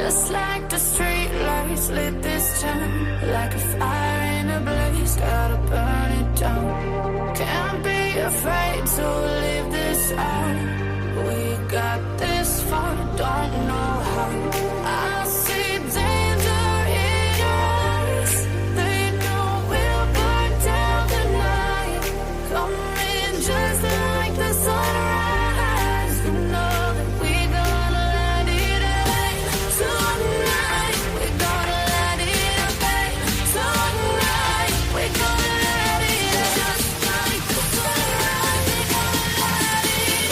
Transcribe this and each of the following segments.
Just like the street lights lit this town, like a fire in a blaze, gotta burn it down. Can't be afraid to leave this out. We got this far, don't know how. I see danger in us. They know we'll burn down the night. Coming just like the sunrise. You know that we gonna let it rain. Tonight, we gonna let it rain. Tonight, we gonna let it rain. Just like the sunrise, we gonna let it rain.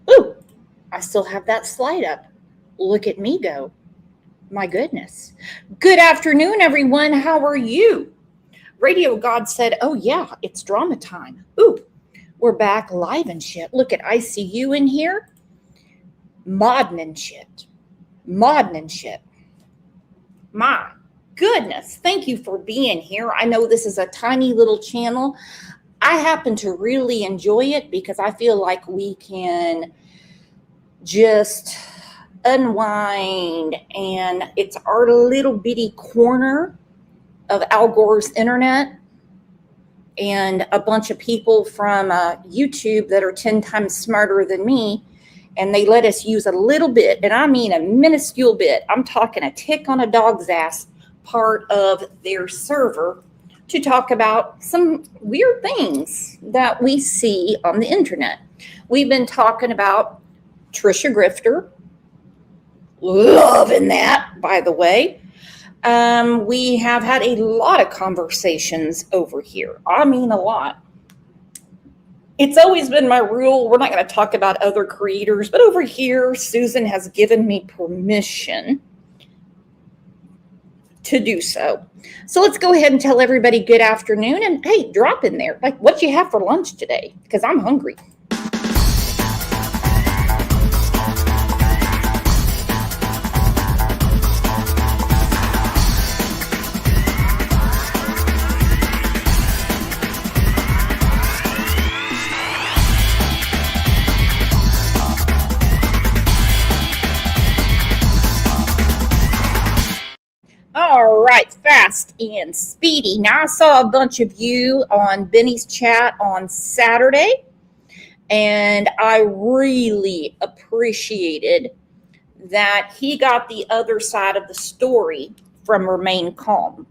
Ooh, I still have that slide up. Look at me go. My goodness. Good afternoon, everyone. How are you? Radio God said, oh yeah, it's drama time. Ooh, we're back live and shit. Look at ICU in here. Modding and shit. Modding and shit. My goodness. Thank you for being here. I know this is a tiny little channel. I happen to really enjoy it because I feel like we can just unwind, and it's our little bitty corner of Al Gore's internet and a bunch of people from YouTube that are 10 times smarter than me, and they let us use a little bit, and I mean a minuscule bit. I'm talking a tick on a dog's ass part of their server to talk about some weird things that we see on the internet. We've been talking about Trisha Grifter. Loving that, by the way. We have had a lot of conversations over here. I mean, a lot. It's always been my rule. We're not going to talk about other creators, but over here, Susan has given me permission to do so. So let's go ahead and tell everybody good afternoon, and hey, drop in there. Like, what you have for lunch today? Because I'm hungry. All right, fast and speedy. Now, I saw a bunch of you on Benny's chat on Saturday, and I really appreciated that he got the other side of the story from Remain Calm,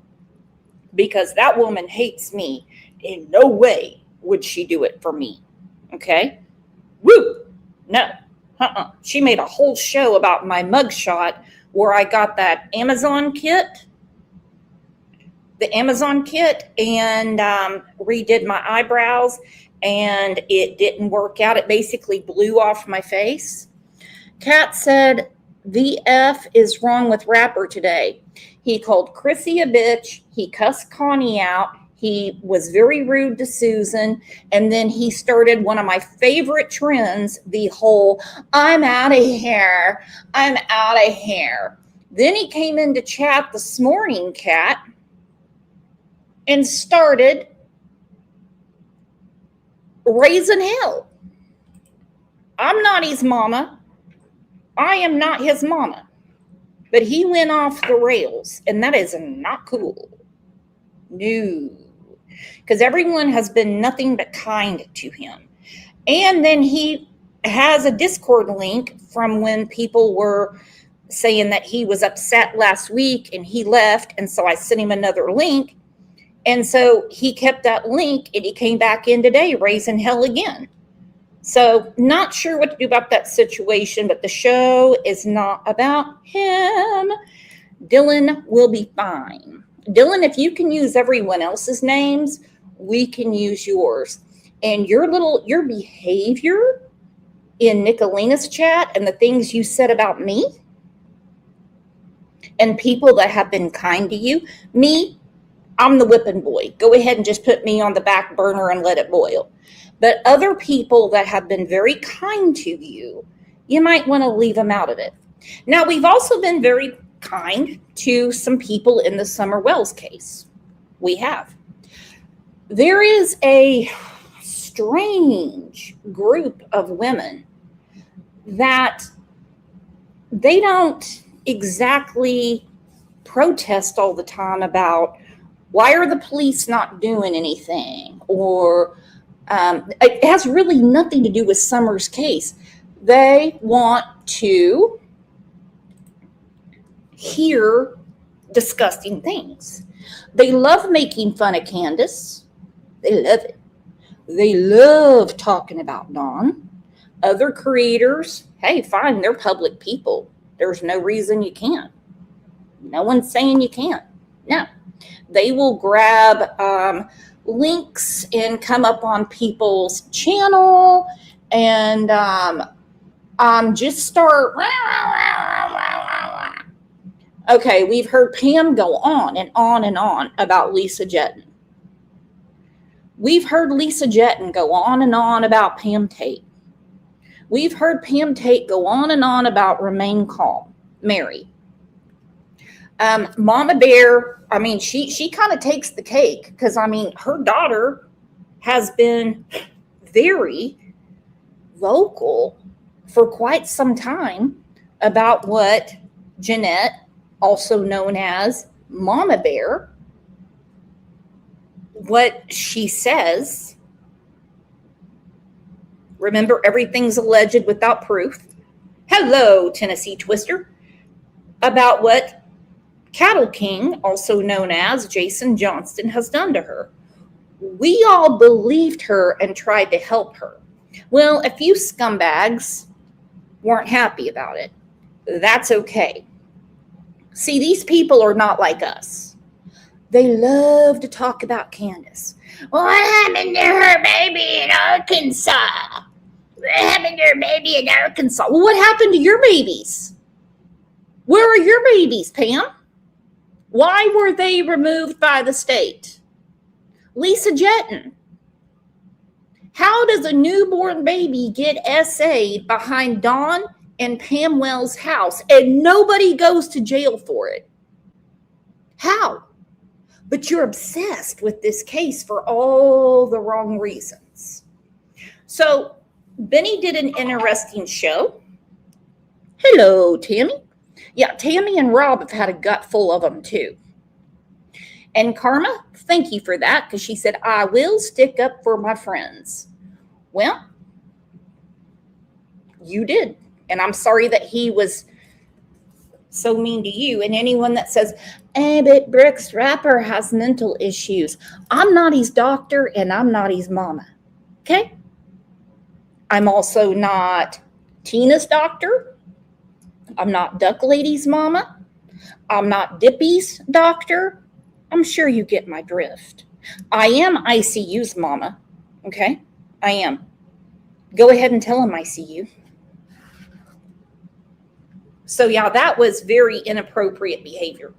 because that woman hates me. In no way would she do it for me. Okay? Woo! No. She made a whole show about my mugshot where I got that Amazon kit, and redid my eyebrows, and it didn't work out. It basically blew off my face. Kat said, VF is wrong with Rapper today. He called Chrissy a bitch. He cussed Connie out. He was very rude to Susan. And then he started one of my favorite trends, the whole, I'm out of here. I'm out of here. Then he came into chat this morning, Kat, and started raising hell. I'm not his mama. I am not his mama. But he went off the rails, and that is not cool. No. Because everyone has been nothing but kind to him. And then he has a Discord link from when people were saying that he was upset last week and he left. And so I sent him another link. And so he kept that link and he came back in today raising hell again. So not sure what to do about that situation, but the show is not about him. Dylan will be fine. Dylan, if you can use everyone else's names, we can use yours. And your behavior in Nicolina's chat and the things you said about me and people that have been kind to you, me, I'm the whipping boy. Go ahead and just put me on the back burner and let it boil. But other people that have been very kind to you, you might want to leave them out of it. Now, we've also been very kind to some people in the Summer Wells case. We have. There is a strange group of women that they don't exactly protest all the time about why are the police not doing anything, or it has really nothing to do with Summer's case. They want to hear disgusting things. They love making fun of Candace. They love it. They love talking about Dawn. Other creators, hey, fine, they're public people. There's no reason you can't. No one's saying you can't. No. They will grab links and come up on people's channel and just start. Okay, we've heard Pam go on and on and on about Lisa Jetton. We've heard Lisa Jetton go on and on about Pam Tate. We've heard Pam Tate go on and on about Remain Calm, Mary. Mama Bear, I mean, she kind of takes the cake because, I mean, her daughter has been very vocal for quite some time about what Jeanette, also known as Mama Bear, what she says. Remember, everything's alleged without proof. Hello, Tennessee Twister. About what Cattle King, also known as Jason Johnston, has done to her. We all believed her and tried to help her. Well, a few scumbags weren't happy about it. That's okay. See, these people are not like us. They love to talk about Candace. What happened to her baby in Arkansas? What happened to her baby in Arkansas? Well, what happened to your babies? Where are your babies, Pam? Why were they removed by the state? Lisa Jetton. How does a newborn baby get SA'd behind Dawn and Pam Wells' house and nobody goes to jail for it? How? But you're obsessed with this case for all the wrong reasons. So Benny did an interesting show. Hello, Tammy. Yeah, Tammy and Rob have had a gut full of them too. And Karma, thank you for that, because she said, I will stick up for my friends. Well, you did. And I'm sorry that he was so mean to you. And anyone that says, but Brooks Rapper has mental issues. I'm not his doctor and I'm not his mama. Okay? I'm also not Tina's doctor. I'm not Duck Lady's mama. I'm not Dippy's doctor. I'm sure you get my drift. I am ICU's mama. Okay? I am. Go ahead and tell him I see you. So yeah, that was very inappropriate behavior.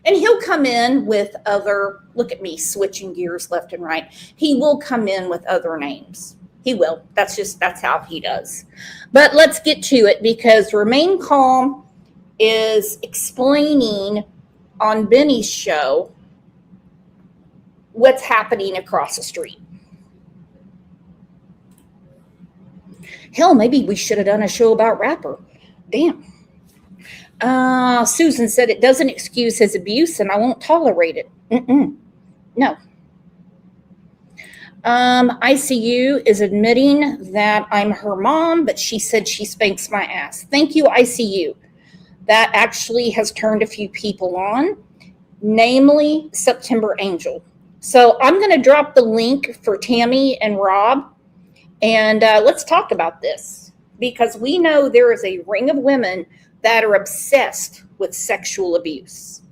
And he'll come in with other, look at me switching gears left and right. He will come in with other names. He will. That's how he does. But let's get to it, because Remain Calm is explaining on Benny's show what's happening across the street. Hell, maybe we should have done a show about Rapper. Damn. Susan said it doesn't excuse his abuse and I won't tolerate it. No. ICU is admitting that I'm her mom, but she said she spanks my ass. Thank you, ICU. That actually has turned a few people on, namely September Angel. So I'm going to drop the link for Tammy and Rob, and let's talk about this. because we know there is a ring of women that are obsessed with sexual abuse.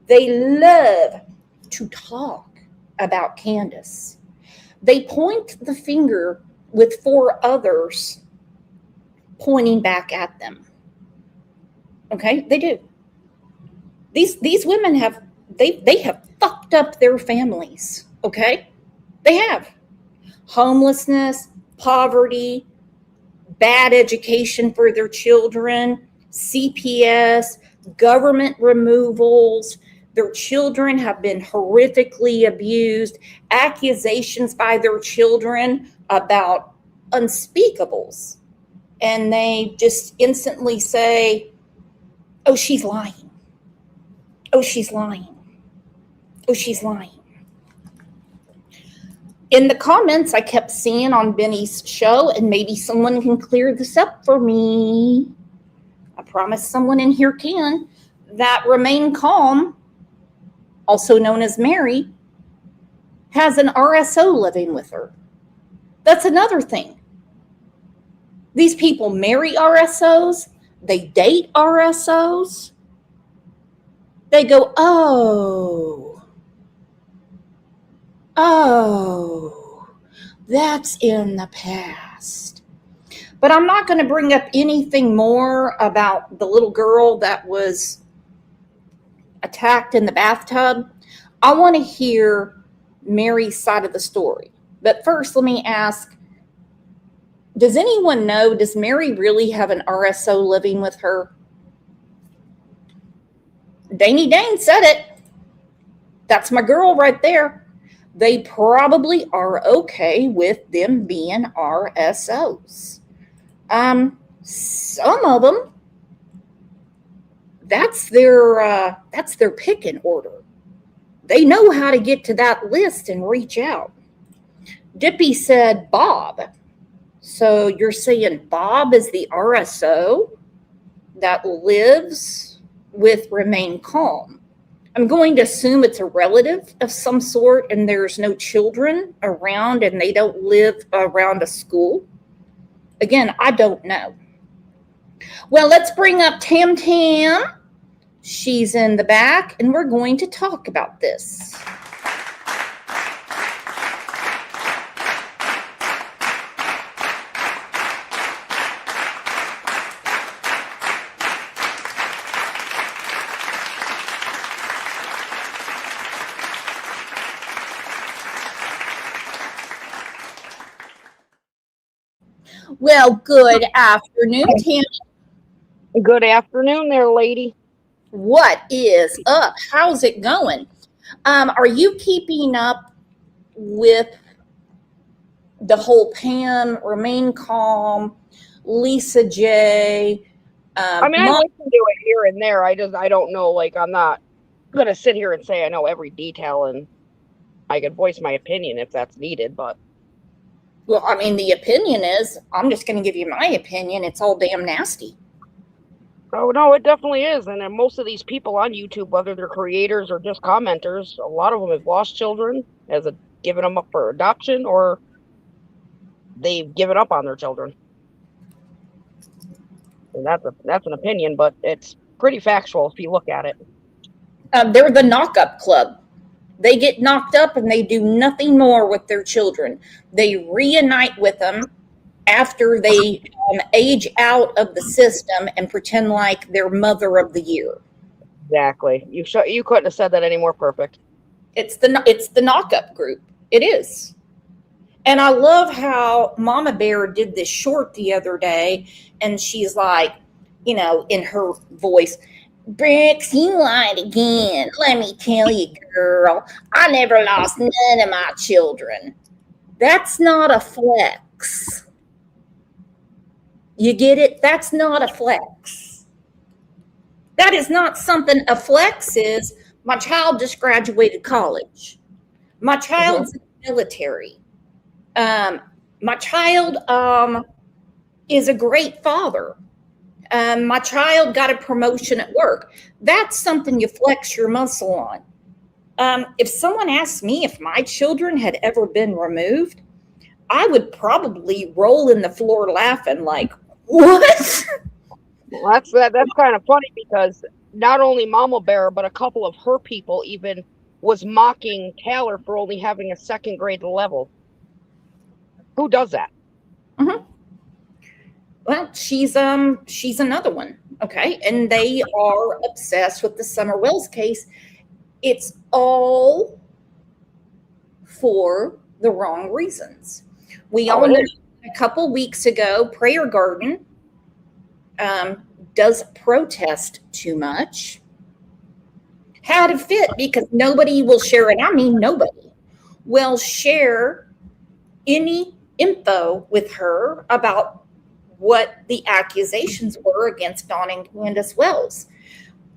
They love to talk about Candace. They point the finger with 4 others pointing back at them. Okay, they do. These women have they have fucked up their families. Okay, they have homelessness, poverty, bad education for their children, CPS, government removals. Their children have been horrifically abused, accusations by their children about unspeakables. And they just instantly say, oh, she's lying. Oh, she's lying. Oh, she's lying. In the comments, I kept seeing on Benny's show, and maybe someone can clear this up for me. I promise someone in here can. That Remain Calm, also known as Mary, has an RSO living with her. That's another thing. These people marry RSOs. They date RSOs. They go, oh, that's in the past. But I'm not going to bring up anything more about the little girl that was attacked in the bathtub. I want to hear Mary's side of the story. But first, let me ask, does anyone know, does Mary really have an RSO living with her? Danny Dane said it. That's my girl right there. They probably are okay with them being RSOs. Some of them, that's their picking order. They know how to get to that list and reach out. Dippy said Bob. So you're saying Bob is the RSO that lives with Remain Calm. I'm going to assume it's a relative of some sort and there's no children around and they don't live around a school. Again, I don't know. Well, let's bring up Tam Tam. She's in the back and we're going to talk about this. Well, good afternoon, Tammy. Good afternoon there, lady. What is up? How's it going? Are you keeping up with the whole Pam, Remain Calm, Lisa J? I mean, I listen to it here and there. I don't know. Like, I'm not gonna sit here and say I know every detail, and I can voice my opinion if that's needed. But well, I mean, the opinion is, I'm just going to give you my opinion. It's all damn nasty. oh no, it definitely is. And then most of these people on YouTube, whether they're creators or just commenters, a lot of them have lost children, given them up for adoption, or they've given up on their children. And that's an opinion, but it's pretty factual if you look at it. They're the knock-up club. They get knocked up and they do nothing more with their children. They reunite with them after they age out of the system and pretend like they're mother of the year. Exactly. You couldn't have said that any more perfect. It's the knock-up group. It is. And I love how Mama Bear did this short the other day, and she's like, in her voice, Bricks, you lied again. Let me tell you, girl, I never lost none of my children. That's not a flex. You get it? That's not a flex. That is not something. A flex is, my child just graduated college. My child's in the military. My child is a great father. My child got a promotion at work. That's something you flex your muscle on. If someone asked me if my children had ever been removed, I would probably roll in the floor laughing like, What? Well, that's kind of funny because not only Mama Bear, but a couple of her people even was mocking Taylor for only having a second grade level. Who does that? Mm-hmm. Well, she's another one. Okay. And they are obsessed with the Summer Wells case. It's all for the wrong reasons. We all know a couple weeks ago, Prayer Garden does protest too much. Had a fit because nobody will share it. I mean, nobody will share any info with her about what the accusations were against Dawn and Candace Wells.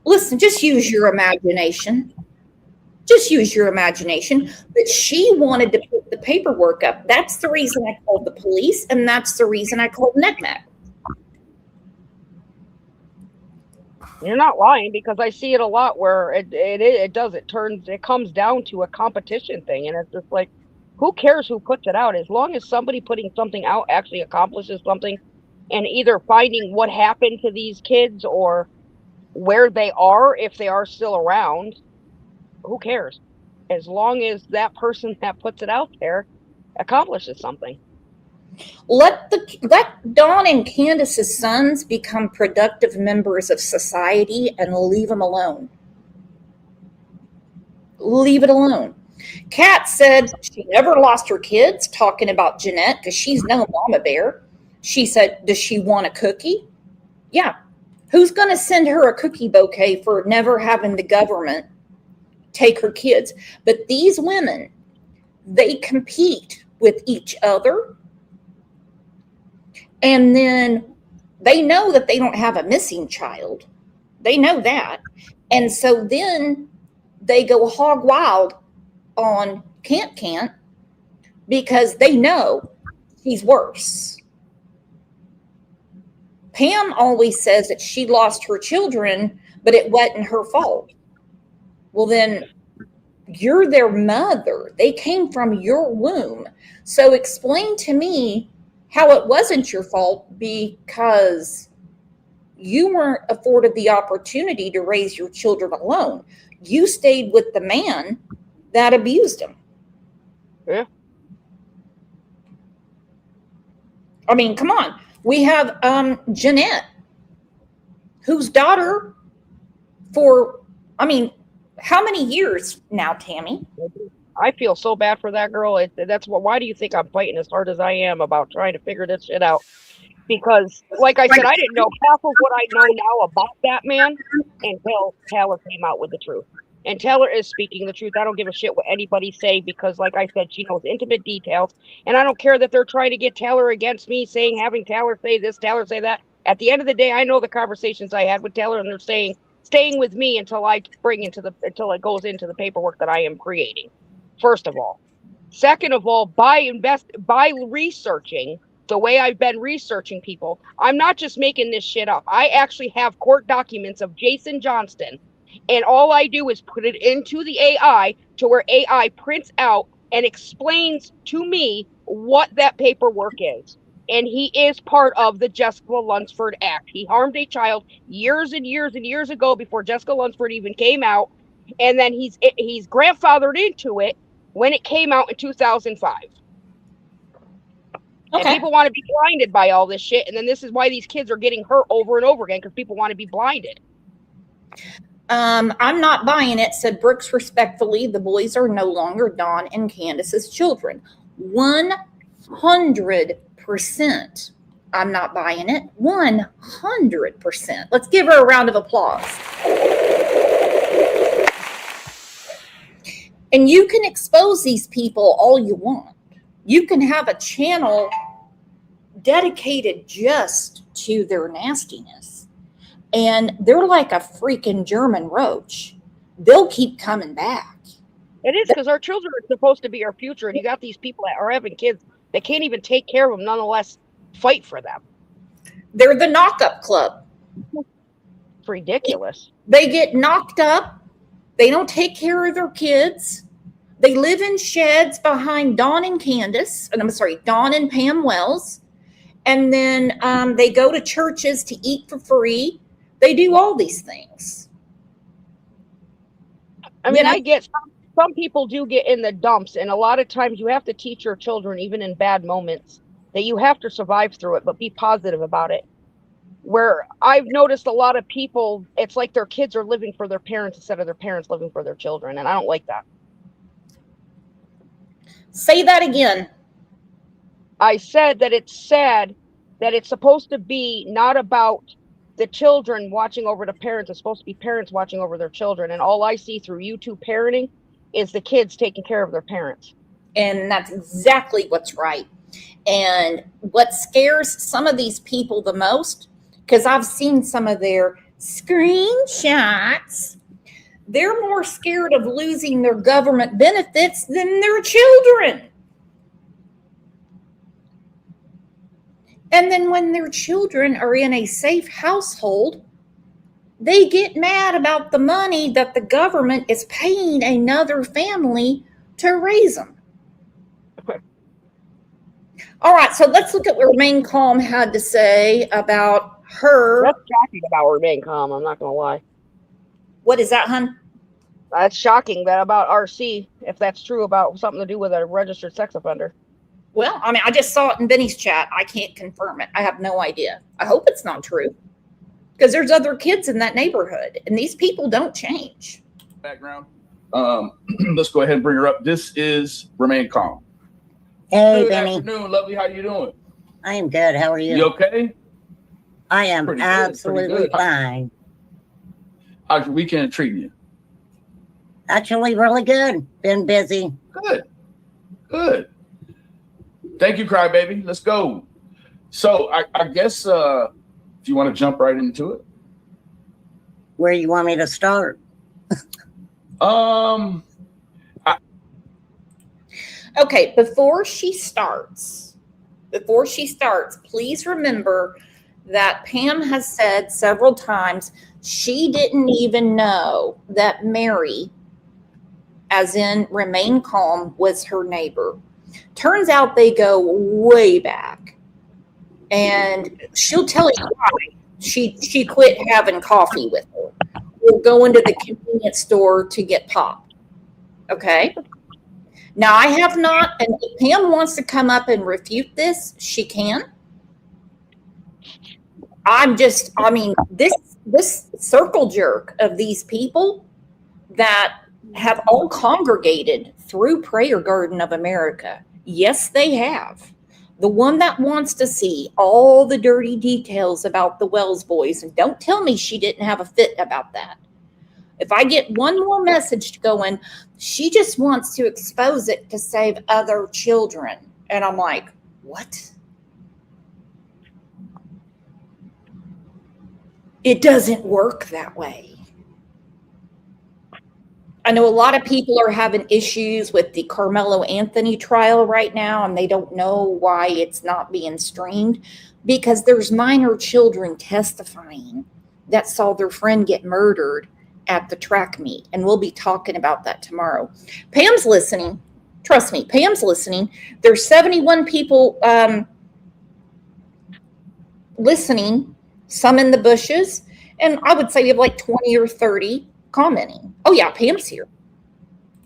Listen, just use your imagination. Just use your imagination. But she wanted to put the paperwork up. That's the reason I called the police, and that's the reason I called NCMEC. You're not lying, because I see it a lot where it comes down to a competition thing, and it's just like, who cares who puts it out? As long as somebody putting something out actually accomplishes something, and either finding what happened to these kids or where they are, if they are still around, who cares? As long as that person that puts it out there accomplishes something. Let Dawn and Candace's sons become productive members of society and leave them alone. Leave it alone. Kat said she never lost her kids, talking about Jeanette, because she's no Mama Bear. She said, does she want a cookie? Yeah. Who's going to send her a cookie bouquet for never having the government take her kids? But these women, they compete with each other. And then they know that they don't have a missing child. They know that. And so then they go hog wild on Can't because they know he's worse. Pam always says that she lost her children, but it wasn't her fault. Well, then you're their mother. They came from your womb. So explain to me how it wasn't your fault, because you weren't afforded the opportunity to raise your children alone. You stayed with the man that abused them. Yeah. I mean, come on. We have Jeanette, whose daughter for, how many years now, Tammy? I feel so bad for that girl. Why do you think I'm fighting as hard as I am about trying to figure this shit out? Because, like I said, I didn't know half of what I know now about that man until Taylor came out with the truth. And Taylor is speaking the truth. I don't give a shit what anybody say, because, like I said, she knows intimate details. And I don't care that they're trying to get Taylor against me, having Taylor say this, Taylor say that. At the end of the day, I know the conversations I had with Taylor, and they're staying with me until it goes into the paperwork that I am creating. First of all. Second of all, by researching the way I've been researching people, I'm not just making this shit up. I actually have court documents of Jason Johnston, and all I do is put it into the AI to where AI prints out and explains to me what that paperwork is. And he is part of the Jessica Lunsford Act. He harmed a child years and years and years ago before Jessica Lunsford even came out. And then he's grandfathered into it when it came out in 2005. Okay. And people want to be blinded by all this shit. And then this is why these kids are getting hurt over and over again, because people want to be blinded. I'm not buying it, said Brooks respectfully. The boys are no longer Dawn and Candace's children. 100%. I'm not buying it. 100%. Let's give her a round of applause. And you can expose these people all you want. You can have a channel dedicated just to their nastiness. And they're like a freaking German roach. They'll keep coming back. It is, because our children are supposed to be our future. And you got these people that are having kids that can't even take care of them, nonetheless fight for them. They're the knock-up club. It's ridiculous. They get knocked up. They don't take care of their kids. They live in sheds behind Dawn and Pam Wells. And then they go to churches to eat for free. They do all these things. I mean, I get some people do get in the dumps, and a lot of times you have to teach your children, even in bad moments, that you have to survive through it, but be positive about it. Where I've noticed a lot of people, it's like their kids are living for their parents instead of their parents living for their children, and I don't like that. Say that again. I said that it's sad that it's supposed to be not about the children watching over the parents. It's supposed to be parents watching over their children. And all I see through YouTube parenting is the kids taking care of their parents. And that's exactly what's right. And what scares some of these people the most, because I've seen some of their screenshots, they're more scared of losing their government benefits than their children. And then when their children are in a safe household, they get mad about the money that the government is paying another family to raise them. All right, so let's look at what Remain Calm had to say about her. That's shocking about Remain Calm, I'm not going to lie. What is that, hun? That's shocking that about RC, if that's true, about something to do with a registered sex offender. Well, I mean, I just saw it in Benny's chat. I can't confirm it. I have no idea. I hope it's not true, because there's other kids in that neighborhood, and these people don't change. Background. Let's go ahead and bring her up. This is Remain Calm. Hey, Good Benny. afternoon, lovely. How you doing? I am good. How are you? You okay? I am Pretty good, absolutely pretty good. fine. How's your weekend treating you? Actually, really good. Been busy. Good. Good. Thank you, Crybaby. Let's go. So I guess if you want to jump right into it. Where you want me to start? Okay, before she starts, please remember that Pam has said several times she didn't even know that Mary, as in Remain Calm, was her neighbor. Turns out they go way back. And she'll tell you why she quit having coffee with her. We'll go into the convenience store to get pop. Okay? Now, I have not, and if Pam wants to come up and refute this, she can. This circle jerk of these people that have all congregated through Prayer Garden of America. Yes, they have. The one that wants to see all the dirty details about the Wells boys, and don't tell me she didn't have a fit about that. If I get one more message going, she just wants to expose it to save other children. And I'm like, what? It doesn't work that way. I know a lot of people are having issues with the Carmelo Anthony trial right now, and they don't know why it's not being streamed, because there's minor children testifying that saw their friend get murdered at the track meet, and we'll be talking about that tomorrow. Pam's listening. Trust me, Pam's listening. There's 71 people listening, some in the bushes, and I would say we have like 20 or 30 commenting. Oh yeah, Pam's here.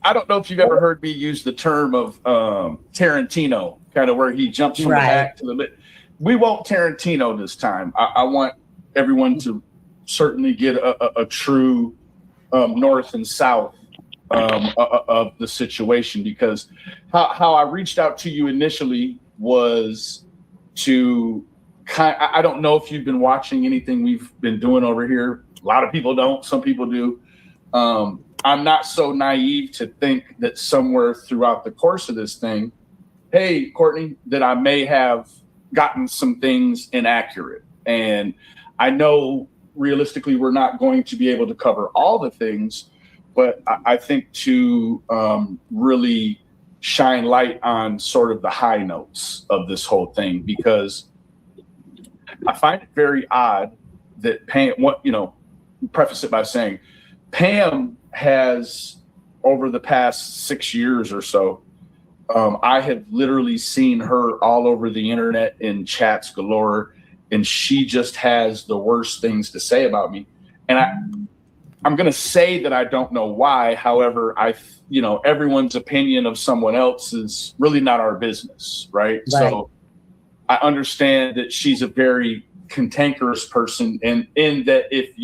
I don't know if you've ever heard me use the term of Tarantino, kind of where he jumps from the back to the lip. We won't Tarantino this time. I want everyone to certainly get a true north and south of the situation, because how I reached out to you initially was to I don't know if you've been watching anything we've been doing over here. A lot of people don't. Some people do. I'm not so naive to think that somewhere throughout the course of this thing, hey, Courtney, that I may have gotten some things inaccurate. And I know realistically we're not going to be able to cover all the things, but I think to really shine light on sort of the high notes of this whole thing, because I find it very odd that Pam, preface it by saying Pam has, over the past 6 years or so, I have literally seen her all over the internet in chats galore, and she just has the worst things to say about me. And I'm going to say that I don't know why. However, everyone's opinion of someone else is really not our business, right? So I understand that she's a very cantankerous person, and in that if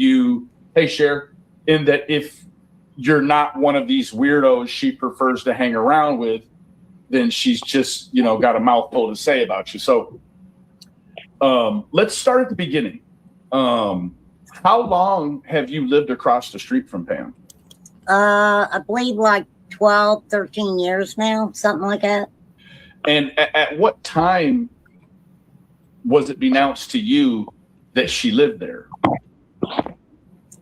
you're not one of these weirdos she prefers to hang around with, then she's just, got a mouthful to say about you. So let's start at the beginning. How long have you lived across the street from Pam? I believe like 12, 13 years now, something like that. And at what time was it announced to you that she lived there?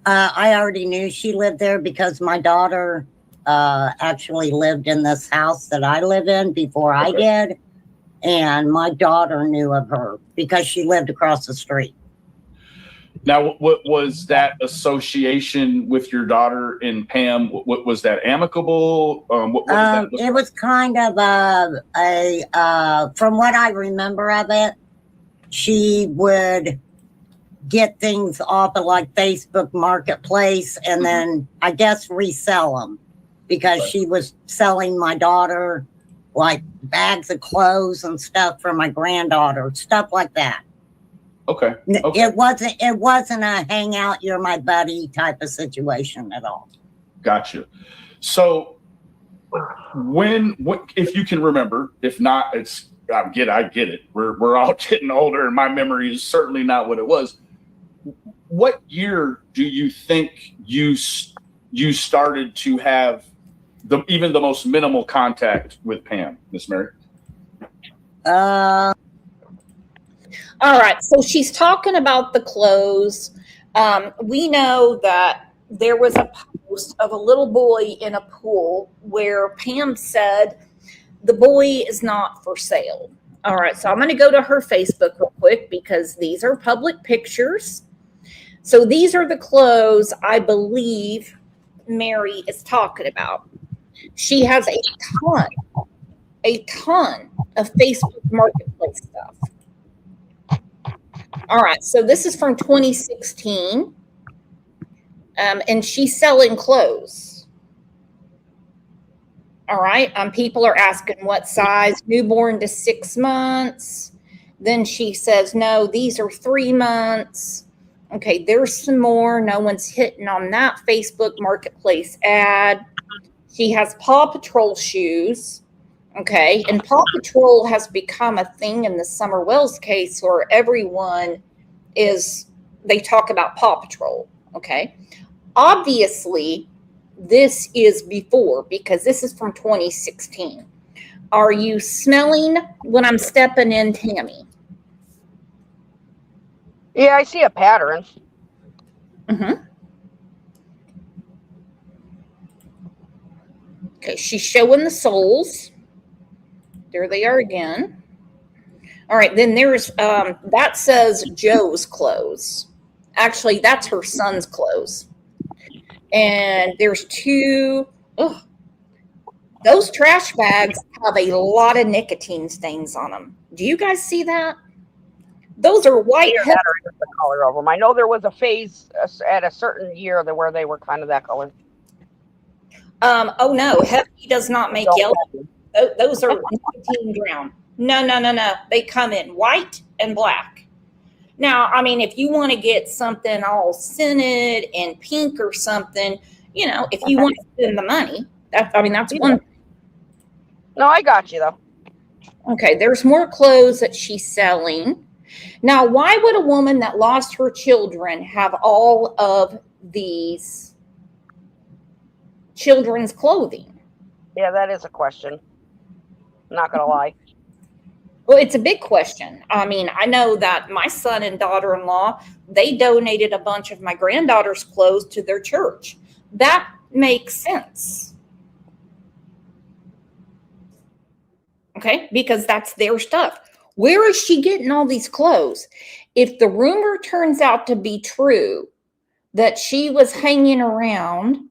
I already knew she lived there because my daughter actually lived in this house that I live in before I did. And my daughter knew of her because she lived across the street. Now, what was that association with your daughter and Pam? What was that, amicable? What was that? It was kind of from what I remember of it, she would get things off of like Facebook Marketplace and then I guess resell them because she was selling my daughter like bags of clothes and stuff for my granddaughter, stuff like that. Okay. It wasn't a hang out, you're my buddy type of situation at all. Gotcha. So if you can remember, if not, I get it. We're all getting older and my memory is certainly not what it was. What year do you think you started to have even the most minimal contact with Pam, Miss Mary? All right, so she's talking about the clothes. We know that there was a post of a little boy in a pool where Pam said the boy is not for sale. All right, so I'm going to go to her Facebook real quick because these are public pictures. So these are the clothes I believe Mary is talking about. She has a ton of Facebook Marketplace stuff. All right, so this is from 2016, and she's selling clothes. All right, people are asking what size, newborn to 6 months. Then she says, no, these are 3 months. Okay, there's some more. No one's hitting on that Facebook Marketplace ad. She has Paw Patrol shoes. Okay, and Paw Patrol has become a thing in the Summer Wells case where they talk about Paw Patrol. Okay, obviously, this is before because this is from 2016. Are you smelling when I'm stepping in, Tammy? Yeah, I see a pattern. Mm-hmm. Okay, she's showing the soles. There they are again. All right, then there's, that says Joe's clothes. Actually, that's her son's clothes. And there's two, those trash bags have a lot of nicotine stains on them. Do you guys see that? Those are white. The color of them. I know there was a phase at a certain year where they were kind of that color. Oh no, Hefty does not make yellow. Those are nicotine brown. No. They come in white and black. Now, I mean, if you want to get something all scented and pink or something, if you want to spend the money, that's one thing. No, I got you though. Okay, there's more clothes that she's selling. Now, why would a woman that lost her children have all of these children's clothing? Yeah, that is a question. Not gonna lie. Well, it's a big question. I mean, I know that my son and daughter-in-law, they donated a bunch of my granddaughter's clothes to their church. That makes sense. Okay, because that's their stuff. Where is she getting all these clothes? If the rumor turns out to be true that she was hanging around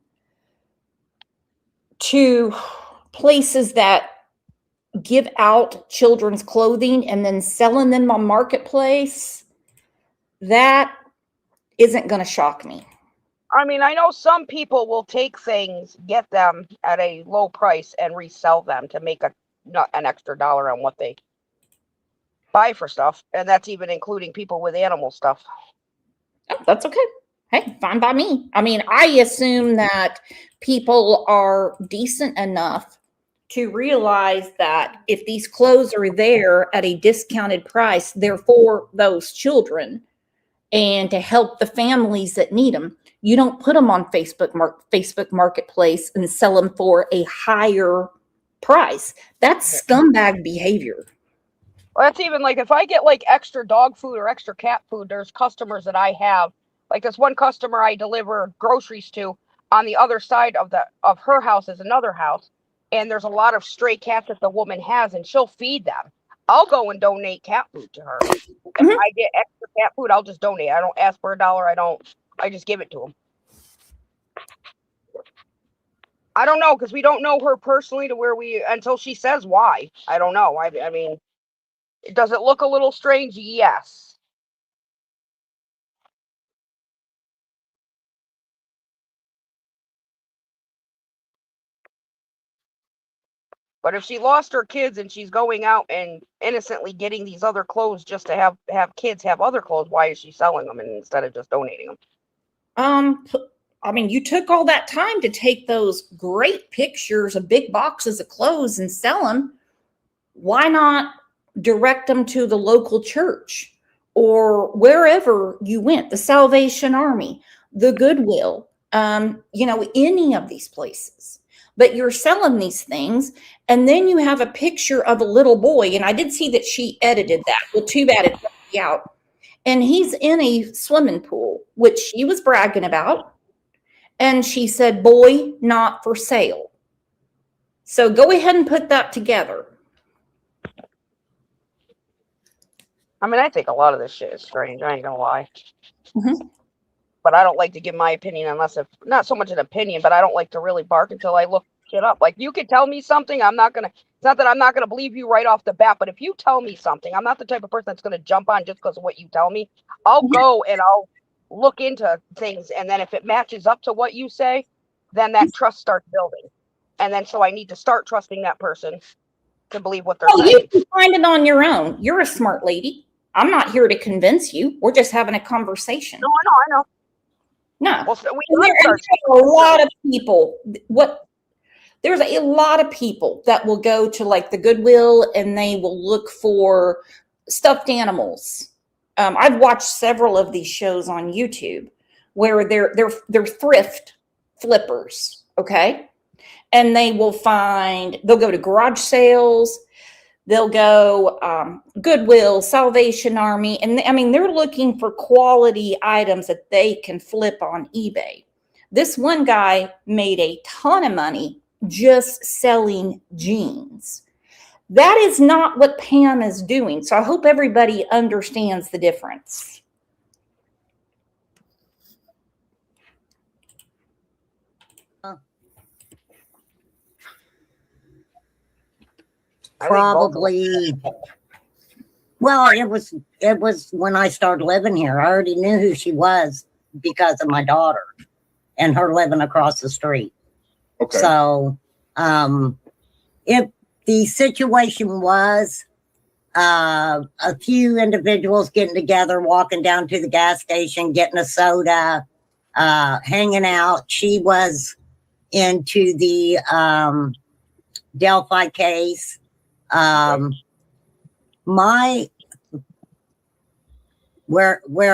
to places that give out children's clothing and then selling them on Marketplace, that isn't going to shock me. I mean, I know some people will take things, get them at a low price, and resell them to make an extra dollar on what they buy for stuff, and that's even including people with animal stuff. Oh, that's okay. Hey, fine by me. I mean, I assume that people are decent enough to realize that if these clothes are there at a discounted price, they're for those children and to help the families that need them. You don't put them on Facebook Marketplace and sell them for a higher price. That's scumbag behavior. Well, that's even like if I get like extra dog food or extra cat food, there's customers that I have. Like this one customer I deliver groceries to, on the other side of her house is another house. And there's a lot of stray cats that the woman has, and she'll feed them. I'll go and donate cat food to her. If I get extra cat food, I'll just donate. I don't ask for $1. I just give it to them. I don't know, because we don't know her personally to where until she says why. I don't know. I mean, does it look a little strange? Yes. But if she lost her kids and she's going out and innocently getting these other clothes just to have kids have other clothes, why is she selling them instead of just donating them? I mean, you took all that time to take those great pictures of big boxes of clothes and sell them. Why not direct them to the local church or wherever you went, the Salvation Army, the Goodwill, any of these places? But you're selling these things, and then you have a picture of a little boy, and I did see that she edited that. Well, too bad it's out. And he's in a swimming pool, which she was bragging about. And she said, boy, not for sale. So go ahead and put that together. I mean, I think a lot of this shit is strange. I ain't gonna lie. Mm-hmm. But I don't like to give my opinion unless not so much an opinion, but I don't like to really bark until I look shit up. Like, you could tell me something, it's not that I'm not gonna believe you right off the bat, but if you tell me something, I'm not the type of person that's gonna jump on just because of what you tell me. I'll go and I'll look into things, and then if it matches up to what you say, then that trust starts building. And then so I need to start trusting that person to believe what they're saying. You can find it on your own. You're a smart lady. I'm not here to convince you. We're just having a conversation. No, I know. No. Well, There's a lot of people. There's a lot of people that will go to like the Goodwill and they will look for stuffed animals. I've watched several of these shows on YouTube where they're thrift flippers, okay? And they'll go to garage sales, they'll go Goodwill, Salvation Army, and I mean, they're looking for quality items that they can flip on eBay. This one guy made a ton of money just selling jeans. That is not what Pam is doing. So I hope everybody understands the difference. Probably. Well, it was when I started living here. I already knew who she was because of my daughter and her living across the street. Okay. So, if the situation was a few individuals getting together, walking down to the gas station, getting a soda, hanging out, she was into the Delphi case. Where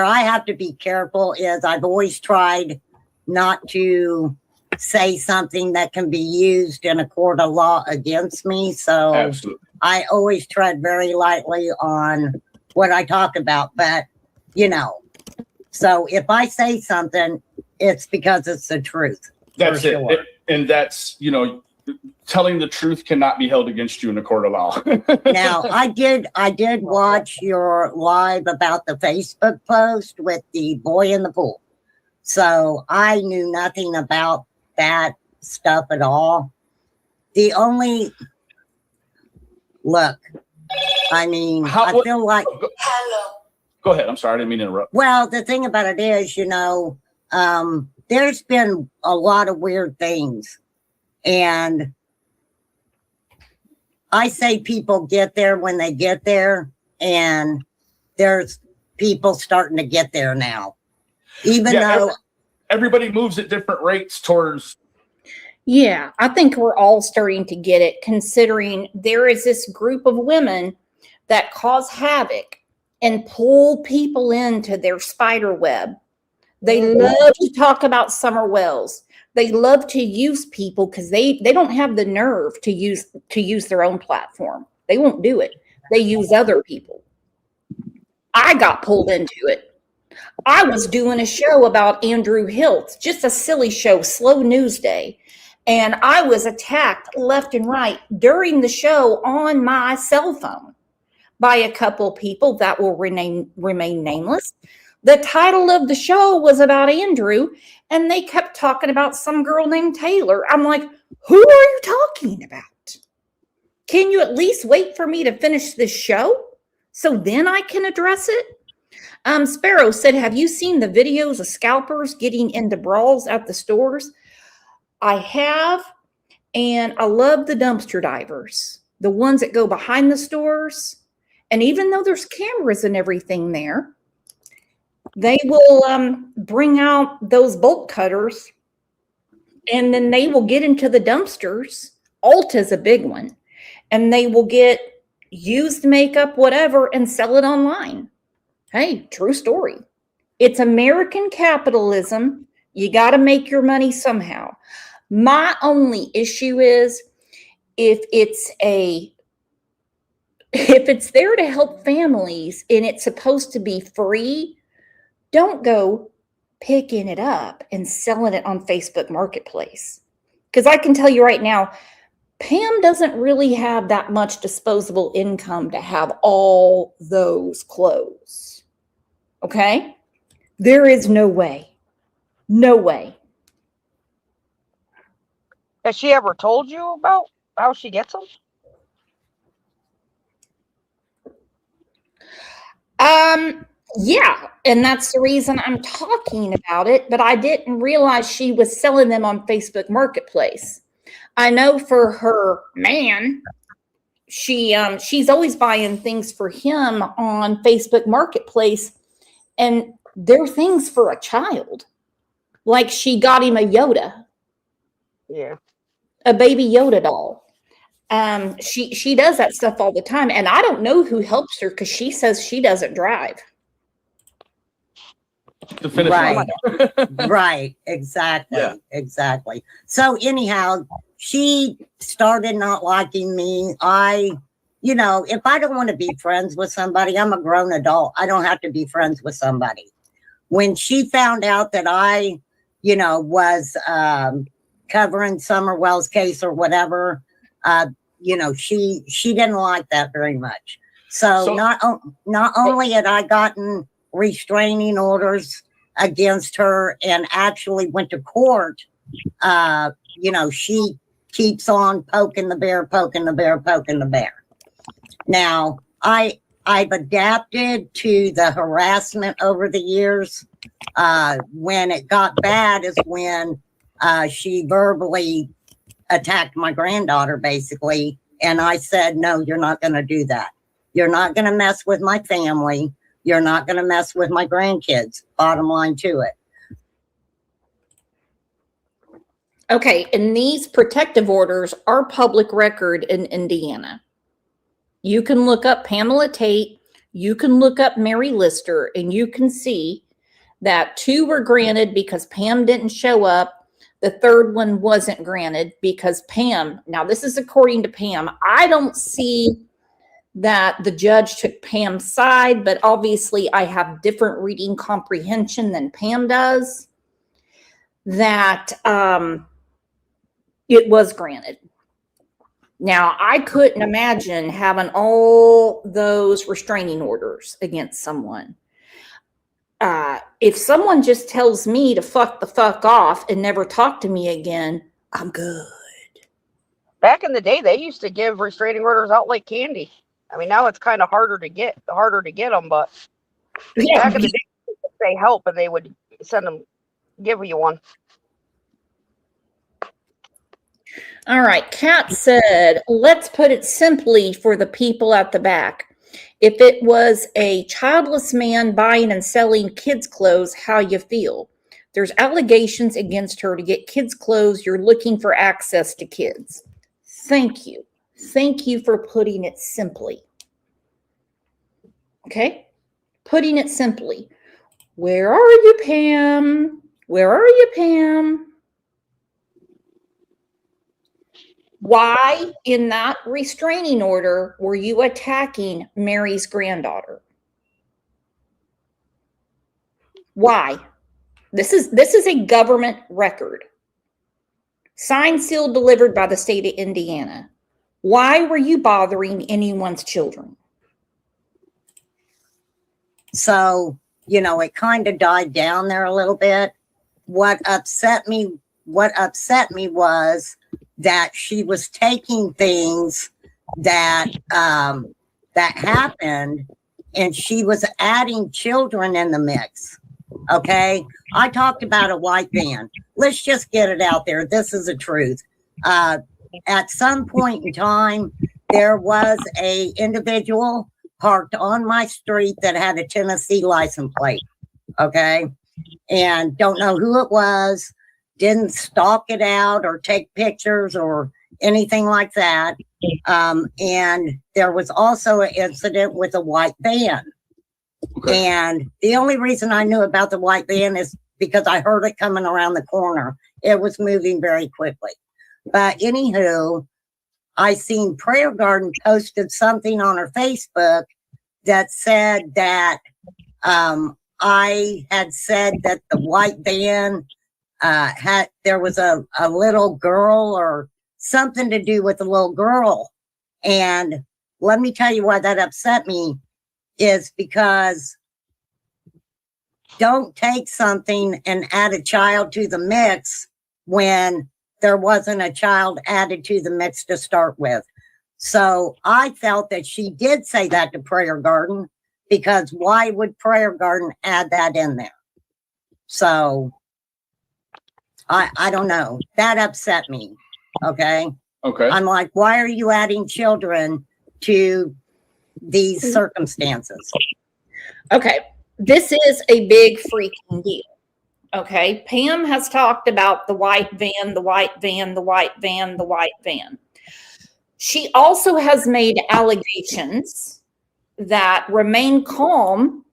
I have to be careful is I've always tried not to say something that can be used in a court of law against me. So Absolutely. I always tread very lightly on what I talk about, but so if I say something, it's because it's the truth. That's it. And that's, telling the truth cannot be held against you in a court of law. Now, I did watch your live about the Facebook post with the boy in the pool. So I knew nothing about that stuff at all. The only look, I mean, I feel like. Go ahead. I'm sorry. I didn't mean to interrupt. Well, the thing about it is, there's been a lot of weird things. And I say people get there when they get there. And there's people starting to get there now. Even though everybody moves at different rates towards. Yeah, I think we're all starting to get it, considering there is this group of women that cause havoc and pull people into their spider web. They love to talk about Summer Wells. They love to use people because they don't have the nerve to use their own platform. They won't do it. They use other people. I got pulled into it. I was doing a show about Andrew Hilt, just a silly show, Slow News Day. And I was attacked left and right during the show on my cell phone by a couple people that will remain nameless. The title of the show was about Andrew, and they kept talking about some girl named Taylor. I'm like, who are you talking about? Can you at least wait for me to finish this show so then I can address it? Sparrow said, have you seen the videos of scalpers getting into brawls at the stores? I have, and I love the dumpster divers, the ones that go behind the stores. And even though there's cameras and everything there, they will bring out those bolt cutters, and then they will get into the dumpsters. Ulta's a big one. And they will get used makeup, whatever, and sell it online. Hey, true story. It's American capitalism. You got to make your money somehow. My only issue is if it's there to help families and it's supposed to be free, don't go picking it up and selling it on Facebook Marketplace. Because I can tell you right now, Pam doesn't really have that much disposable income to have all those clothes. Okay? There is no way. No way. Has she ever told you about how she gets them? Yeah, and that's the reason I'm talking about it, but I didn't realize she was selling them on Facebook Marketplace. I know for her man, she's always buying things for him on Facebook Marketplace, and they're things for a child. Like she got him a Yoda. Yeah. A baby Yoda doll. She does that stuff all the time, and I don't know who helps her because she says she doesn't drive. To finish right, exactly. So anyhow, she started not liking me. If I don't want to be friends with somebody, I'm a grown adult. I don't have to be friends with somebody. When she found out that I, was covering Summer Wells' case or whatever, she didn't like that very much. So not only had I gotten restraining orders against her and actually went to court, she keeps on poking the bear. Now, I've adapted to the harassment over the years. When it got bad is when she verbally attacked my granddaughter, basically. And I said, no, you're not going to do that. You're not going to mess with my family. You're not going to mess with my grandkids. Bottom line to it. Okay, and these protective orders are public record in Indiana. You can look up Pamela Tate, you can look up Mary Lister, and you can see that 2 were granted because Pam didn't show up. The 3rd one wasn't granted because Pam, now this is according to Pam, I don't see that the judge took Pam's side, but obviously I have different reading comprehension than Pam does, that it was granted. Now, I couldn't imagine having all those restraining orders against someone. If someone just tells me to fuck the fuck off and never talk to me again, I'm good. Back in the day, they used to give restraining orders out like candy. I mean, now it's kind of harder to get them, but Yeah. back in the day, they help and they would give you one. All right. Kat said, let's put it simply for the people at the back. If it was a childless man buying and selling kids' clothes, how you feel? There's allegations against her to get kids' clothes. You're looking for access to kids. Thank you. Thank you for putting it simply. Okay? Putting it simply. Where are you, Pam? Where are you, Pam? Why, in that restraining order, were you attacking Mary's granddaughter? Why? This is a government record. Signed, sealed, delivered by the state of Indiana. Why were you bothering anyone's children? So, it kind of died down there a little bit. What upset me was that she was taking things that happened and she was adding children in the mix. Okay. I talked about a white van. Let's just get it out there. This is the truth. At some point in time, there was a individual parked on my street that had a Tennessee license plate. Okay. And don't know who it was, didn't stalk it out or take pictures or anything like that. And there was also an incident with a white van. Okay. And the only reason I knew about the white van is because I heard it coming around the corner. It was moving very quickly. But anywho, I seen Prayer Garden posted something on her Facebook that said that I had said that the white van there was a little girl or something to do with a little girl. And let me tell you why that upset me is because don't take something and add a child to the mix when there wasn't a child added to the mix to start with. So I felt that she did say that to Prayer Garden, because why would Prayer Garden add that in there? So I don't know. That upset me. Okay. Okay. I'm like, why are you adding children to these circumstances? Okay. This is a big freaking deal. Okay. Pam has talked about the white van, the white van, the white van, the white van. She also has made allegations that Remain Calm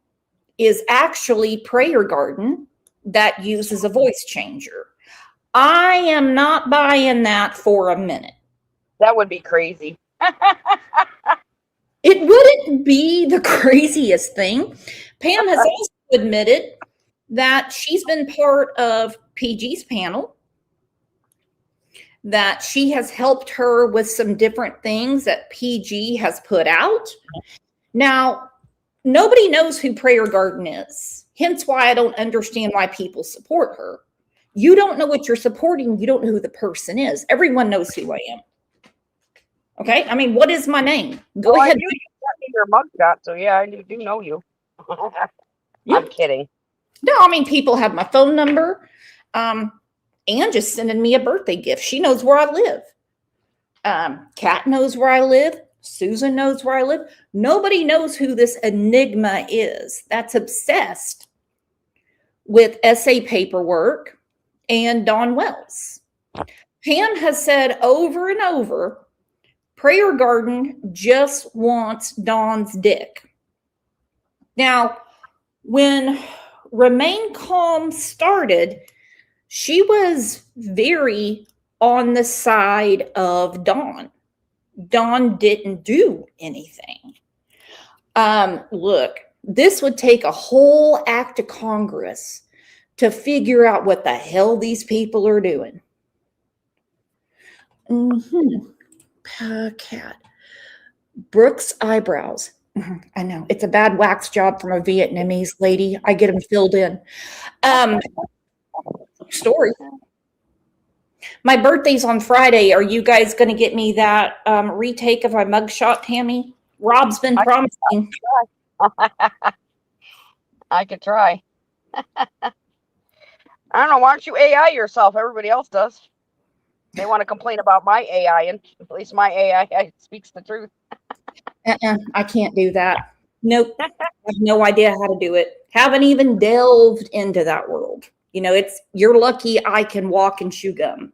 is actually Prayer Garden that uses a voice changer. I am not buying that for a minute. That would be crazy. It wouldn't be the craziest thing. Pam has also admitted that she's been part of PG's panel, that she has helped her with some different things that PG has put out. Now, nobody knows who Prayer Garden is, hence why I don't understand why people support her. You don't know what you're supporting. You don't know who the person is. Everyone knows who I am. Okay? I mean, what is my name? Go ahead. You got me your mugshot, so yeah, I do know you. Yeah. I'm kidding. No, I mean, people have my phone number. Ann just sending me a birthday gift. She knows where I live. Kat knows where I live. Susan knows where I live. Nobody knows who this enigma is that's obsessed with essay paperwork and Dawn Wells. Pam has said over and over, Prayer Garden just wants Dawn's dick. Now, when Remain Calm started, she was very on the side of Dawn. Dawn didn't do anything. Look, this would take a whole act of Congress to figure out what the hell these people are doing. Cat. Brooks eyebrows. I know it's a bad wax job from a Vietnamese lady. I get them filled in. Story. My birthday's on Friday. Are you guys going to get me that retake of my mugshot, Tammy? Rob's been promising. I could try. I don't know. Why don't you AI yourself? Everybody else does. They want to complain about my AI, and at least my AI speaks the truth. I can't do that. Nope. I have no idea how to do it. Haven't even delved into that world. You know, you're lucky I can walk and chew gum.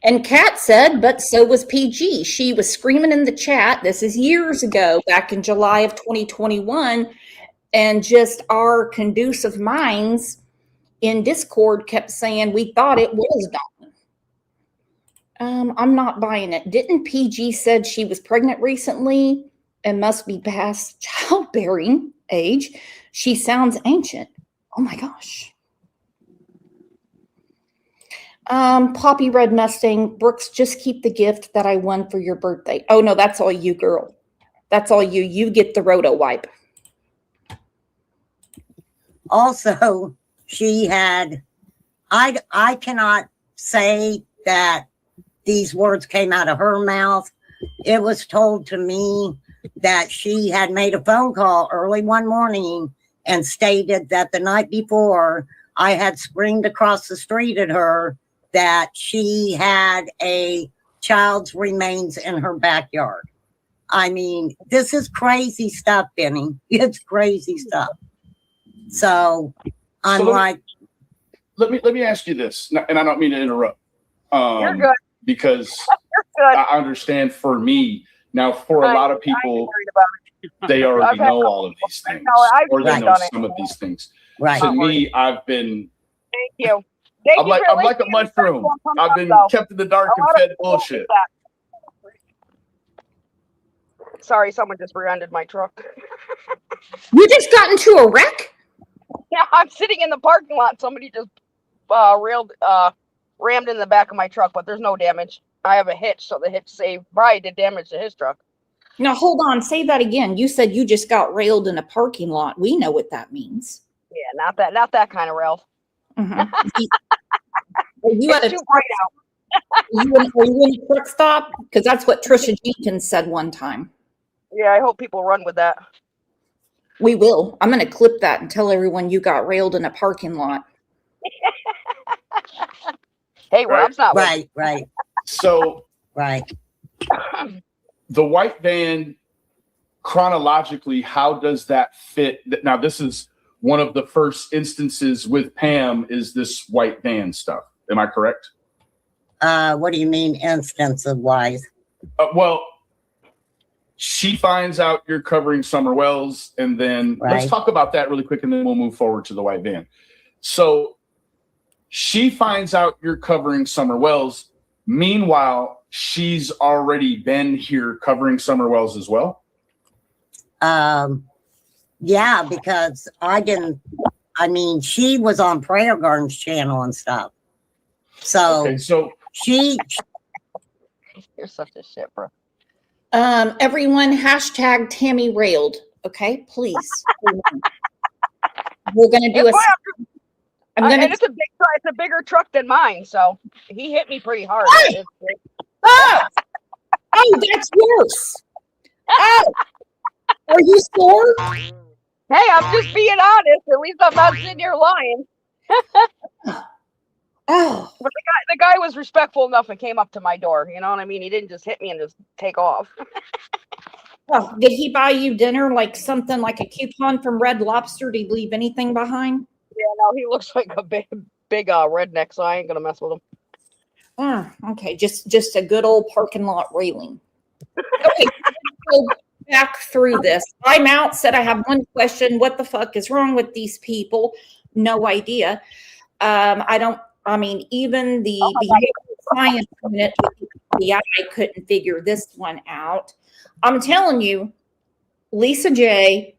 And Kat said, but so was PG. She was screaming in the chat. This is years ago, back in July of 2021. And just our conducive minds in Discord kept saying we thought it was Dawn. I'm not buying it. Didn't PG said she was pregnant recently and must be past childbearing age? She sounds ancient. Oh my gosh. Poppy Red Mustang, Brooks, just keep the gift that I won for your birthday. Oh no, that's all you, girl. That's all you. You get the roto wipe. Also, she had, I cannot say that these words came out of her mouth. It was told to me that she had made a phone call early one morning and stated that the night before I had screamed across the street at her that she had a child's remains in her backyard. I mean, this is crazy stuff, Benny. It's crazy stuff. So I'm let me ask you this, and I don't mean to interrupt. You're good. Because You're good. I understand for me now, for a lot of people, they already know all of these things, or they know some of these things. Right. To me, I've been. Thank you. I'm like a mushroom. I've been kept in the dark and fed bullshit. Sorry, someone just rear-ended my truck. You just got into a wreck? Yeah, I'm sitting in the parking lot. Somebody just rammed in the back of my truck, but there's no damage. I have a hitch, so the hitch saved. Brian did damage to his truck. Now, hold on. Say that again. You said you just got railed in a parking lot. We know what that means. Yeah, not that kind of rail. Mm-hmm. Are you at It's a too bright out. are you in a truck stop? Because that's what Trisha Jenkins said one time. Yeah, I hope people run with that. We will. I'm going to clip that and tell everyone you got railed in a parking lot. Hey, Rob's not right. So Right. the white van, chronologically, how does that fit? Now, this is one of the first instances with Pam is this white van stuff. Am I correct? What do you mean instances wise? Well, she finds out you're covering Summer Wells, and then let's talk about that really quick, and then we'll move forward to the white van. So she finds out you're covering Summer Wells. Meanwhile, she's already been here covering Summer Wells as well. Yeah, because she was on Prayer Garden's channel and stuff. So, okay, so You're such a shit, bro. Everyone, hashtag Tammy railed. Okay, please. We're gonna do It's a bigger truck than mine, so he hit me pretty hard. Oh, that's worse. Oh, are you sore? Hey, I'm just being honest. At least I'm not sitting here lying. Oh, But the guy was respectful enough and came up to my door. You know what I mean? He didn't just hit me and just take off. oh, did he buy you dinner, like something like a coupon from Red Lobster? Did he leave anything behind? Yeah, no, he looks like a big redneck, so I ain't gonna mess with him. Okay, just a good old parking lot railing. Okay, go back through this. I'm out. Said I have one question. What the fuck is wrong with these people? No idea. Even the behavioral science unit, I couldn't figure this one out. I'm telling you, Lisa J,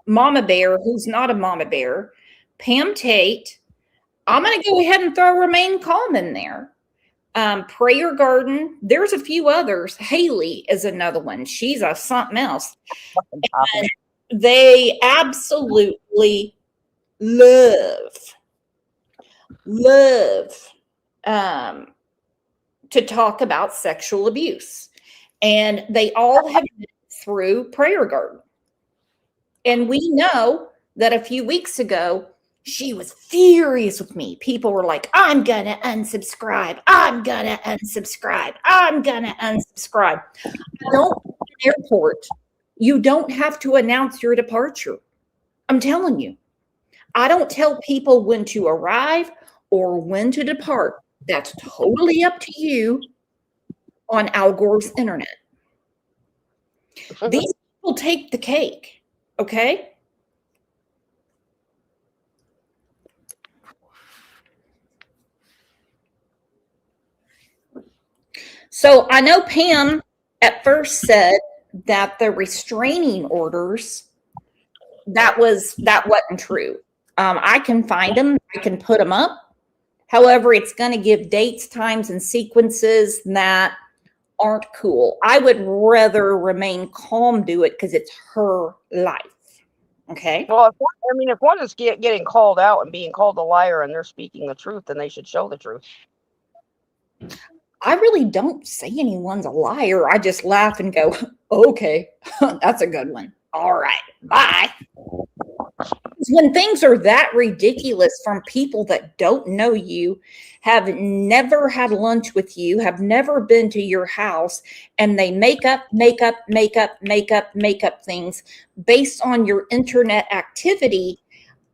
Mama Bear, who's not a Mama Bear, Pam Tate. I'm going to go ahead and throw Remain Calm in there. Prayer Garden. There's a few others. Haley is another one. She's a something else. And they absolutely love to talk about sexual abuse. And they all have been through Prayer Garden. And we know that a few weeks ago, she was furious with me. People were like, I'm going to unsubscribe. I'm going to unsubscribe. I'm going to unsubscribe. Don't go to an airport. You don't have to announce your departure. I'm telling you. I don't tell people when to arrive or when to depart. That's totally up to you on Al Gore's internet. These people take the cake, okay? So I know Pam at first said that the restraining orders, that wasn't true. I can find them. I can put them up. However, it's going to give dates, times, and sequences that aren't cool. I would rather remain calm, do it, because it's her life. Okay? Well, if one is getting called out and being called a liar and they're speaking the truth, then they should show the truth. I really don't say anyone's a liar. I just laugh and go, okay, that's a good one. All right, bye. When things are that ridiculous from people that don't know you, have never had lunch with you, have never been to your house, and they make up things based on your internet activity,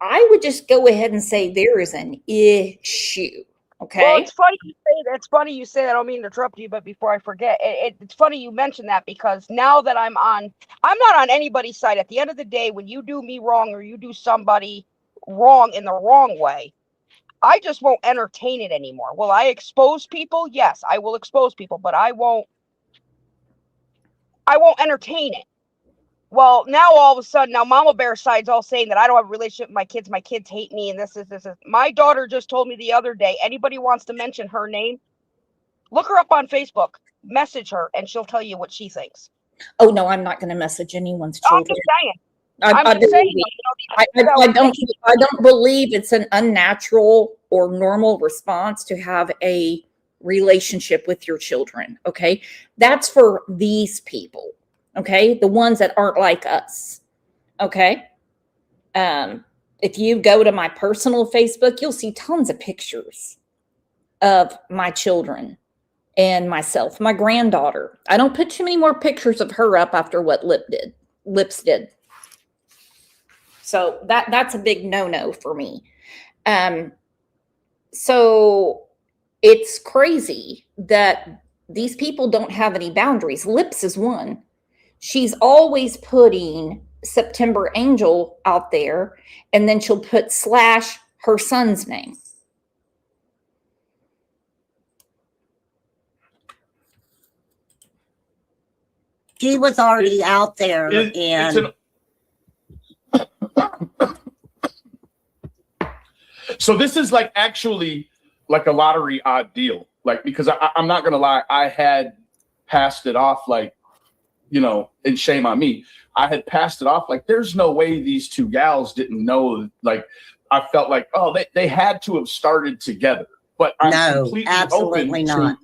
I would just go ahead and say there is an issue. Okay. Well, it's funny you say that. It's funny you say that. I don't mean to interrupt you, but before I forget, it's funny you mentioned that, because now that I'm not on anybody's side. At the end of the day, when you do me wrong or you do somebody wrong in the wrong way, I just won't entertain it anymore. Will I expose people? Yes, I will expose people, but I won't entertain it. Well, now all of a sudden, now Mama Bear's side's all saying that I don't have a relationship with my kids hate me, and this is. My daughter just told me the other day, anybody wants to mention her name, look her up on Facebook, message her, and she'll tell you what she thinks. Oh, no, I'm not going to message anyone's children. I'm just saying. I don't believe it's an unnatural or normal response to have a relationship with your children, okay? That's for these people. Okay, the ones that aren't like us. Okay, if you go to my personal Facebook, you'll see tons of pictures of my children and myself, my granddaughter. I don't put too many more pictures of her up after what Lips did. So that's a big no-no for me. So it's crazy that these people don't have any boundaries. Lips is one. She's always putting September Angel out there, and then she'll put / her son's name. She was already out there, So this is like actually like a lottery odd deal. Like, because I'm not gonna lie, I had passed it off like, you know, and shame on me. I had passed it off like there's no way these two gals didn't know. Like, I felt like, oh, they had to have started together. But I'm completely absolutely not.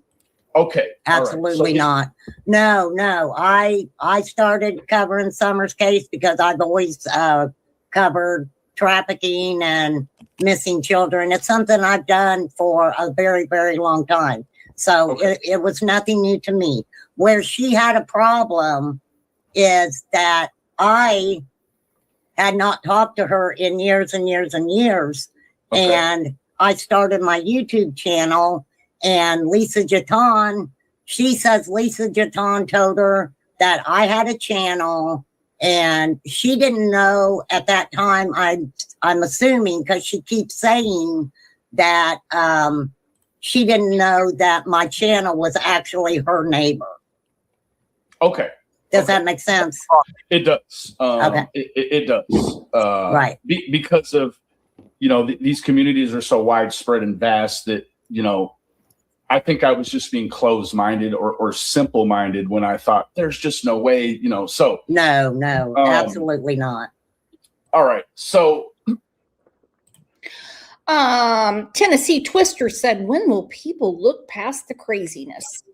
Okay, absolutely not. No. I started covering Summer's case because I've always covered trafficking and missing children. It's something I've done for a very, very long time. So it was nothing new to me. Where she had a problem is that I had not talked to her in years and years and years. Okay. And I started my YouTube channel, and Lisa Jeton, she says Lisa Jeton told her that I had a channel, and she didn't know at that time. I'm assuming, because she keeps saying that she didn't know that my channel was actually her neighbor. Okay. Does that make sense? It does. Okay. It does. Right. Because of, you know, these communities are so widespread and vast that, you know, I think I was just being closed-minded or simple-minded when I thought there's just no way, you know. So No, absolutely not. all right. So Tennessee Twister said, when will people look past the craziness?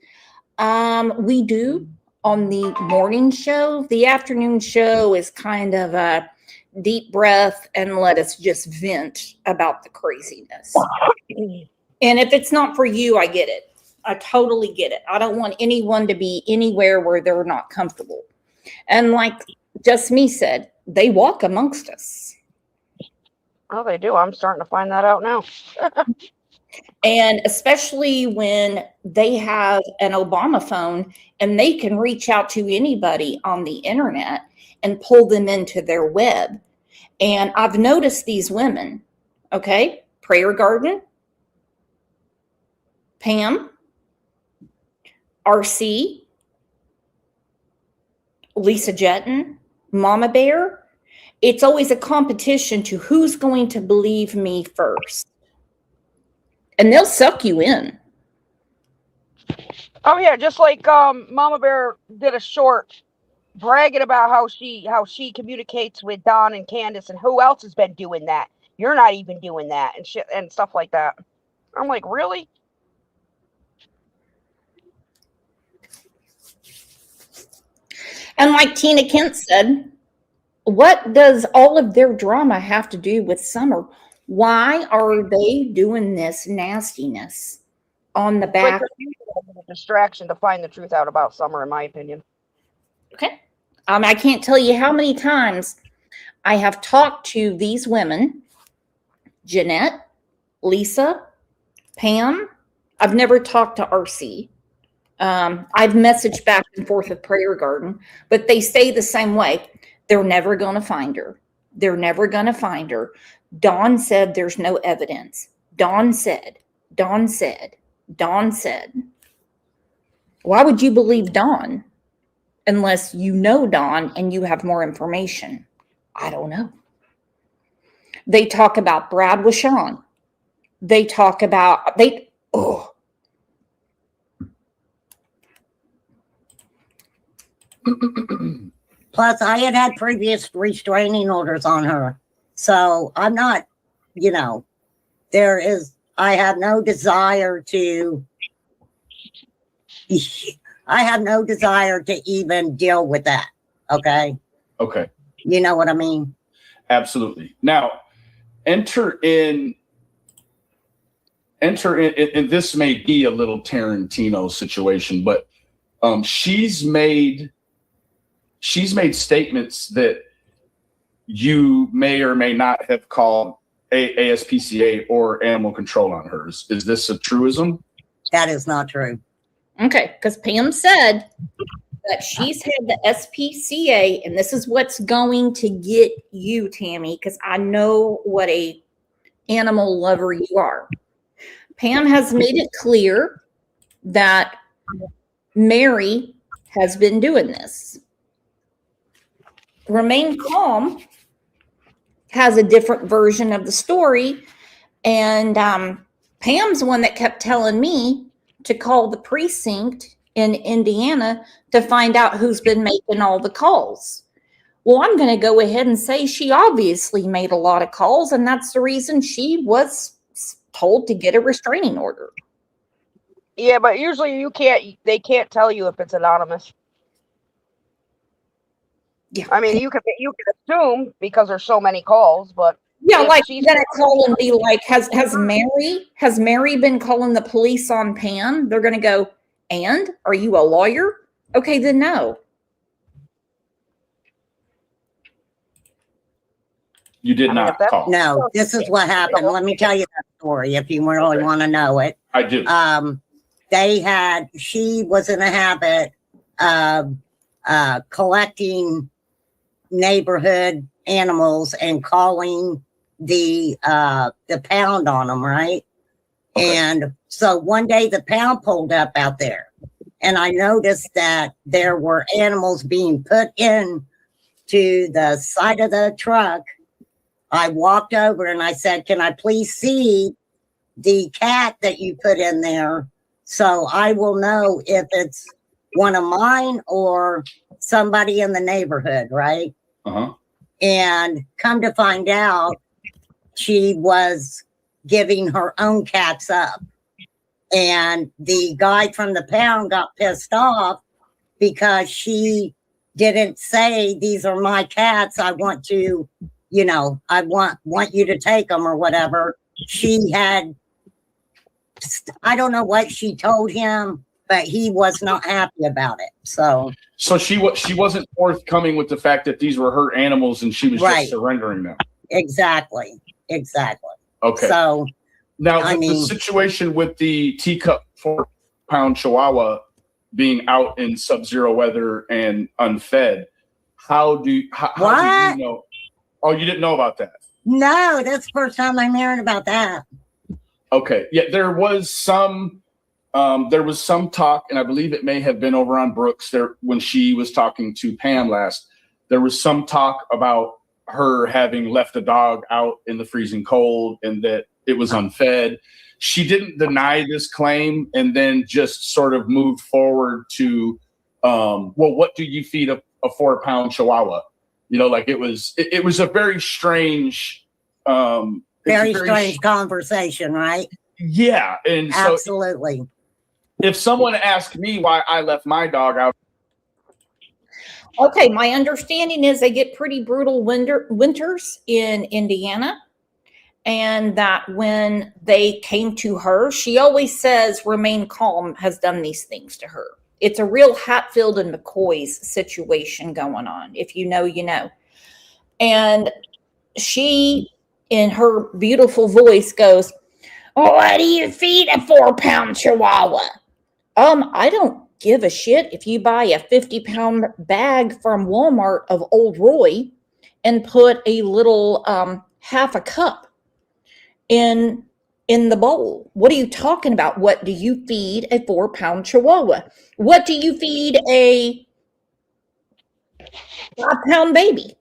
We do on the morning show. The afternoon show is kind of a deep breath and let us just vent about the craziness. And if it's not for you, I get it. I totally get it. I don't want anyone to be anywhere where they're not comfortable. And like Just Me said, they walk amongst us. Oh, they do. I'm starting to find that out now. And especially when they have an Obama phone and they can reach out to anybody on the internet and pull them into their web. And I've noticed these women, okay? Prayer Garden, Pam, RC, Lisa Jetton, Mama Bear. It's always a competition to who's going to believe me first. And they'll suck you in. Oh yeah, just like Mama Bear did a short bragging about how she communicates with Don and Candace and who else has been doing that. You're not even doing that and shit and stuff like that. I'm like, really? And like Tina Kent said, what does all of their drama have to do with Summer? Why are they doing this nastiness on the back? It's like a distraction to find the truth out about Summer, in my opinion. Okay. I can't tell you how many times I have talked to these women, Jeanette, Lisa, Pam. I've never talked to RC. I've messaged back and forth with Prayer Garden, but they stay the same way. They're never going to find her. They're never going to find her. Dawn said there's no evidence. Dawn said. Why would you believe Dawn unless you know Dawn and you have more information? I don't know. They talk about Brad Washon. They talk about, Plus, I had previous restraining orders on her. So I'm not, I have no desire to even deal with that. Okay. Okay. You know what I mean? Absolutely. Now, enter in, and this may be a little Tarantino situation, but she's made statements that you may or may not have called ASPCA or animal control on hers. Is this a truism? That is not true. Okay, because Pam said that she's had the SPCA, and this is what's going to get you, Tammy, because I know what a animal lover you are. Pam has made it clear that Mary has been doing this. Remain Calm has a different version of the story, and Pam's the one that kept telling me to call the precinct in Indiana to find out who's been making all the calls. Well, I'm going to go ahead and say she obviously made a lot of calls, and that's the reason she was told to get a restraining order. Yeah, but usually they can't tell you if it's anonymous. Yeah. I mean, you can assume because there's so many calls, but yeah, like she's gonna call and be like, has Mary been calling the police on Pam? They're gonna go, and are you a lawyer? Okay, then no. You did not call. No, this is what happened. Let me tell you that story if you really want to know it. I do. She was in a habit of collecting neighborhood animals and calling the pound on them, right? Okay. And so one day the pound pulled up out there, and I noticed that there were animals being put in to the side of the truck. I walked over and I said, "Can I please see the cat that you put in there So I will know if it's one of mine or somebody in the neighborhood, right? Uh-huh. And come to find out, she was giving her own cats up. And the guy from the pound got pissed off because she didn't say, these are my cats. I want to, you know, I want you to take them or whatever. She had, I don't know what she told him, but he was not happy about it. So she wasn't forthcoming with the fact that these were her animals and she was just surrendering them. Exactly. Okay. So now the situation with the teacup 4-pound Chihuahua being out in sub-zero weather and unfed, how do you know? Oh, you didn't know about that? No, that's the first time I'm hearing about that. Okay. Yeah, there was some talk, and I believe it may have been over on Brooks there when she was talking to Pam last. There was some talk about her having left a dog out in the freezing cold and that it was unfed. She didn't deny this claim and then just sort of moved forward to, well, what do you feed a 4-pound Chihuahua? You know, like it was a very strange, very strange conversation, right? Yeah. And absolutely. So if someone asked me why I left my dog out. Okay. My understanding is they get pretty brutal winters in Indiana. And that when they came to her, she always says, remain calm has done these things to her. It's a real Hatfield and McCoy's situation going on. If you know, you know. And she, in her beautiful voice, goes, what do you feed a 4-pound Chihuahua? I don't give a shit if you buy a 50-pound bag from Walmart of Old Roy and put a little half a cup in the bowl. What are you talking about? What do you feed a 4-pound Chihuahua? What do you feed a 5-pound baby?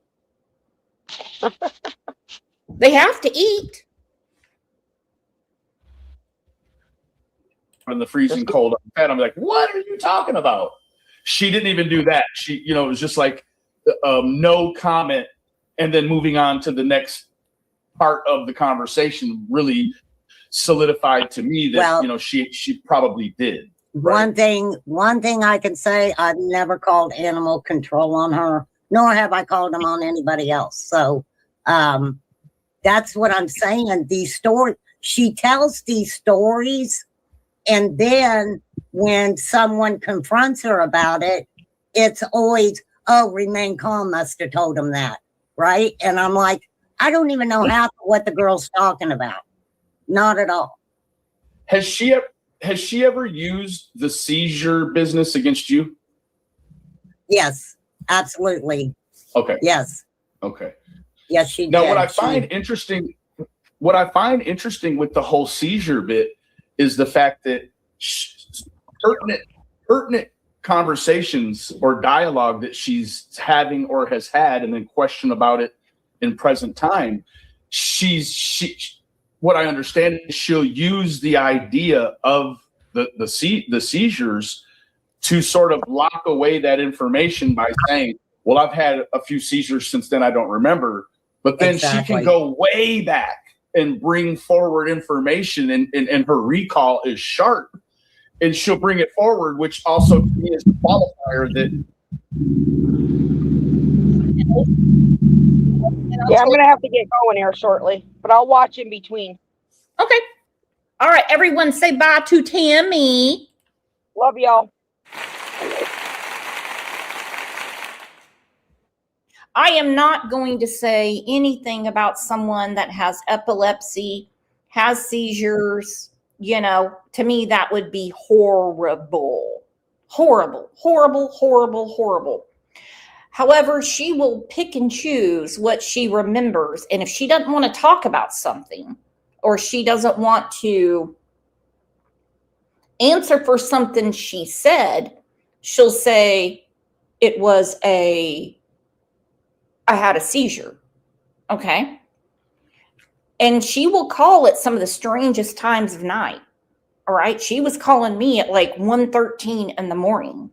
They have to eat. In the freezing cold, I'm like, what are you talking about? She didn't even do that. She, it was just like no comment, and then moving on to the next part of the conversation really solidified to me that she probably did. Right? One thing I can say, I've never called animal control on her, nor have I called them on anybody else. So that's what I'm saying. These stories, she tells these stories, and then when someone confronts her about it, it's always, oh, remain calm, must have told him that, right? And I'm like, I don't even know half of what the girl's talking about. Not at all. Has she ever used the seizure business against you? Yes, absolutely. Okay. Yes. Okay. Yes, she now, did. what I find interesting with the whole seizure bit is the fact that pertinent conversations or dialogue that she's having or has had, and then question about it in present time. What I understand is she'll use the idea of the seizures to sort of lock away that information by saying, well, I've had a few seizures since then, I don't remember. But then she can go way back and bring forward information, and her recall is sharp, and she'll bring it forward, which also to me is a qualifier that. Yeah, I'm gonna have to get going here shortly, but I'll watch in between. Okay. All right, everyone say bye to Tammy. Love y'all. I am not going to say anything about someone that has epilepsy, has seizures. To me, that would be horrible. Horrible, horrible, horrible, horrible. However, she will pick and choose what she remembers. And if she doesn't want to talk about something, or she doesn't want to answer for something she said, she'll say I had a seizure. Okay. And she will call at some of the strangest times of night. All right. She was calling me at like 1:13 in the morning.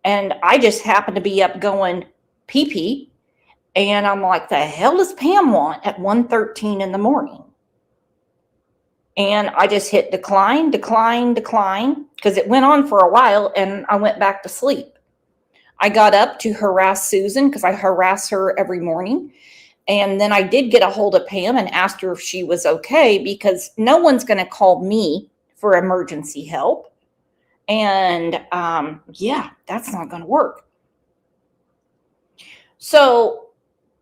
And I just happened to be up going pee pee. And I'm like, the hell does Pam want at 1:13 in the morning? And I just hit decline, because it went on for a while and I went back to sleep. I got up to harass Susan because I harass her every morning. And then I did get a hold of Pam and asked her if she was okay, because no one's going to call me for emergency help. And yeah, that's not going to work. So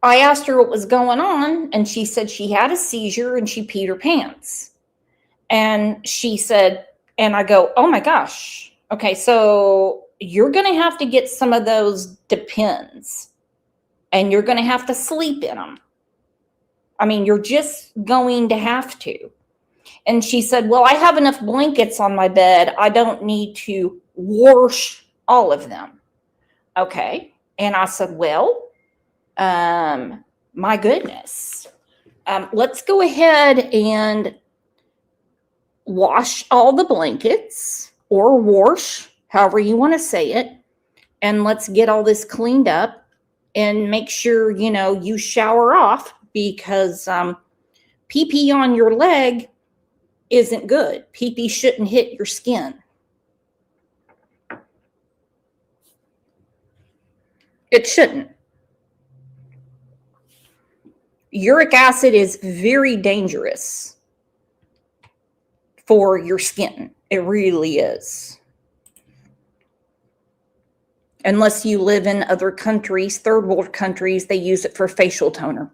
I asked her what was going on, and she said she had a seizure and she peed her pants. And she said, and I go, oh my gosh. Okay, so you're going to have to get some of those Depends, and you're going to have to sleep in them. I mean, you're just going to have to. And she said, well, I have enough blankets on my bed. I don't need to wash all of them. Okay. And I said, well, my goodness. Let's go ahead and wash all the blankets, or wash, however you want to say it. And let's get all this cleaned up and make sure, you shower off, because pee-pee on your leg isn't good. Pee-pee shouldn't hit your skin. It shouldn't. Uric acid is very dangerous for your skin. It really is. Unless you live in other countries, third world countries, they use it for facial toner.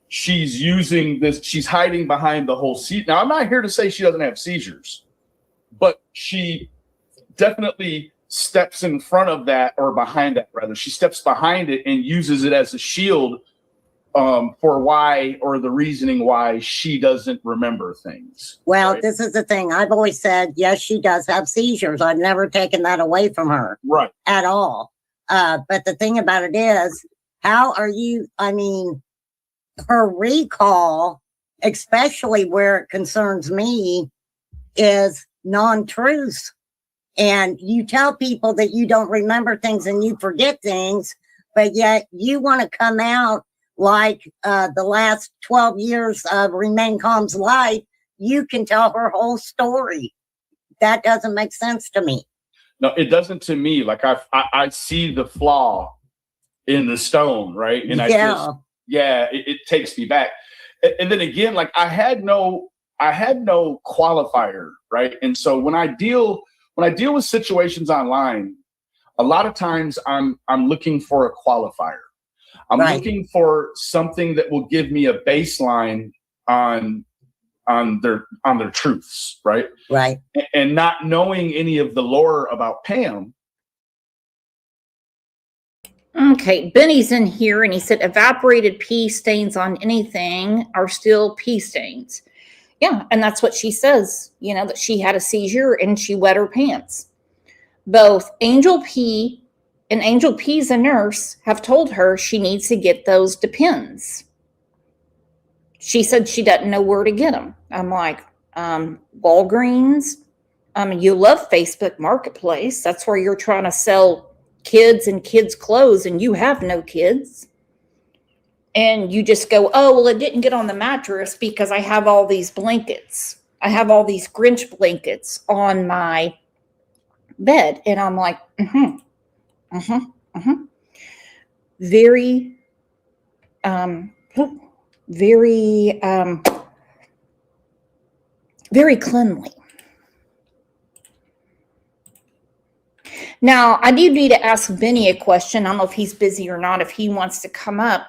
She's using this. She's hiding behind the whole seizure. Now, I'm not here to say she doesn't have seizures, but she definitely steps in front of that, or behind that, rather. She steps behind it and uses it as a shield for why, or the reasoning why she doesn't remember things. Well, right? This is the thing. I've always said, yes, she does have seizures. I've never taken that away from her. Right. At all. But the thing about it is, how are you, her recall, especially where it concerns me, is non-truths. And you tell people that you don't remember things and you forget things, but yet you want to come out like the last 12 years of Remain Calm's life. You can tell her whole story. That doesn't make sense to me. No, it doesn't to me. Like I see the flaw in the stone, right? And it takes me back. And then again, like I had no qualifier, right? And so when I deal with situations online, a lot of times I'm looking for a qualifier. I'm looking for something that will give me a baseline on their truths, right? Right. And not knowing any of the lore about Pam. Okay, Benny's in here and he said evaporated pee stains on anything are still pee stains. Yeah, and that's what she says, that she had a seizure and she wet her pants. Both Angel P and Angel P's a nurse have told her she needs to get those Depends. She said she doesn't know where to get them. I'm like, Walgreens. You love Facebook Marketplace. That's where you're trying to sell kids and kids' clothes, and you have no kids. And you just go, oh, well, it didn't get on the mattress because I have all these blankets. I have all these Grinch blankets on my bed. And I'm like, very, very cleanly. Now, I do need to ask Benny a question. I don't know if he's busy or not, if he wants to come up.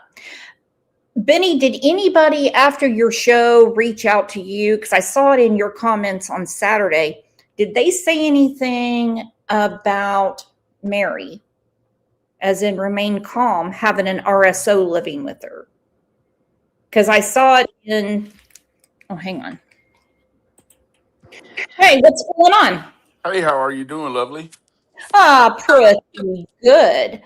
Benny, did anybody after your show reach out to you? Because I saw it in your comments on Saturday. Did they say anything about Mary, as in Remain Calm, having an RSO living with her? Because I saw it in, hang on. Hey, what's going on? Hey, how are you doing, lovely? Pretty good.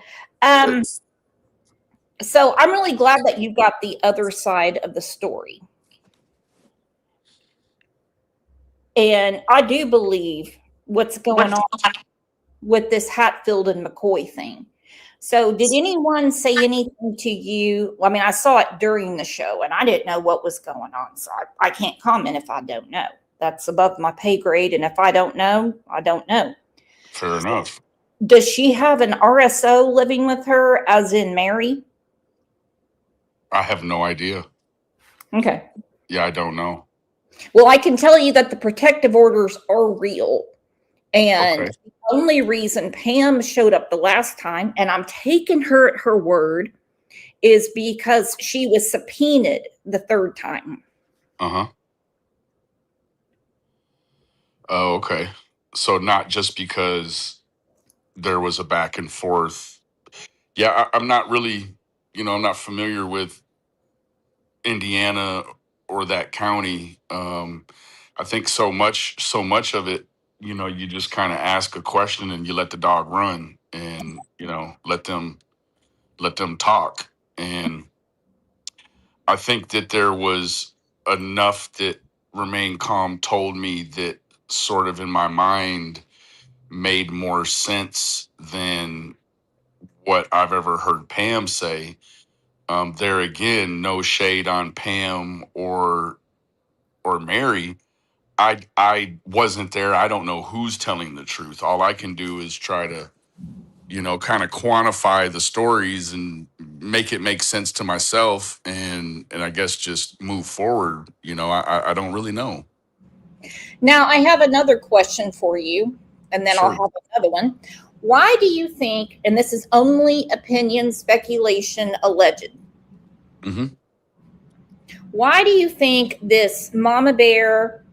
So I'm really glad that you got the other side of the story. And I do believe what's going on with this Hatfield and McCoy thing. So, did anyone say anything to you? I mean, I saw it during the show and I didn't know what was going on. So, I can't comment if I don't know. That's above my pay grade. And if I don't know, I don't know. Fair enough. Does she have an RSO living with her, as in Mary? I have no idea. Okay. Yeah, I don't know. Well, I can tell you that the protective orders are real. And Okay. the only reason Pam showed up the last time, and I'm taking her at her word, is because she was subpoenaed the third time. Uh-huh. Oh, okay. So not just because there was a back and forth. Yeah, I'm not really, I'm not familiar with Indiana or that county. I think so much of it, you just kind of ask a question and you let the dog run and, let them talk. And I think that there was enough that Remain Calm told me that sort of in my mind made more sense than what I've ever heard Pam say. There again, no shade on Pam or Mary. I wasn't there. I don't know who's telling the truth. All I can do is try to, kind of quantify the stories and make it make sense to myself, and I guess just move forward. I don't really know. Now, I have another question for you, and then I'll Sure. have another one. Why do you think, and this is only opinion, speculation, alleged, Hmm. why do you think this Mama Bear,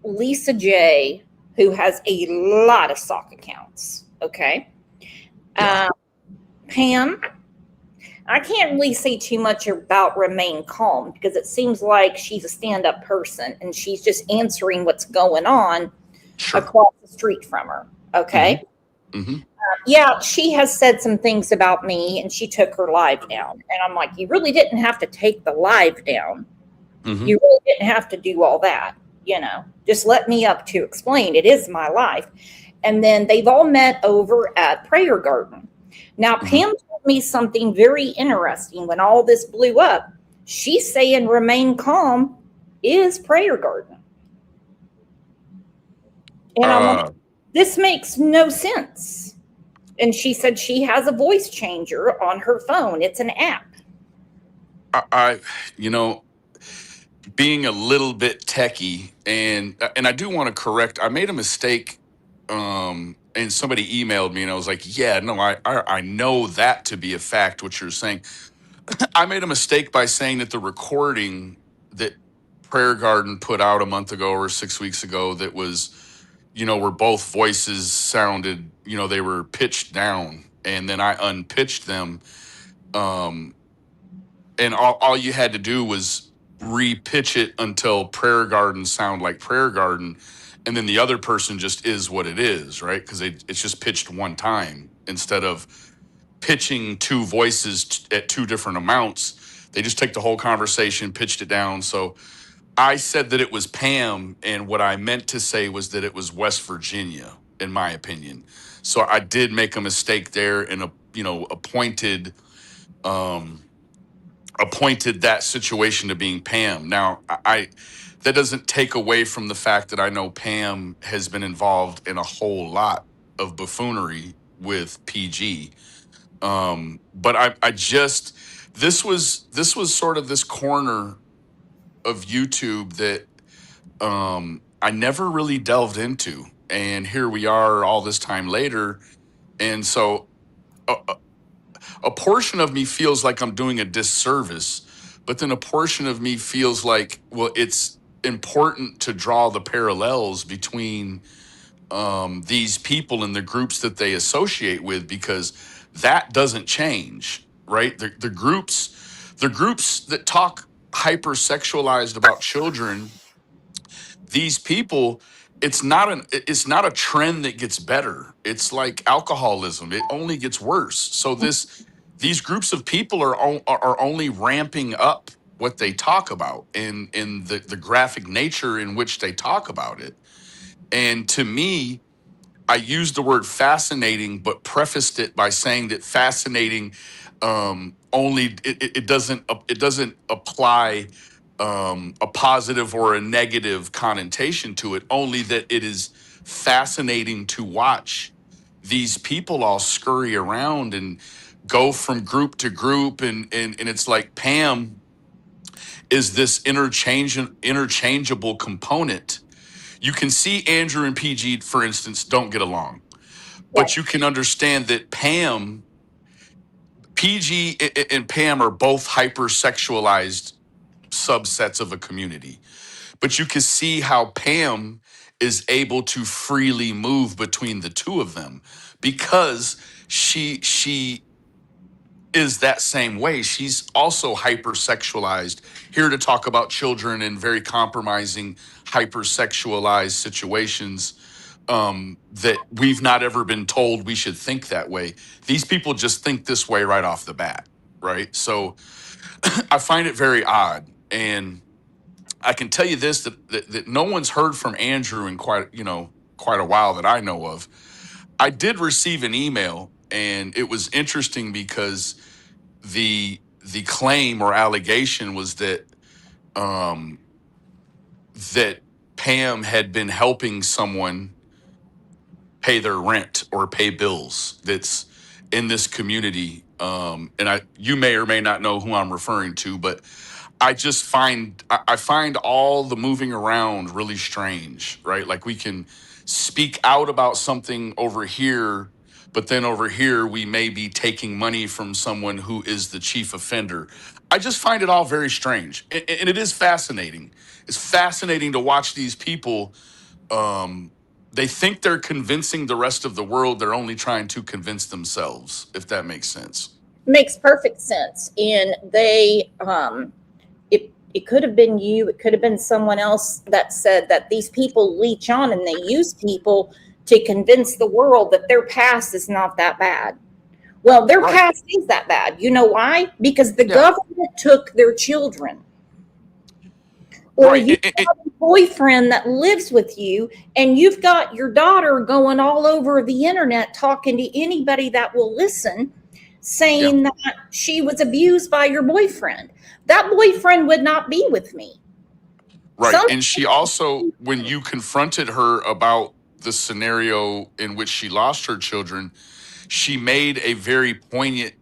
Lisa J, who has a lot of sock accounts, okay? Yeah. Pam, I can't really say too much about Remain Calm because it seems like she's a stand-up person and she's just answering what's going on Sure. across the street from her, okay? Hmm. Yeah, she has said some things about me and she took her live down. And I'm like, you really didn't have to take the live down. Hmm. You really didn't have to do all that, just let me up to explain. It is my life. And then they've all met over at Prayer Garden. Now, Pam told me something very interesting when all this blew up. She's saying Remain Calm is Prayer Garden. And I'm like, this makes no sense. And she said she has a voice changer on her phone. It's an app. I being a little bit techie, and I do want to correct. I made a mistake, and somebody emailed me, and I was like, "Yeah, no, I know that to be a fact." What you're saying, I made a mistake by saying that the recording that Prayer Garden put out a month ago or 6 weeks ago, that was, where both voices sounded, they were pitched down, and then I unpitched them, and all you had to do was repitch it until Prayer Garden sound like Prayer Garden, and then the other person just is what it is, right? Because it's just pitched one time instead of pitching two voices at two different amounts. They just take the whole conversation, pitched it down. So I said that it was Pam, and what I meant to say was that it was West Virginia, in my opinion. So I did make a mistake there, and appointed that situation to being Pam. Now, I that doesn't take away from the fact that I know Pam has been involved in a whole lot of buffoonery with PG. But I just this was sort of this corner of YouTube that I never really delved into, and here we are all this time later, and so a portion of me feels like I'm doing a disservice, but then a portion of me feels like, well, it's important to draw the parallels between these people and the groups that they associate with, because that doesn't change, right? The groups that talk hypersexualized about children, these people, it's not a trend that gets better. It's like alcoholism, it only gets worse. So these groups of people are only ramping up what they talk about, and in the graphic nature in which they talk about it. And to me, I used the word fascinating, but prefaced it by saying that fascinating only it doesn't apply a positive or a negative connotation to it. Only that it is fascinating to watch these people all scurry around and go from group to group, and it's like Pam is this interchangeable component. You can see Andrew and PG, for instance, don't get along. But you can understand that PG and Pam are both hypersexualized subsets of a community. But you can see how Pam is able to freely move between the two of them because she is that same way. She's also hypersexualized, here to talk about children in very compromising, hypersexualized situations that we've not ever been told we should think that way. These people just think this way right off the bat, right? So I find it very odd. And I can tell you this, that no one's heard from Andrew in quite a while that I know of. I did receive an email, and it was interesting because the claim or allegation was that that Pam had been helping someone pay their rent or pay bills that's in this community. And you may or may not know who I'm referring to, but I just find all the moving around really strange, right? Like we can speak out about something over here, but then over here we may be taking money from someone who is the chief offender. I just find it all very strange, and it is fascinating. It's fascinating to watch these people. They think they're convincing the rest of the world. They're only trying to convince themselves, if that makes sense. Makes perfect sense. And they, it could have been you, it could have been someone else that said that these people leech on and they use people to convince the world that their past is not that bad. Well, their past is that bad. You know why? Because the government took their children. Or you have a boyfriend that lives with you, and you've got your daughter going all over the internet talking to anybody that will listen, saying that she was abused by your boyfriend. That boyfriend would not be with me. Right. And she also, when you confronted her about the scenario in which she lost her children, she made a very poignant,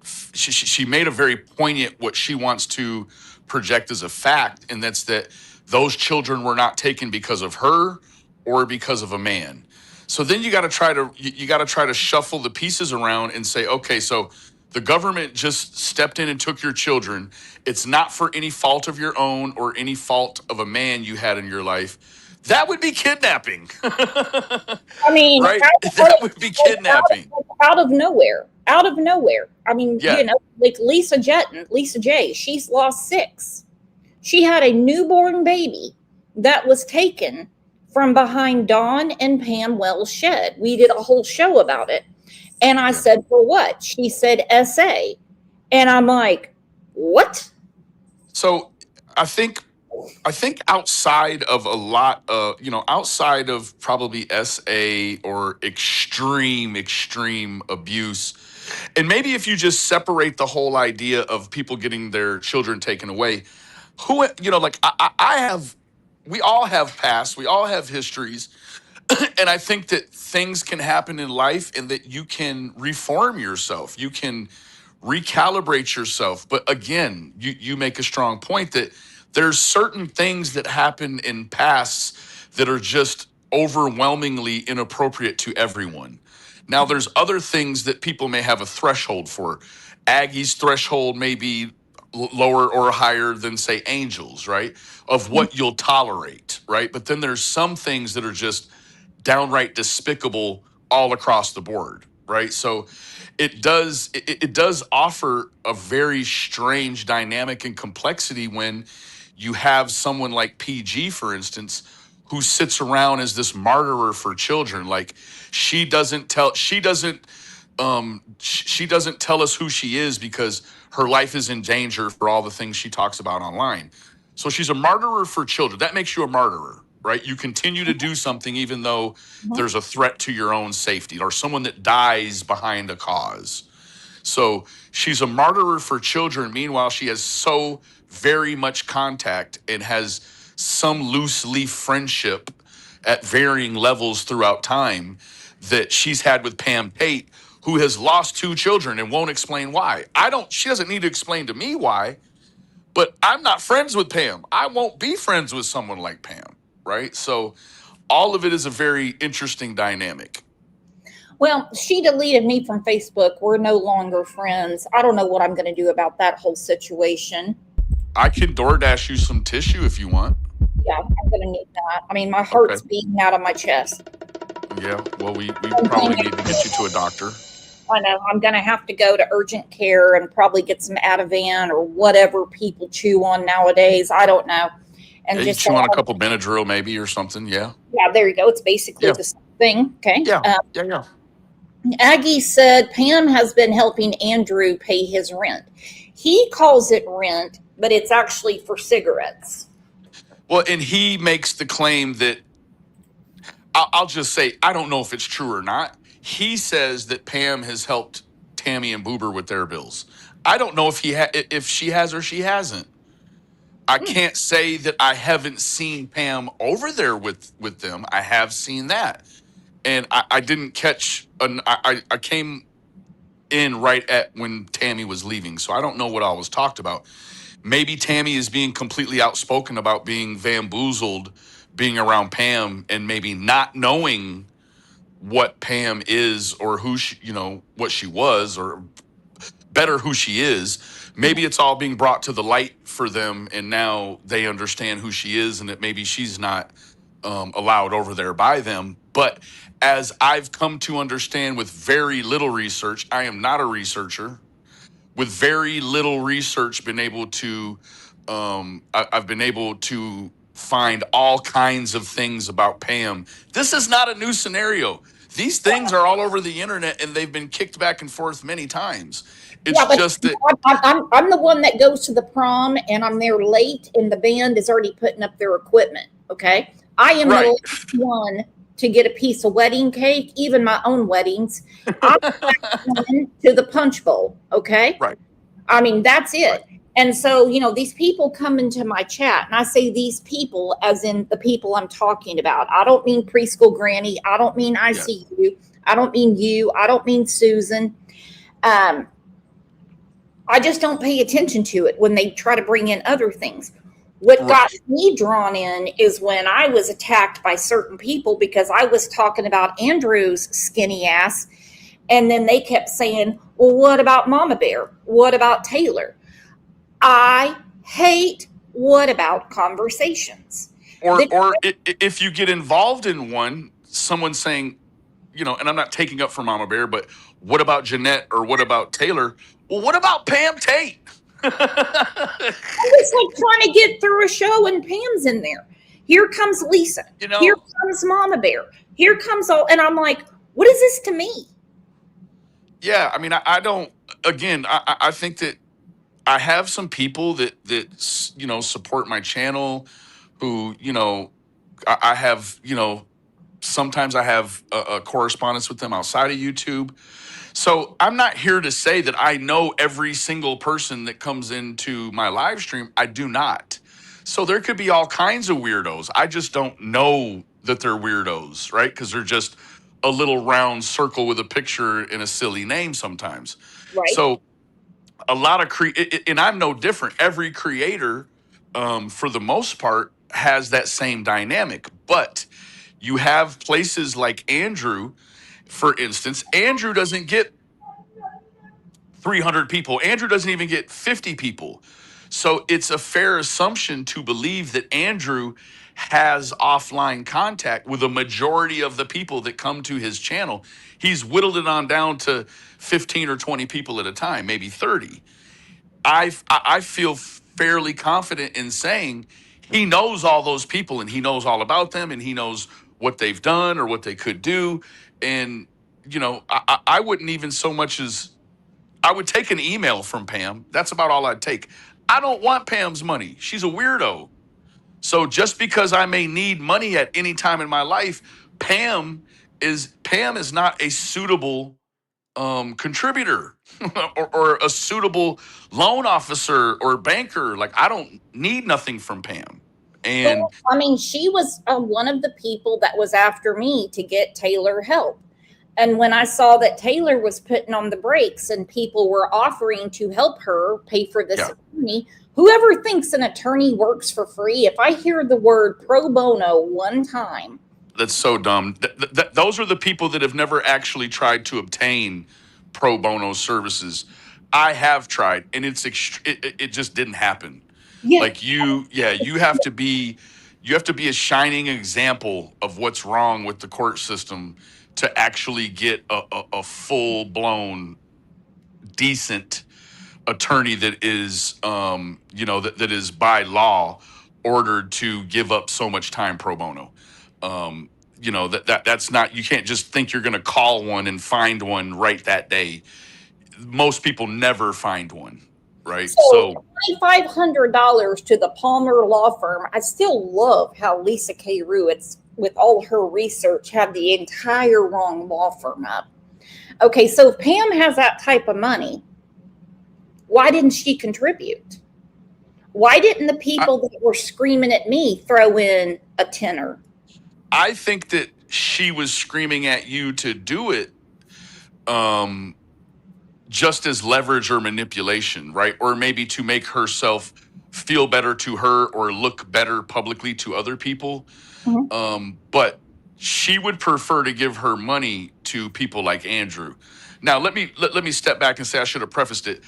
she made a very poignant what she wants to project as a fact, and that's that those children were not taken because of her or because of a man. So then you got to try to shuffle the pieces around and say, okay, so the government just stepped in and took your children. It's not for any fault of your own or any fault of a man you had in your life. That would be kidnapping. I mean, right? That would be kidnapping. Out of nowhere. I mean, like Lisa J, she's lost 6. She had a newborn baby that was taken from behind Dawn and Pam Wells' shed. We did a whole show about it. And I said, for what? She said, SA. And I'm like, what? So I think outside of a lot of, outside of probably SA or extreme abuse, and maybe if you just separate the whole idea of people getting their children taken away, we all have past, we all have histories. And I think that things can happen in life and that you can reform yourself. You can recalibrate yourself. But again, you make a strong point that there's certain things that happen in pasts that are just overwhelmingly inappropriate to everyone. Now, there's other things that people may have a threshold for. Aggie's threshold may be lower or higher than, say, Angel's, right? Of what you'll tolerate, right? But then there's some things that are just downright despicable all across the board, right? So it does offer a very strange dynamic and complexity when you have someone like PG, for instance, who sits around as this martyrer for children. Like she doesn't tell us who she is because her life is in danger for all the things she talks about online. So she's a martyrer for children. That makes you a martyrer, right? You continue to do something even though there's a threat to your own safety or someone that dies behind a cause. So she's a martyr for children. Meanwhile, she has so very much contact and has some loose leaf friendship at varying levels throughout time that she's had with Pam Tate, who has lost 2 children and won't explain why. She doesn't need to explain to me why, but I'm not friends with Pam. I won't be friends with someone like Pam, right? So all of it is a very interesting dynamic. Well, she deleted me from Facebook. We're no longer friends. I don't know what I'm going to do about that whole situation. I can DoorDash you some tissue if you want. Yeah, I'm going to need that. I mean, my heart's beating out of my chest. Yeah, well, we probably need to get you to a doctor. I know. I'm going to have to go to urgent care and probably get some Ativan or whatever people chew on nowadays. I don't know. And Yeah, you just chew on a couple Benadryl maybe or something. Yeah. Yeah, there you go. It's basically the same thing. Okay. Yeah. Aggie said Pam has been helping Andrew pay his rent. He calls it rent, but it's actually for cigarettes. Well, and he makes the claim that I'll just say, I don't know if it's true or not. He says that Pam has helped Tammy and Boober with their bills. I don't know if if she has or she hasn't. I can't say that I haven't seen Pam over there with them. I have seen that. And I didn't catch, I came in right at when Tammy was leaving. So I don't know what all was talked about. Maybe Tammy is being completely outspoken about being bamboozled, being around Pam and maybe not knowing what Pam is or who she, what she was, or better who she is. Maybe it's all being brought to the light for them, and now they understand who she is, and that maybe she's not allowed over there by them. But as I've come to understand with very little research, I am not a researcher. With very little research, been able to, I've been able to find all kinds of things about Pam. This is not a new scenario. These things are all over the internet, and they've been kicked back and forth many times. It's just that I'm the one that goes to the prom, and I'm there late, and the band is already putting up their equipment. Okay, I am the last one to get a piece of wedding cake, even my own weddings. I'm the last one to the punch bowl. Okay, right. I mean, that's it. Right. And so, these people come into my chat, and I say these people as in the people I'm talking about. I don't mean preschool granny. I don't mean ICU. Yeah. I don't mean you. I don't mean Susan. I just don't pay attention to it when they try to bring in other things. What got me drawn in is when I was attacked by certain people because I was talking about Andrew's skinny ass. And then they kept saying, well, what about Mama Bear? What about Taylor? I hate what about conversations. Or if you get involved in one, someone saying, and I'm not taking up for Mama Bear, but what about Jeanette or what about Taylor? Well, what about Pam Tate? I was like trying to get through a show and Pam's in there. Here comes Lisa. Here comes Mama Bear. Here comes all, and I'm like, what is this to me? Yeah, I mean, I don't. Again, I think that I have some people that support my channel, who I have sometimes I have a correspondence with them outside of YouTube. So I'm not here to say that I know every single person that comes into my live stream. I do not. So there could be all kinds of weirdos. I just don't know that they're weirdos, right? Because they're just a little round circle with a picture and a silly name sometimes. Right. So a lot of and I'm no different. Every creator, for the most part, has that same dynamic. But you have places like Andrew. For instance, Andrew doesn't get 300 people. Andrew doesn't even get 50 people. So it's a fair assumption to believe that Andrew has offline contact with a majority of the people that come to his channel. He's whittled it on down to 15 or 20 people at a time, maybe 30. I feel fairly confident in saying he knows all those people, and he knows all about them, and he knows what they've done or what they could do. And, I wouldn't even so much as, I would take an email from Pam. That's about all I'd take. I don't want Pam's money. She's a weirdo. So just because I may need money at any time in my life, Pam is not a suitable contributor or a suitable loan officer or banker. Like, I don't need nothing from Pam. And Well, I mean, she was one of the people that was after me to get Taylor help. And when I saw that Taylor was putting on the brakes and people were offering to help her pay for this attorney, whoever thinks an attorney works for free, if I hear the word pro bono one time. That's so dumb. Those are the people that have never actually tried to obtain pro bono services. I have tried, and it just didn't happen. Yeah. Like you have to be a shining example of what's wrong with the court system to actually get a full blown decent attorney that is that is by law ordered to give up so much time pro bono. That's not, you can't just think you're going to call one and find one right that day. Most people never find one, right? So $2,500 to the Palmer Law Firm. I still love how Lisa K. Ruitz, with all her research, had the entire wrong law firm up. Okay, so if Pam has that type of money, why didn't she contribute? Why didn't the people that were screaming at me throw in a tenner? I think that she was screaming at you to do it just as leverage or manipulation, right? Or maybe to make herself feel better to her or look better publicly to other people. Mm-hmm. But she would prefer to give her money to people like Andrew. Now, let me step back and say, I should have prefaced it.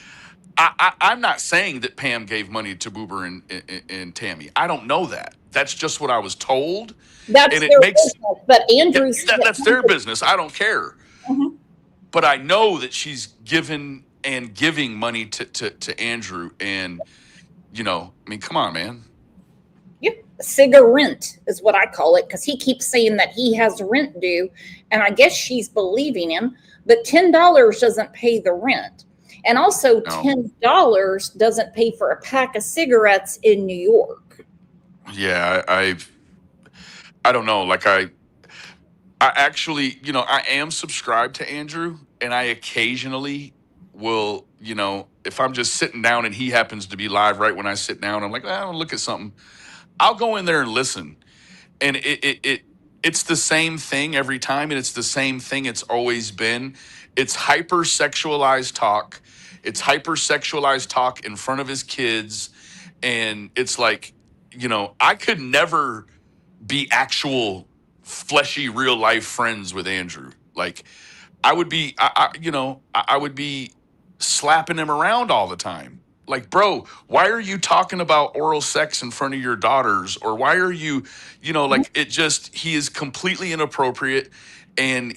I'm not saying that Pam gave money to Boober and Tammy. I don't know that. That's just what I was told. That's their business, but Andrew's... That's their business. I don't care. Mm-hmm. But I know that she's given and giving money to Andrew. And, I mean, come on, man. Yeah, cigarette is what I call it, because he keeps saying that he has rent due. And I guess she's believing him. But $10 doesn't pay the rent. And also $10 doesn't pay for a pack of cigarettes in New York. Yeah, I don't know. Like I actually, I am subscribed to Andrew, and I occasionally will, if I'm just sitting down and he happens to be live right when I sit down, I'm like, I'll look at something. I'll go in there and listen. And it's the same thing every time, and it's the same thing it's always been. It's hypersexualized talk. It's hypersexualized talk in front of his kids. And it's like, I could never be actual fleshy real life friends with Andrew. Like I would be, I would be slapping him around all the time. Like, bro, why are you talking about oral sex in front of your daughters? Or why are you, he is completely inappropriate. And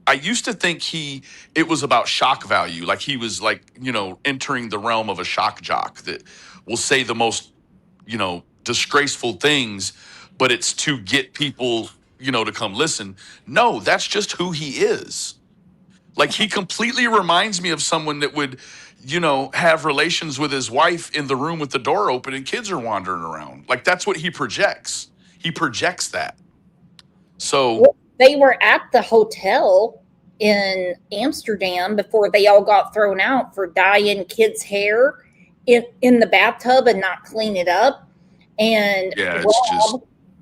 I used to think it was about shock value. Like he was like, entering the realm of a shock jock that will say the most, disgraceful things, but it's to get people, to come listen. No, that's just who he is. Like he completely reminds me of someone that would, have relations with his wife in the room with the door open and kids are wandering around. Like that's what he projects. He projects that. So they were at the hotel in Amsterdam before they all got thrown out for dyeing kids' hair in the bathtub and not clean it up. And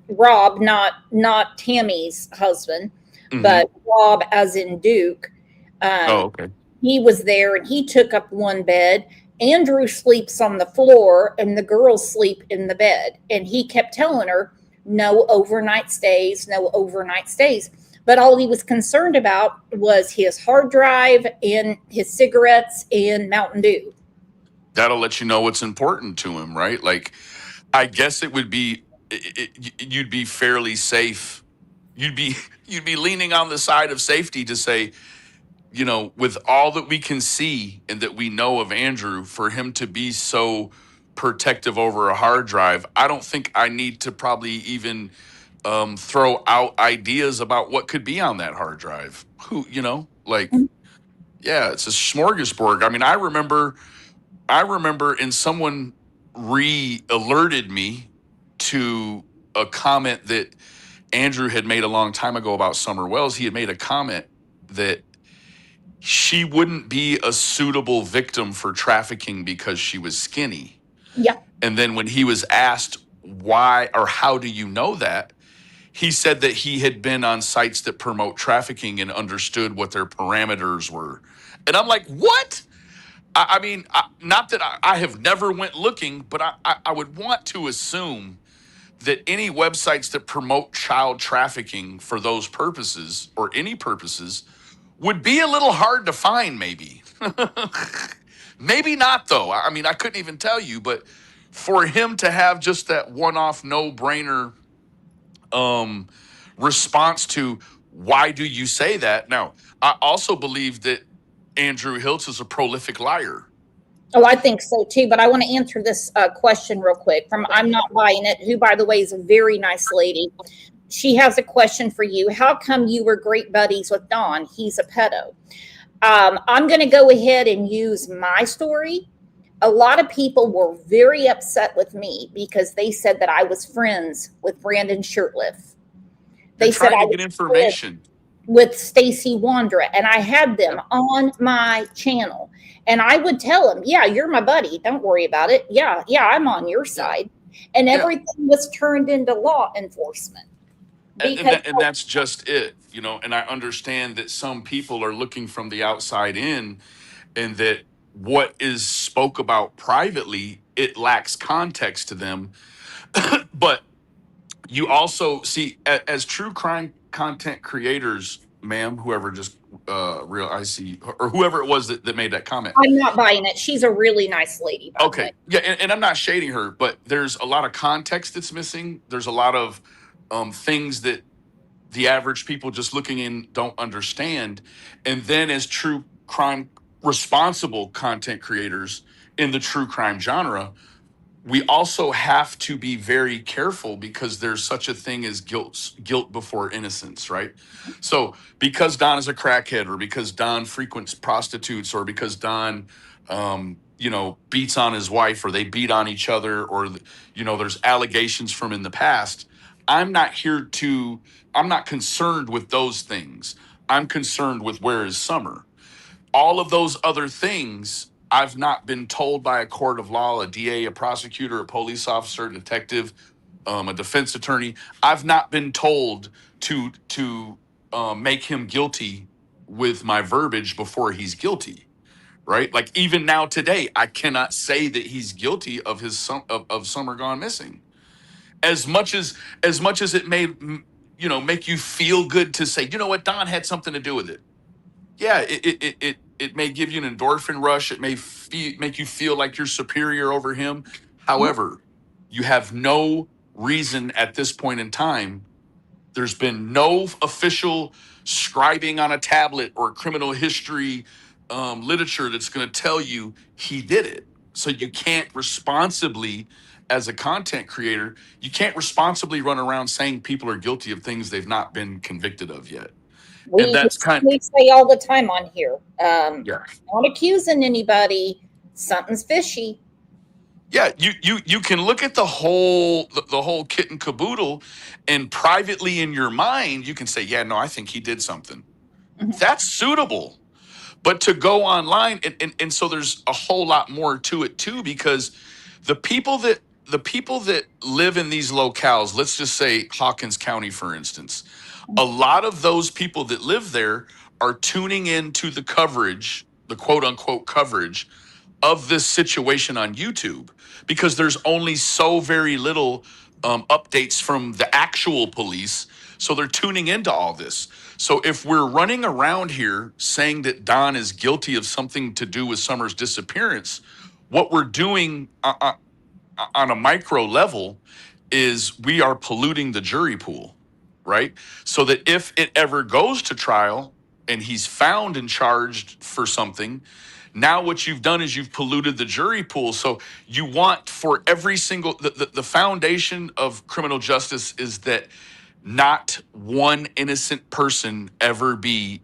Rob, not Tammy's husband, mm-hmm. but Rob as in Duke. Okay. He was there and he took up one bed. Andrew sleeps on the floor and the girls sleep in the bed. And he kept telling her, no overnight stays. But all he was concerned about was his hard drive and his cigarettes and Mountain Dew. That'll let you know what's important to him, right? Like, I guess it would be, you'd be fairly safe. You'd be leaning on the side of safety to say, with all that we can see and that we know of Andrew, for him to be so protective over a hard drive, I don't think I need to probably even throw out ideas about what could be on that hard drive. It's a smorgasbord. I mean, I remember and someone alerted me to a comment that Andrew had made a long time ago about Summer Wells. He had made a comment that she wouldn't be a suitable victim for trafficking because she was skinny. Yeah. And then when he was asked why or how do you know that, he said that he had been on sites that promote trafficking and understood what their parameters were. And I'm like, what? I mean, not that I have never went looking, but I would want to assume that any websites that promote child trafficking for those purposes or any purposes would be a little hard to find, maybe. Maybe not, though. I mean, I couldn't even tell you, but for him to have just that one-off, no-brainer response to why do you say that? Now, I also believe that Andrew Hiltz is a prolific liar. Oh, I think so too. But I want to answer this question real quick from I'm Not Buying It, who, by the way, is a very nice lady. She has a question for you. How come you were great buddies with Don? He's a pedo. I'm going to go ahead and use my story. A lot of people were very upset with me because they said that I was friends with Brandon Shurtleff. They You're said trying I to get was information. with Stacy Wandra, and I had them on my channel. And I would tell them, yeah, you're my buddy. Don't worry about it. Yeah, I'm on your side. And everything was turned into law enforcement. And that's just it, you know, and I understand that some people are looking from the outside in and that what is spoke about privately, it lacks context to them. But you also see, as true crime content creators, ma'am, whoever just I see, or whoever it was that made that comment. I'm not buying it. She's a really nice lady. By the way. Yeah, and I'm not shading her, but there's a lot of context that's missing. There's a lot of things that the average people just looking in don't understand. And then as true crime responsible content creators in the true crime genre, we also have to be very careful because there's such a thing as guilt before innocence, right? So because Don is a crackhead, or because Don frequents prostitutes, or because Don beats on his wife, or they beat on each other, or there's allegations from in the past, I'm not concerned with those things. I'm concerned with where is Summer. All of those other things, I've not been told by a court of law, a DA, a prosecutor, a police officer, a detective, a defense attorney. I've not been told to make him guilty with my verbiage before he's guilty, right? Like even now today, I cannot say that he's guilty of of Summer Gone Missing. As much as it may, make you feel good to say, you know what, Don had something to do with it. Yeah, it may give you an endorphin rush. It may make you feel like you're superior over him. However, you have no reason at this point in time. There's been no official scribing on a tablet or criminal history literature that's going to tell you he did it. So you can't responsibly, as a content creator, you can't responsibly run around saying people are guilty of things they've not been convicted of yet. We say all the time on here, not accusing anybody. Something's fishy. Yeah, you can look at the whole kit and caboodle, and privately in your mind, you can say, yeah, no, I think he did something. Mm-hmm. That's suitable. But to go online, and so there's a whole lot more to it too, because the people that live in these locales, let's just say Hawkins County, for instance, a lot of those people that live there are tuning into the coverage, the quote unquote coverage of this situation on YouTube, because there's only so very little updates from the actual police. So they're tuning into all this. So if we're running around here saying that Don is guilty of something to do with Summer's disappearance, what we're doing on a micro level is we are polluting the jury pool, right? So that if it ever goes to trial and he's found and charged for something, now what you've done is you've polluted the jury pool. So you want for every single, the foundation of criminal justice is that not one innocent person ever be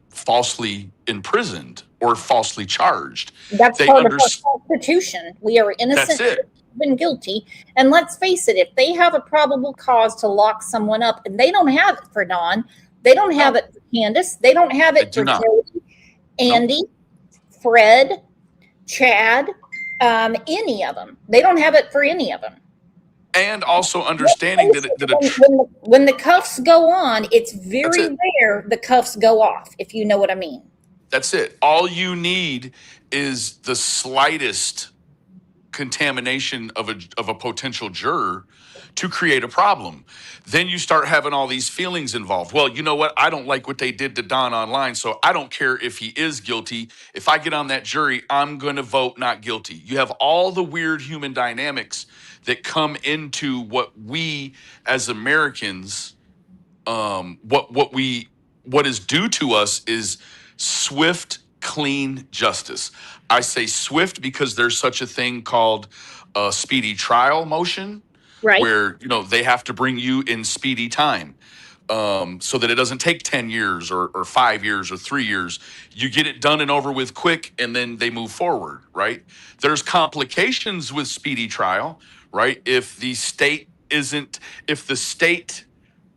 falsely imprisoned or falsely charged. That's part of our Constitution. We are innocent. That's it. proven guilty. And let's face it, if they have a probable cause to lock someone up, and they don't have it for Don, they don't have it for Candace, they don't have it for Jody, Andy, Fred, Chad, any of them. They don't have it for any of them. And also understanding when the cuffs go on, it's very rare the cuffs go off, if you know what I mean. That's it. All you need is the slightest contamination of a potential juror to create a problem. Then you start having all these feelings involved. Well, you know what? I don't like what they did to Don online, so I don't care if he is guilty. If I get on that jury, I'm going to vote not guilty. You have all the weird human dynamics that come into what we as Americans, what is due to us is swift, clean justice. I say swift because there's such a thing called a speedy trial motion, right? Where they have to bring you in speedy time, so that it doesn't take 10 years or 5 years or 3 years. You get it done and over with quick, and then they move forward, right? There's complications with speedy trial, right? If the state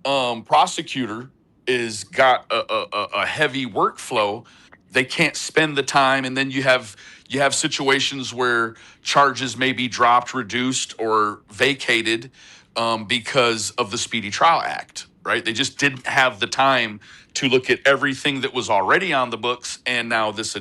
prosecutor is got a heavy workflow, they can't spend the time, and then you have situations where charges may be dropped, reduced, or vacated because of the Speedy Trial Act, right? They just didn't have the time to look at everything that was already on the books, and now this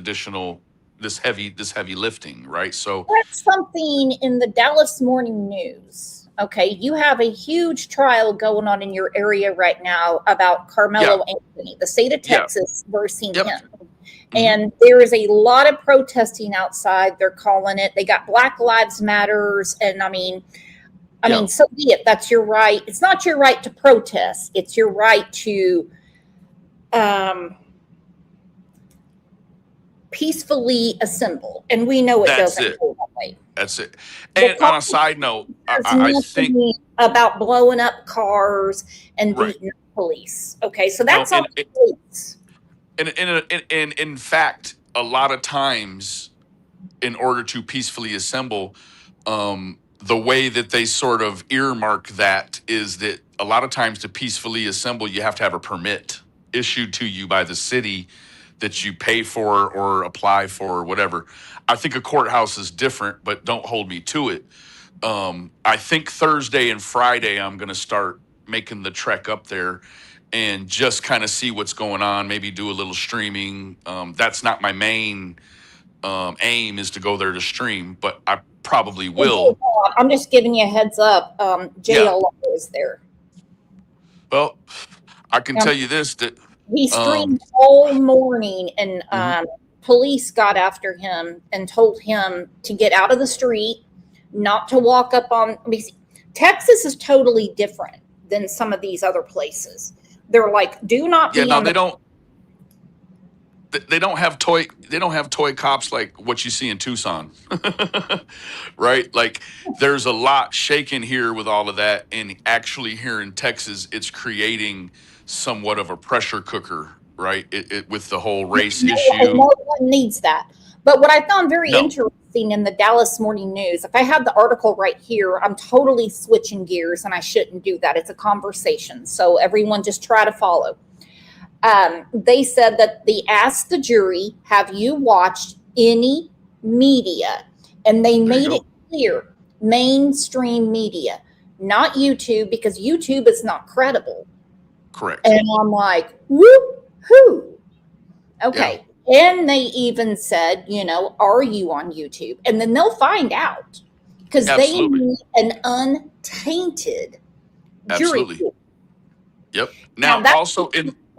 heavy lifting, right? So that's something in the Dallas Morning News. Okay, you have a huge trial going on in your area right now about Carmelo Anthony, the state of Texas versing him. And there is a lot of protesting outside. They're calling it. They got Black Lives Matters, and I mean, so be it. That's your right. It's not your right to protest. It's your right to peacefully assemble. And we know it doesn't go that way. That's it. And on a side note, I think about blowing up cars and beating up police. Okay, so that's on the police. And in fact, a lot of times, in order to peacefully assemble, the way that they sort of earmark that is that a lot of times to peacefully assemble, you have to have a permit issued to you by the city that you pay for or apply for or whatever. I think a courthouse is different, but don't hold me to it. I think Thursday and Friday, I'm going to start making the trek up there and just kind of see what's going on, maybe do a little streaming. That's not my main aim, is to go there to stream, but I probably will. I'm just giving you a heads up. JL is there. Well, I can tell you this, that he streamed all morning, and police got after him and told him to get out of the street, not to walk up on. I mean, Texas is totally different than some of these other places. They're like, do not. Yeah, no, they don't. They don't have toy cops like what you see in Tucson, right? Like, there's a lot shaken here with all of that, and actually here in Texas, it's creating somewhat of a pressure cooker, right? It with the whole race issue. No one needs that. But what I found very interesting in the Dallas Morning News, if I had the article right here, I'm totally switching gears, and I shouldn't do that. It's a conversation, so everyone just try to follow. They said that they asked the jury, have you watched any media? And they made it clear, mainstream media, not YouTube, because YouTube is not credible. Correct. And I'm like, whoop-hoo. Okay. Yeah. And they even said, are you on YouTube? And then they'll find out, because they need an untainted jury. Yep. Now also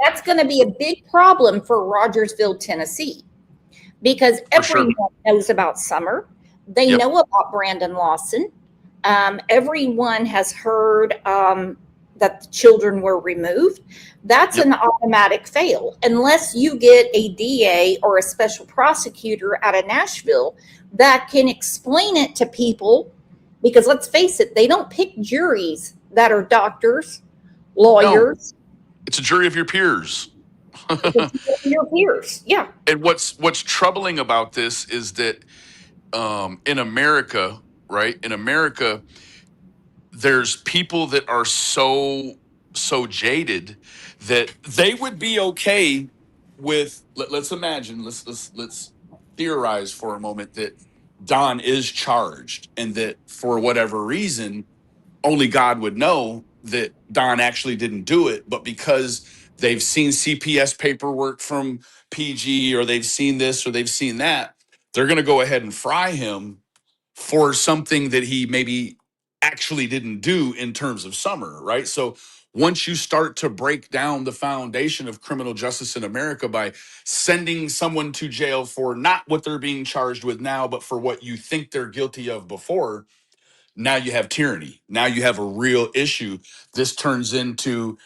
that's going to be a big problem for Rogersville, Tennessee, because everyone knows about Summer. They know about Brandon Lawson. Everyone has heard that the children were removed. That's an automatic fail. Unless you get a DA or a special prosecutor out of Nashville that can explain it to people, because let's face it, they don't pick juries that are doctors, lawyers. No. It's a jury of your peers. Your peers, yeah. And what's troubling about this is that in America, right? In America, there's people that are so jaded that they would be okay with let's imagine, let's theorize for a moment that Don is charged and that for whatever reason only God would know that Don actually didn't do it, but because they've seen CPS paperwork from PG, or they've seen this or they've seen that, they're going to go ahead and fry him for something that he maybe actually didn't do in terms of Summer, right? So once you start to break down the foundation of criminal justice in America by sending someone to jail for not what they're being charged with now, but for what you think they're guilty of before, now you have tyranny. Now you have a real issue. This turns into,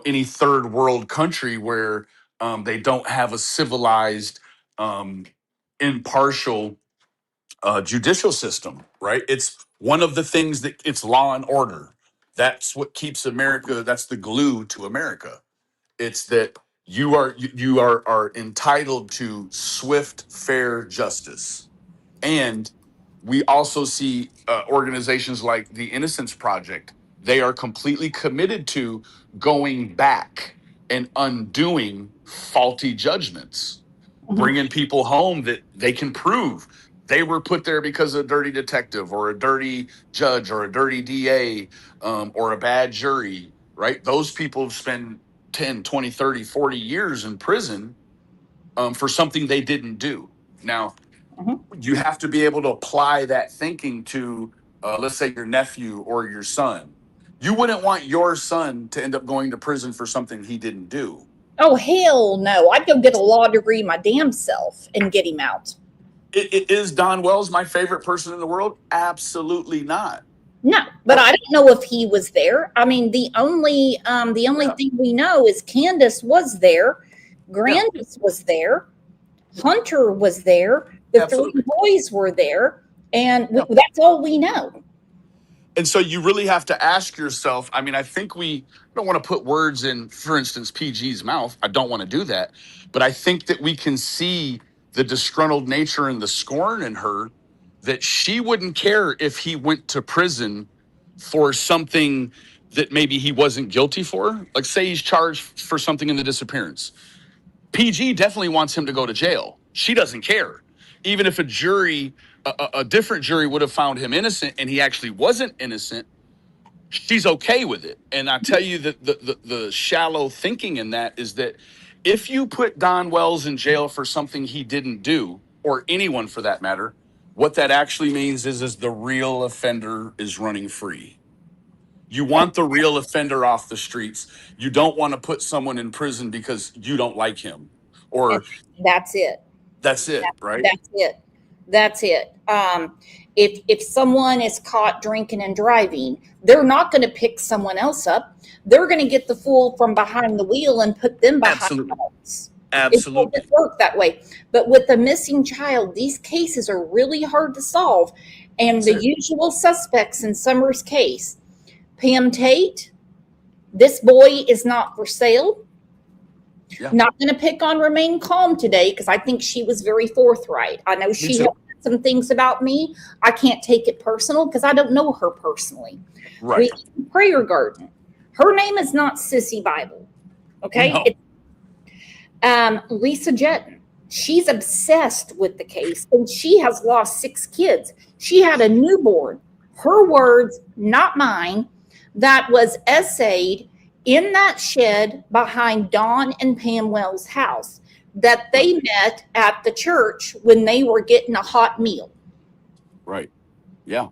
any third world country where they don't have a civilized, impartial judicial system, right? It's one of the things that it's law and order. That's what keeps America. That's the glue to America. It's that you are entitled to swift, fair justice. And we also see organizations like the Innocence Project. They are completely committed to going back and undoing faulty judgments, bringing people home that they can prove they were put there because of a dirty detective or a dirty judge or a dirty DA, or a bad jury, right? Those people spend 10, 20, 30, 40 years in prison for something they didn't do. Now, you have to be able to apply that thinking to, let's say, your nephew or your son. You wouldn't want your son to end up going to prison for something he didn't do. Oh, hell no. I'd go get a law degree my damn self and get him out. Is Don Wells my favorite person in the world? Absolutely not. No, but I don't know if he was there. I mean, the only thing we know is Candace was there, Grandis was there, Hunter was there, the Absolutely. 3 boys were there, and that's all we know. And so you really have to ask yourself, I mean, I think we don't want to put words in, for instance, PG's mouth. I don't want to do that. But I think that we can see the disgruntled nature and the scorn in her, that she wouldn't care if he went to prison for something that maybe he wasn't guilty for. Like, say he's charged for something in the disappearance. PG definitely wants him to go to jail. She doesn't care. Even if a different jury would have found him innocent and he actually wasn't innocent, she's okay with it. And I tell you that the shallow thinking in that is that if you put Don Wells in jail for something he didn't do, or anyone for that matter, what that actually means is the real offender is running free. You want the real offender off the streets. You don't want to put someone in prison because you don't like him, or That's it. that's it, right? That's it. If someone is caught drinking and driving, they're not going to pick someone else up. They're going to get the fool from behind the wheel and put them behind Absolutely. the wheels. Absolutely. It doesn't work that way. But with the missing child, these cases are really hard to solve. And the usual suspects in Summer's case, Pam Tate, this boy is not for sale. Yeah. Not going to pick on Remain Calm today because I think she was very forthright. I know she too. had some things about me. I can't take it personal because I don't know her personally. Right. Prayer Garden. Her name is not Sissy Bible. Okay. No. It's, Lisa Jetton. She's obsessed with the case and she has lost 6 kids. She had a newborn. Her words, not mine, that was essayed in that shed behind Don and Pam Wells' house that they met at the church when they were getting a hot meal. Right. Yeah.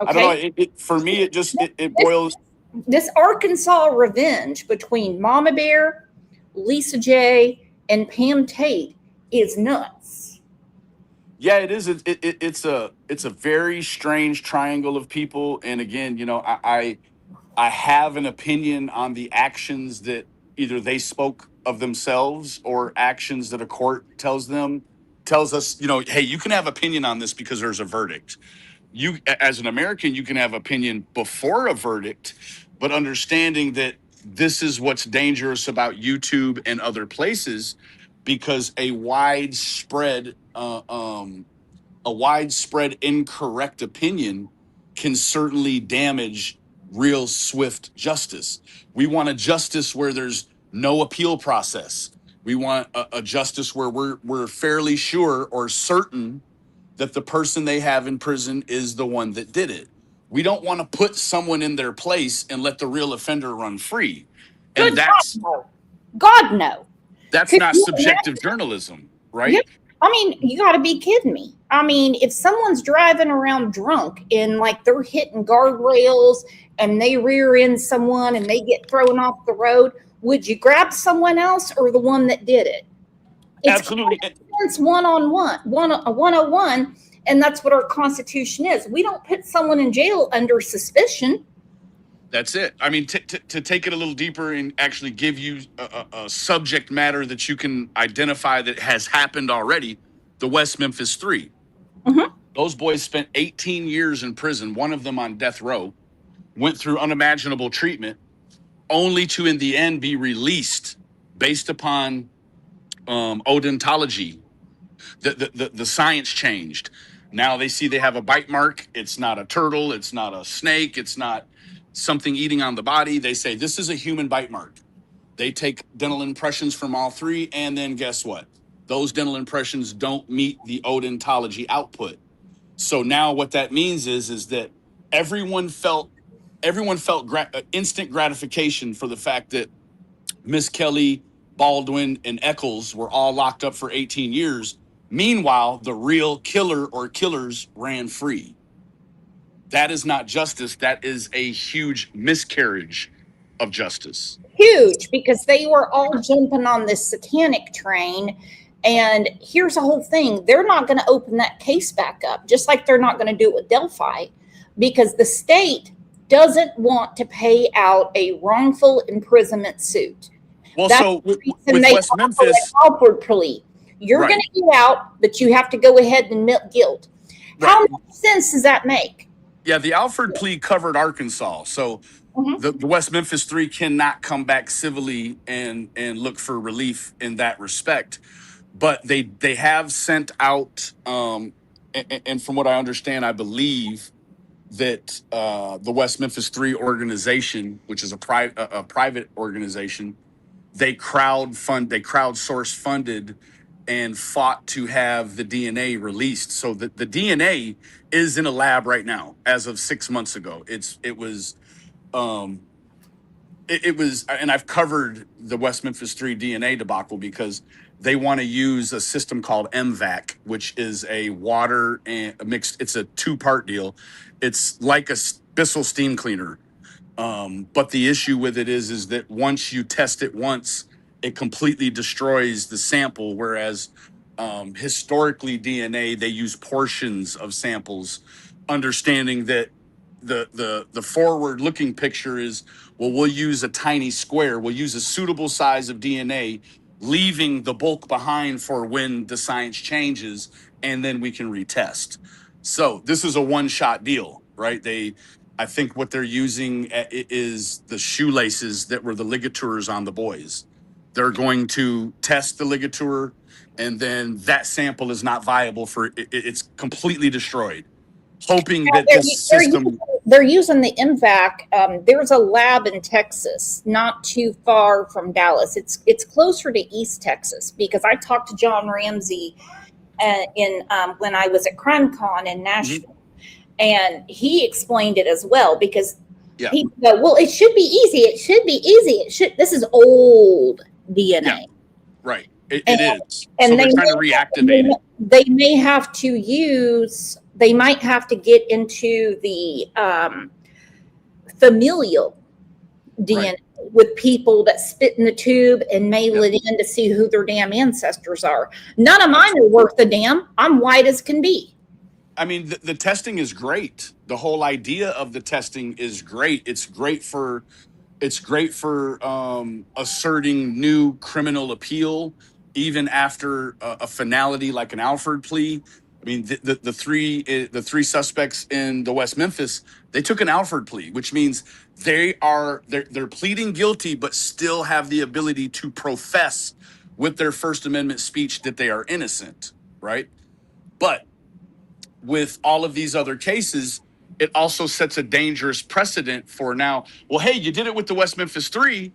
Okay. I don't know. For me, it boils. This Arkansas revenge between Mama Bear, Lisa J, and Pam Tate is nuts. Yeah, it is. It's a very strange triangle of people. And again, I have an opinion on the actions that either they spoke of themselves or actions that a court tells us, hey, you can have opinion on this because there's a verdict. You, as an American, you can have opinion before a verdict, but understanding that this is what's dangerous about YouTube and other places, because a widespread a widespread incorrect opinion can certainly damage real swift justice. We want a justice where there's no appeal process. We want a justice where we're fairly sure or certain that the person they have in prison is the one that did it. We don't want to put someone in their place and let the real offender run free. And Good that's God, no. God, no. that's Could not you subjective journalism, right? Yeah. I mean, you got to be kidding me. I mean, if someone's driving around drunk and like they're hitting guardrails and they rear end someone and they get thrown off the road, would you grab someone else or the one that did it? It's Absolutely. It's one-on-one, 101, and that's what our Constitution is. We don't put someone in jail under suspicion. That's it. I mean, to take it a little deeper and actually give you a subject matter that you can identify that has happened already, the West Memphis Three. Mm-hmm. Those boys spent 18 years in prison, one of them on death row, went through unimaginable treatment, only to in the end be released based upon odontology. The science changed. Now they see they have a bite mark. It's not a turtle. It's not a snake. It's not something eating on the body. They say this is a human bite mark. They take dental impressions from all three, and then guess what? Those dental impressions don't meet the odontology output. So now what that means is that everyone felt instant gratification for the fact that Miss Kelly, Baldwin, and Eccles were all locked up for 18 years. Meanwhile, the real killer or killers ran free. That is not justice. That is a huge miscarriage of justice. Huge, because they were all jumping on this satanic train. And here's the whole thing. They're not going to open that case back up, just like they're not going to do it with Delphi, because the state doesn't want to pay out a wrongful imprisonment suit. Well, That's so the with reason they West offer Memphis, an Alford plea. You're Right. going to get out, but you have to go ahead and admit guilt. How Right. much sense does that make? yeah, the Alford plea covered Arkansas. So Mhm. the West Memphis Three cannot come back civilly and look for relief in that respect. But they have sent out, and from what I understand, I believe that the West Memphis Three organization, which is a private organization, they crowdsource funded and fought to have the DNA released. So that the DNA is in a lab right now as of 6 months ago. It was, and I've covered the West Memphis Three DNA debacle because they want to use a system called MVAC, which is a water and a mixed. It's a two-part deal. It's like a Bissell steam cleaner. But the issue with it is that once you test it once, it completely destroys the sample. Whereas historically DNA, they use portions of samples, understanding that the forward looking picture is, well, we'll use a tiny square. We'll use a suitable size of DNA, leaving the bulk behind for when the science changes, and then we can retest. So this is a one-shot deal, right? I think what they're using is the shoelaces that were the ligatures on the boys. They're going to test the ligature, and then that sample is not viable it's completely destroyed. Hoping that this system. They're using the MVAC. There's a lab in Texas, not too far from Dallas. It's closer to East Texas, because I talked to John Ramsey when I was at CrimeCon in Nashville, and he explained it as well. Because he said, "Well, it should be easy. It should be easy. This is old DNA." Yeah, right. It is. And so they're trying to reactivate it. They may have to use. They might have to get into the familial DNA with people that spit in the tube and mail it in to see who their damn ancestors are. None of mine are worth a damn. I'm white as can be. I mean, the testing is great. The whole idea of the testing is great. It's great for asserting new criminal appeal, even after a finality like an Alford plea. I mean, the three suspects in the West Memphis, they took an Alford plea, which means they're pleading guilty, but still have the ability to profess with their First Amendment speech that they are innocent, right? But with all of these other cases, it also sets a dangerous precedent for now. Well, hey, you did it with the West Memphis 3.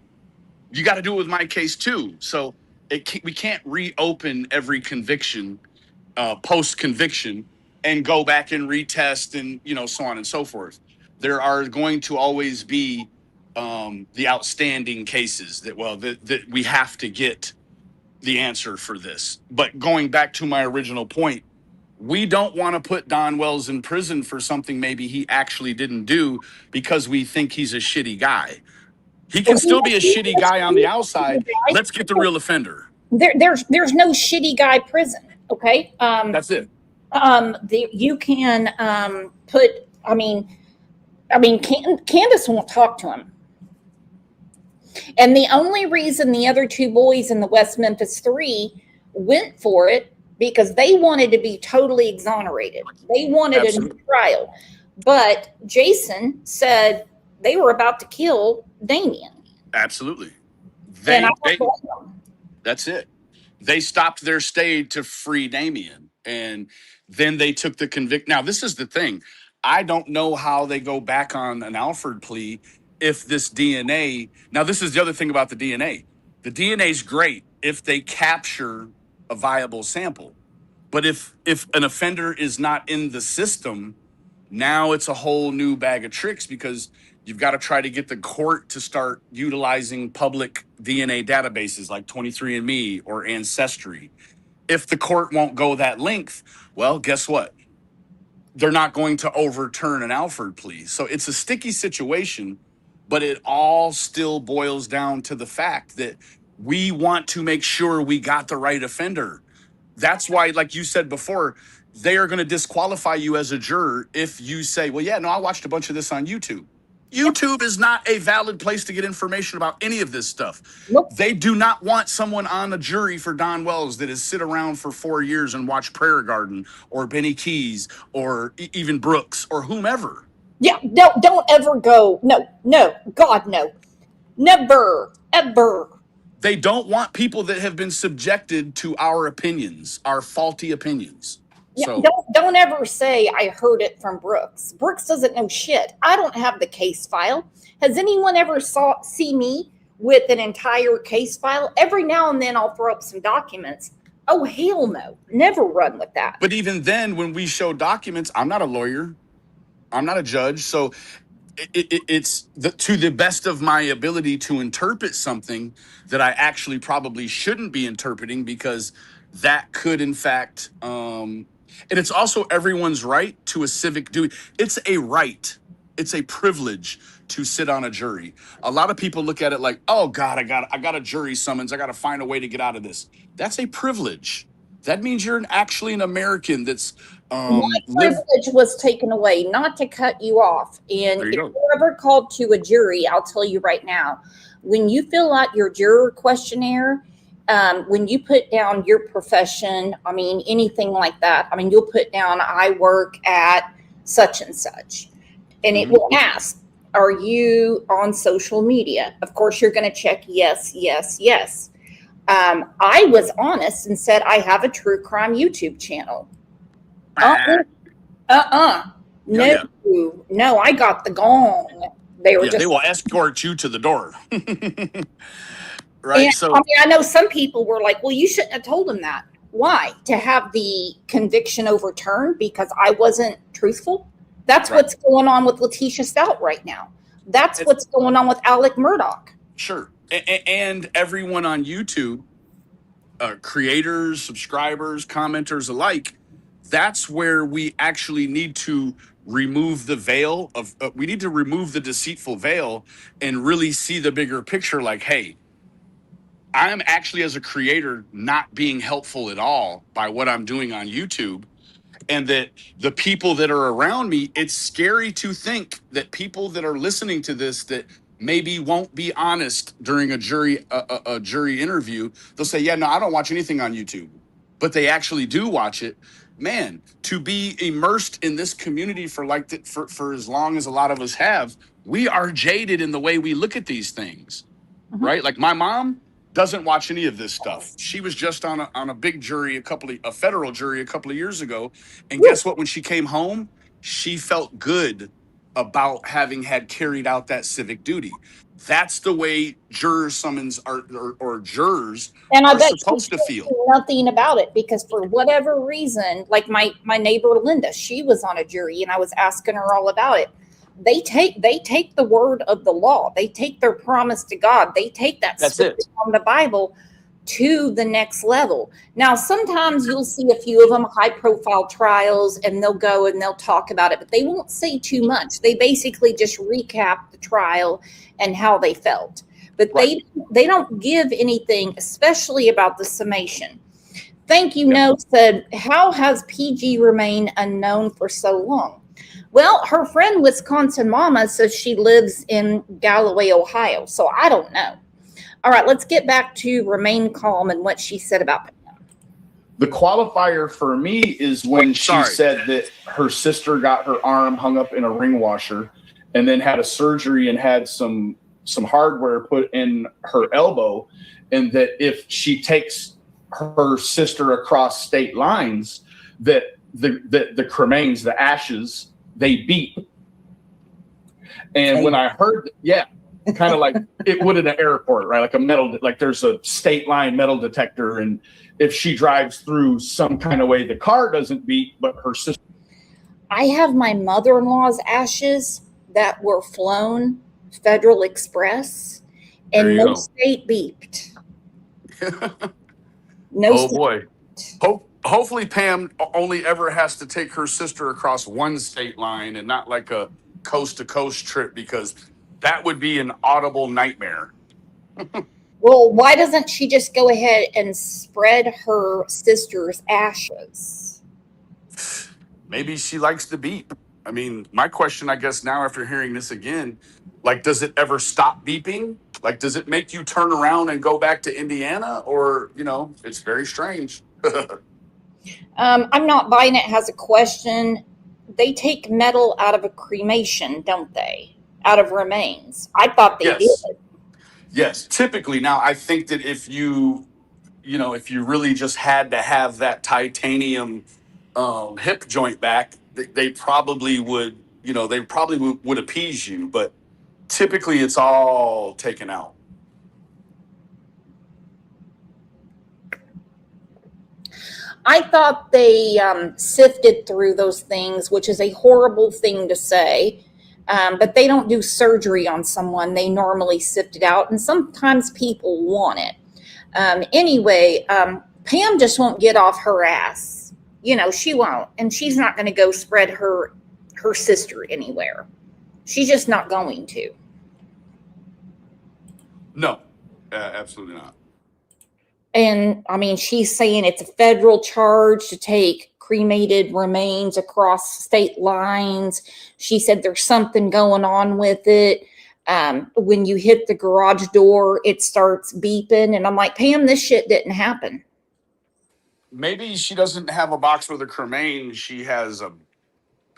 You got to do it with my case too. So we can't reopen every conviction, post conviction, and go back and retest and so on and so forth. There are going to always be the outstanding cases that we have to get the answer for this. But going back to my original point, we don't want to put Don Wells in prison for something maybe he actually didn't do because we think he's a shitty guy. He can still be a shitty guy on the outside. Let's get the real offender. There's no shitty guy prison. Okay. That's it. You can put. I mean, Candace won't talk to him. And the only reason the other two boys in the West Memphis 3 went for it because they wanted to be totally exonerated. They wanted a new trial. But Jason said they were about to kill Damien. Absolutely. That's it. They stopped their stay to free Damien. And then they took the convict. Now, this is the thing. I don't know how they go back on an Alford plea if this DNA. Now, this is the other thing about the DNA. The DNA is great if they capture a viable sample. But if an offender is not in the system, now it's a whole new bag of tricks because you've got to try to get the court to start utilizing public DNA databases like 23andMe or Ancestry. If the court won't go that length, well, guess what? They're not going to overturn an Alford plea. So it's a sticky situation, but it all still boils down to the fact that we want to make sure we got the right offender. That's why, like you said before, they are going to disqualify you as a juror if you say, well, yeah, no, I watched a bunch of this on YouTube. YouTube is not a valid place to get information about any of this stuff. Nope. They do not want someone on a jury for Don Wells that has sit around for 4 years and watched Prayer Garden or Benny Keys or even Brooks or whomever. Yeah, don't ever go. No, God, no. Never, ever. They don't want people that have been subjected to our opinions, our faulty opinions. Yeah, So don't ever say I heard it from Brooks. Brooks doesn't know shit. I don't have the case file. Has anyone ever see me with an entire case file? Every now and then I'll throw up some documents. Oh, hell no. Never run with that. But even then, when we show documents, I'm not a lawyer. I'm not a judge. So it's to the best of my ability to interpret something that I actually probably shouldn't be interpreting because that could, in fact, and it's also everyone's right to a civic duty. It's a right. It's a privilege to sit on a jury. A lot of people look at it like, oh God, I got a jury summons. I got to find a way to get out of this. That's a privilege. That means you're actually an American that's my privilege was taken away, not to cut you off. And if you're ever called to a jury, I'll tell you right now, when you fill out your juror questionnaire, when you put down your profession, I mean, anything like that, I mean, you'll put down, I work at such and such. And it will ask, are you on social media? Of course, you're going to check yes, yes, yes. I was honest and said, I have a true crime YouTube channel. No, I got the gong. They will escort you to the door. Right. And, So I mean, I know some people were like, well, you shouldn't have told him that. Why? To have the conviction overturned because I wasn't truthful? That's what's going on with Letitia Stout right now. That's what's going on with Alec Murdaugh. Sure. And everyone on YouTube, creators, subscribers, commenters alike, that's where we actually need to remove the veil of, we need to remove the deceitful veil and really see the bigger picture. Like, hey, I'm actually, as a creator, not being helpful at all by what I'm doing on YouTube. And that the people that are around me, it's scary to think that people that are listening to this that maybe won't be honest during a jury interview, they'll say, yeah, no, I don't watch anything on YouTube. But they actually do watch it. Man, to be immersed in this community for as long as a lot of us have, we are jaded in the way we look at these things, right? Like my mom, doesn't watch any of this stuff. She was just on a big jury, a federal jury a couple of years ago, and guess what? When she came home, she felt good about having had carried out that civic duty. That's the way juror summons are, or jurors And I are bet she supposed to did feel. nothing about it because for whatever reason, like my neighbor Linda, she was on a jury and I was asking her all about it. They take the word of the law. They take their promise to God. They take that That's scripture it. from the Bible to the next level. Now, sometimes you'll see a few of them high profile trials and they'll go and they'll talk about it, but they won't say too much. They basically just recap the trial and how they felt. But Right. they don't give anything, especially about the summation. Thank you, No said, how has PG remained unknown for so long? Well, her friend Wisconsin Mama says she lives in Galloway, Ohio. So I don't know. All right, let's get back to Remain Calm and what she said about Pam. The qualifier for me is when she said that her sister got her arm hung up in a ring washer and then had a surgery and had some hardware put in her elbow, and that if she takes her sister across state lines, that the cremains, the ashes, they beep. And when I heard, kind of like it would at an airport, right? Like a metal, like there's a state line metal detector, and if she drives through some kind of way, the car doesn't beep, but her sister. I have my mother-in-law's ashes that were flown Federal Express, and no state beeped. No. Oh boy. Hopefully Pam only ever has to take her sister across one state line and not like a coast to coast trip, because that would be an audible nightmare. Well, why doesn't she just go ahead and spread her sister's ashes? Maybe she likes the beep. I mean, my question, I guess, now after hearing this again, like, does it ever stop beeping? Like, does it make you turn around and go back to Indiana? Or, it's very strange. I'm not buying it has a question. They take metal out of a cremation, don't they? Out of remains. I thought they did. Yes, typically. Now, I think that if you really just had to have that titanium hip joint back, they probably would, would appease you. But typically, it's all taken out. I thought they sifted through those things, which is a horrible thing to say. But they don't do surgery on someone. They normally sift it out, and sometimes people want it. Anyway, Pam just won't get off her ass. She won't, and she's not going to go spread her sister anywhere. She's just not going to. No, absolutely not. And I mean, she's saying it's a federal charge to take cremated remains across state lines. She said there's something going on with it. When you hit the garage door, it starts beeping. And I'm like, Pam, this shit didn't happen. Maybe she doesn't have a box with a cremain. She has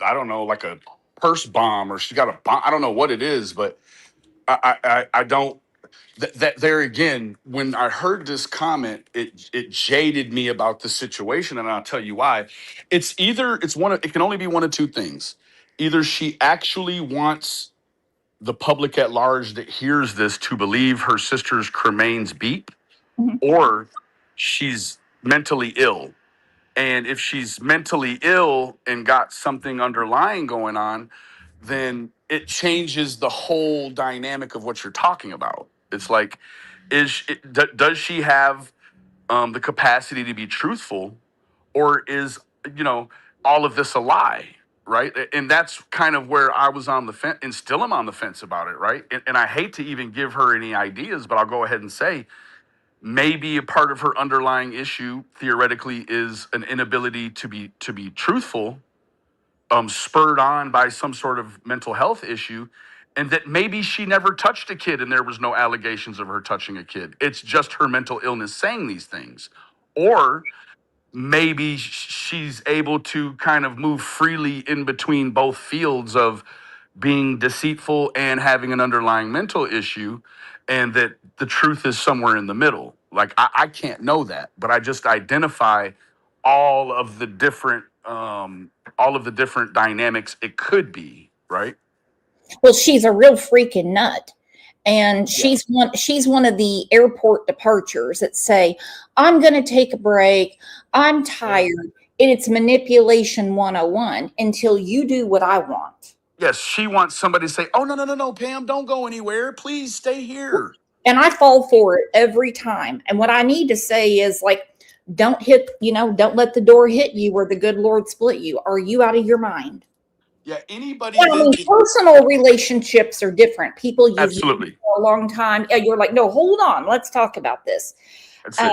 like a purse bomb, or she got a bomb. I don't know what it is, but I don't. That there again, when I heard this comment, it jaded me about the situation, and I'll tell you why. It can only be one of two things. Either she actually wants the public at large that hears this to believe her sister's cremains beep, or she's mentally ill. And if she's mentally ill and got something underlying going on, then it changes the whole dynamic of what you're talking about. It's like, does she have the capacity to be truthful, or is all of this a lie, right? And that's kind of where I was on the fence, and still am on the fence about it, right? And I hate to even give her any ideas, but I'll go ahead and say maybe a part of her underlying issue theoretically is an inability to be truthful, spurred on by some sort of mental health issue, and that maybe she never touched a kid and there was no allegations of her touching a kid. It's just her mental illness saying these things. Or maybe she's able to kind of move freely in between both fields of being deceitful and having an underlying mental issue. and that the truth is somewhere in the middle. Like I can't know that, but I just identify all of the different dynamics it could be, right? Well, she's a real freaking nut. And Yeah. she's one of the airport departures that say, I'm going to take a break. I'm tired. And it's manipulation 101 until you do what I want. Yes, she wants somebody to say, "Oh no, Pam, don't go anywhere. Please stay here." And I fall for it every time. And what I need to say is like, don't let the door hit you or the good Lord split you. Are you out of your mind? Yeah, anybody Yeah, I mean, that personal relationships are different. People you've known absolutely. for a long time. Yeah, you're like, no, hold on, let's talk about this. That's it.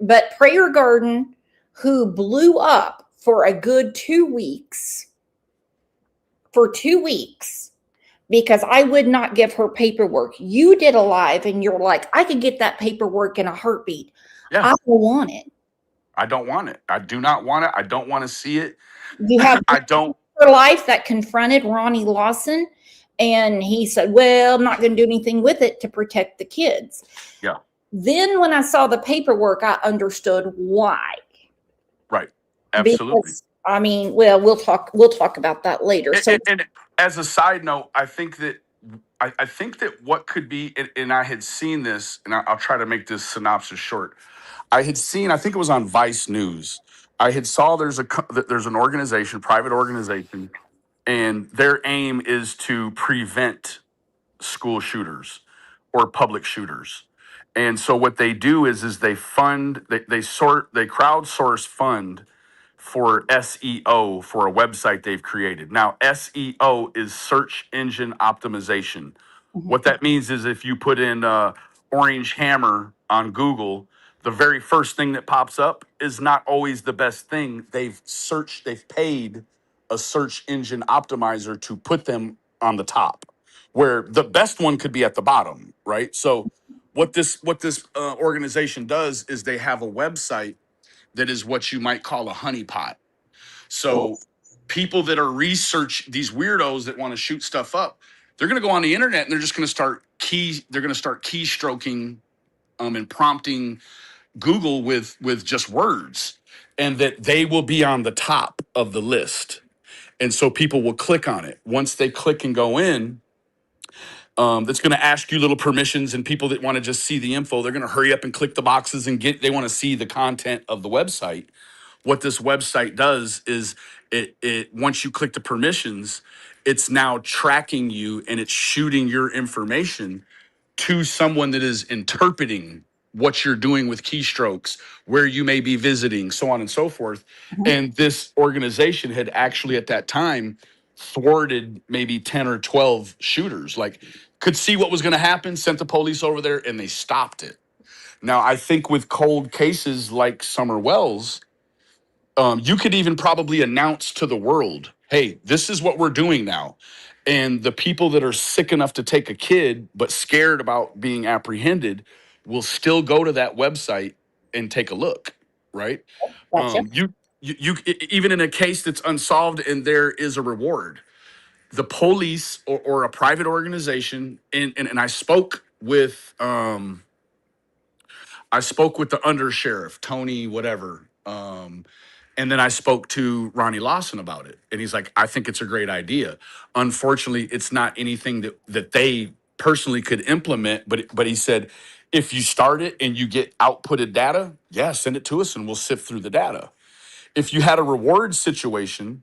But Prayer Garden, who blew up for a good 2 weeks, because I would not give her paperwork. You did a live and you're like, I could get that paperwork in a heartbeat. Yeah. I don't want it. I don't want it. I do not want it. I don't want to see it. You have I don't. Her life that confronted Ronnie Lawson, and he said, well, I'm not going to do anything with it to protect the kids. Yeah. Then when I saw the paperwork, I understood why. Right. Absolutely. Because, I mean, well, we'll talk about that later. And as a side note, I think that what could be, and I had seen this, and I'll try to make this synopsis short. I think it was on Vice News. I had saw there's an organization, private organization, and their aim is to prevent school shooters or public shooters. And so what they do is they crowdsource fund for SEO for a website they've created. Now, SEO is search engine optimization. What that means is if you put in orange hammer on Google, the very first thing that pops up is not always the best thing. They've paid a search engine optimizer to put them on the top, where the best one could be at the bottom, right? So what this organization does is they have a website that is what you might call a honeypot. So people that are these weirdos that want to shoot stuff up, they're going to go on the internet and they're just going to start keystroking and prompting Google with just words, and that they will be on the top of the list. And so people will click on it. Once they click and go in, that's going to ask you little permissions, and people that want to just see the info, they're going to hurry up and click the boxes and they want to see the content of the website. What this website does is it once you click the permissions, it's now tracking you and it's shooting your information to someone that is interpreting what you're doing with keystrokes, where you may be visiting, so on and so forth. And this organization had actually at that time thwarted maybe 10 or 12 shooters, like could see what was going to happen, sent the police over there, and they stopped it. Now, I think with cold cases like Summer Wells, you could even probably announce to the world, hey, this is what we're doing now. And the people that are sick enough to take a kid but scared about being apprehended will still go to that website and take a look, right? Gotcha. You even in a case that's unsolved and there is a reward, the police or a private organization, and I spoke with the undersheriff, Tony whatever, and then I spoke to Ronnie Lawson about it, and he's like, I think it's a great idea. Unfortunately, it's not anything that they personally could implement, but he said, if you start it and you get outputted data, yeah, send it to us and we'll sift through the data. If you had a reward situation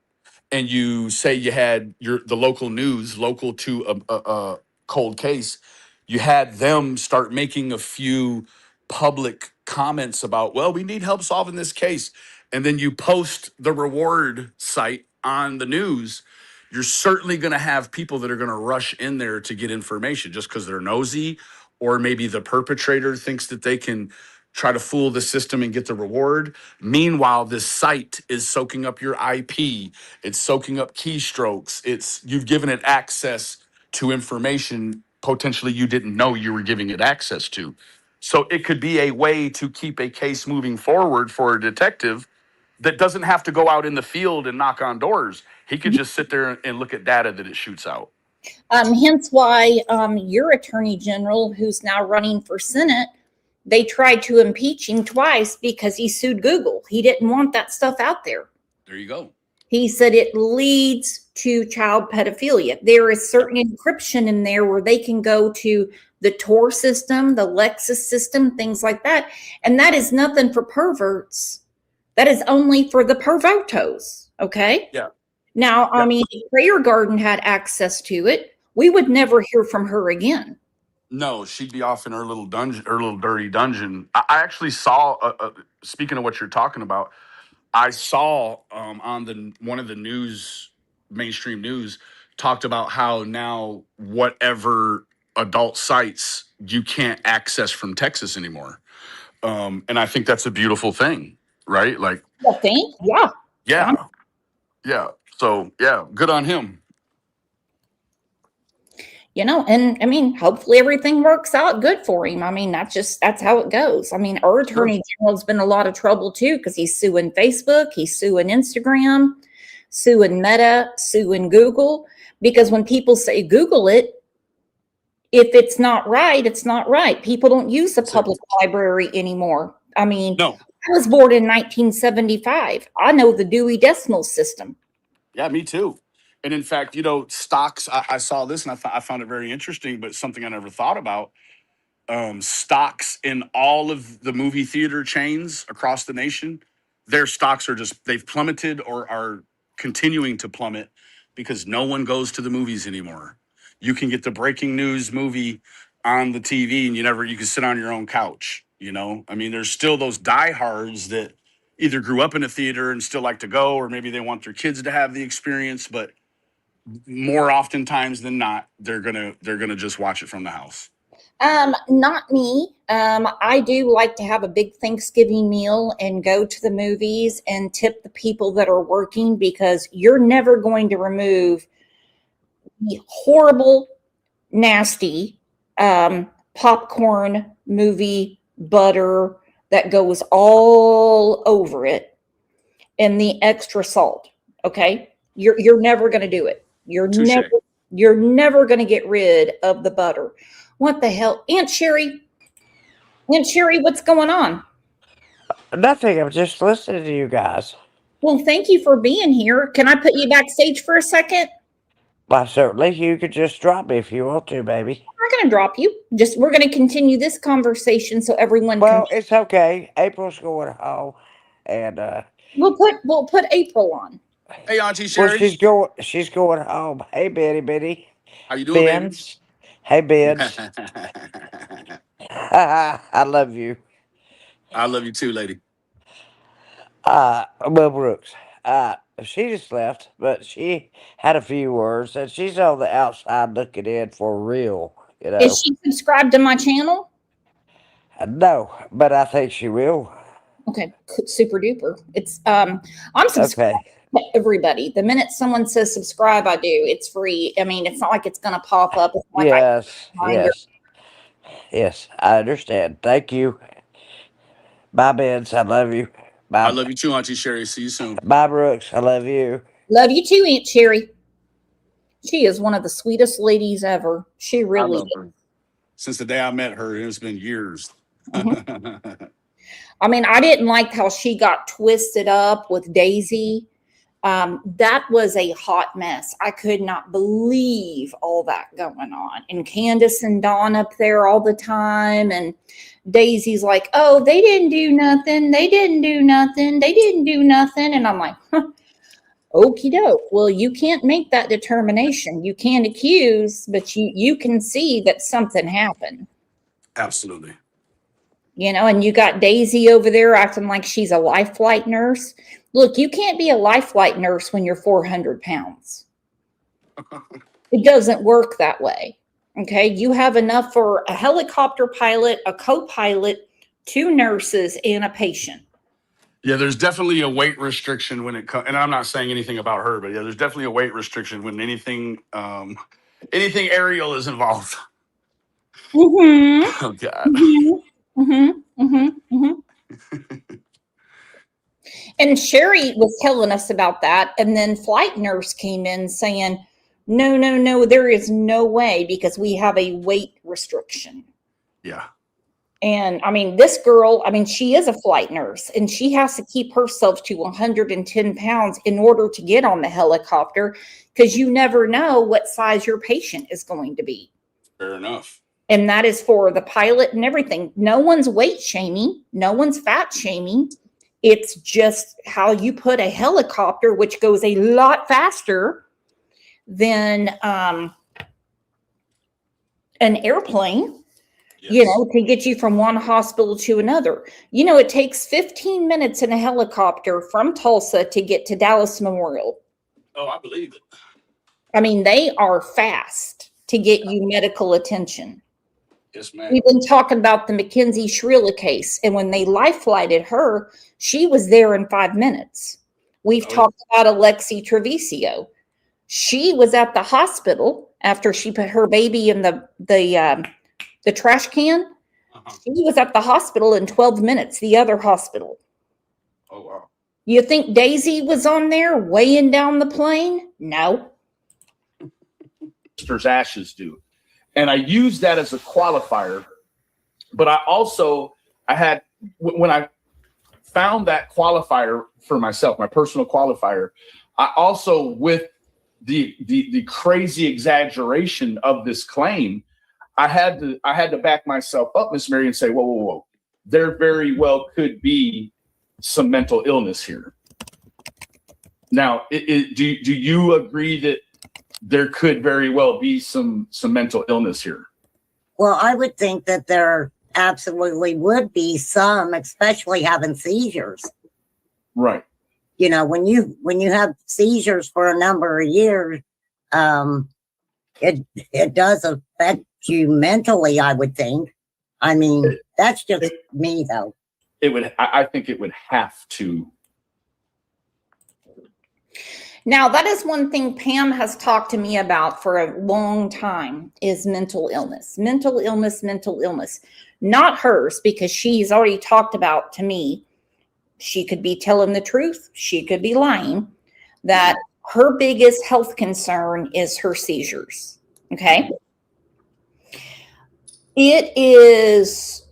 and you say you had the local news local to a cold case, you had them start making a few public comments about, well, we need help solving this case, and then you post the reward site on the news, you're certainly going to have people that are going to rush in there to get information just because they're nosy, or maybe the perpetrator thinks that they can try to fool the system and get the reward. Meanwhile, this site is soaking up your IP. It's soaking up keystrokes. You've given it access to information potentially you didn't know you were giving it access to. So it could be a way to keep a case moving forward for a detective that doesn't have to go out in the field and knock on doors. He could just sit there and look at data that it shoots out. Hence why your attorney general, who's now running for Senate, they tried to impeach him twice because he sued Google. He didn't want that stuff out there. There you go. He said it leads to child pedophilia. There is certain encryption in there where they can go to the Tor system, the Lexus system, things like that. And that is nothing for perverts. That is only for the pervertos. Okay? Yeah. Now, Yeah. I mean, if Prayer Garden had access to it, we would never hear from her again. No, she'd be off in her little dungeon, her little dirty dungeon. I actually saw, speaking of what you're talking about, I saw on one of the mainstream news, talked about how now whatever adult sites you can't access from Texas anymore. And I think that's a beautiful thing, right? Like, I think, yeah. yeah. So yeah, good on him. And I mean, hopefully everything works out good for him. I mean, that's how it goes. I mean, our attorney general's been a lot of trouble too, because he's suing Facebook, he's suing Instagram, suing Meta, suing Google, because when people say Google it, if it's not right, it's not right. People don't use the public library anymore. I mean, No. I was born in 1975. I know the Dewey Decimal System. Yeah, me too. And in fact, stocks, I saw this and I found it very interesting, but something I never thought about. Stocks in all of the movie theater chains across the nation, their stocks they've plummeted or are continuing to plummet because no one goes to the movies anymore. You can get the breaking news movie on the TV and you can sit on your own couch, I mean, there's still those diehards that either grew up in a theater and still like to go, or maybe they want their kids to have the experience, but more oftentimes than not, they're gonna just watch it from the house. Not me. I do like to have a big Thanksgiving meal and go to the movies and tip the people that are working, because you're never going to remove the horrible, nasty popcorn movie butter that goes all over it and the extra salt. Okay, you're never going to do it. You're never going to get rid of the butter. What the hell? Aunt Sherry, what's going on? Nothing. I'm just listening to you guys. Well, thank you for being here. Can I put you backstage for a second? Why, certainly. You could just drop me if you want to, baby. I'm not going to drop you. We're going to continue this conversation so everyone Well, can. it's okay. April's going home, and We'll put April on. Hey, Auntie Sherry. well, she's going home. Hey, Bitty. How you doing, Benz. Hey, Benz. baby? I love you. I love you too, lady. Well, Brooks. She just left, but she had a few words, and she's on the outside looking in for real. Is she subscribed to my channel? No, but I think she will. Okay, super duper. It's I'm subscribed to everybody. The minute someone says subscribe, I do. It's free. I mean, it's not like it's going to pop up. It's like Yes, I understand. Thank you. Bye, Benz. I love you. Bye. I love you too, Auntie Sherry. See you soon. Bye, Brooks. I love you. Love you too, Aunt Sherry. She is one of the sweetest ladies ever. She really is. Her. Since the day I met her, it's been years. Mm-hmm. I mean, I didn't like how she got twisted up with Daisy. That was a hot mess. I could not believe all that going on. And Candace and Dawn up there all the time. And Daisy's like, oh, they didn't do nothing. They didn't do nothing. They didn't do nothing. And I'm like, okie doke. Well, you can't make that determination. You can't accuse, but you can see that something happened. Absolutely. And you got Daisy over there acting like she's a life flight nurse. Look, you can't be a life flight nurse when you're 400 pounds. It doesn't work that way. Okay. You have enough for a helicopter pilot, a co-pilot, 2 nurses, and a patient. Yeah, there's definitely a weight restriction when it comes, and I'm not saying anything about her, but yeah, there's definitely a weight restriction when anything aerial is involved. Mm-hmm. Oh God. Mm-hmm. Mm-hmm. Mm-hmm. Mm-hmm. And Sherry was telling us about that. And then flight nurse came in saying, No. There is no way because we have a weight restriction. Yeah. And I mean, this girl, I mean, she is a flight nurse and she has to keep herself to 110 pounds in order to get on the helicopter because you never know what size your patient is going to be. Fair enough. And that is for the pilot and everything. No one's weight shaming. No one's fat shaming. It's just how you put a helicopter, which goes a lot faster than an airplane, you know, to get you from one hospital to another. You know, it takes 15 minutes in a helicopter from Tulsa to get to Dallas Memorial. Oh, I believe it. I mean, they are fast to get you medical attention. Yes, ma'am. We've been talking about the Mackenzie Shrilla case, and when they life flighted her, she was there in 5 minutes. We've talked about Alexi Treviso. She was at the hospital after she put her baby in the trash can. She was at the hospital in 12 minutes, the other hospital. Oh, wow. You think Daisy was on there weighing down the plane? No. Sister's ashes do. And I use that as a qualifier, but I also, when I found that qualifier for myself, my personal qualifier, I also, with the crazy exaggeration of this claim, I had to back myself up, Miss Mary, and say, whoa. There very well could be some mental illness here. Now, do you agree that there could very well be some mental illness here? Well, I would think that there absolutely would be some, especially having seizures. Right. You know, when you have seizures for a number of years, it does affect you mentally, I would think. I mean, that's just me, though. I think it would have to. Now, that is one thing Pam has talked to me about for a long time is mental illness. Mental illness. Not hers, because she's already talked about to me. She could be telling the truth. She could be lying. That her biggest health concern is her seizures. Okay? It is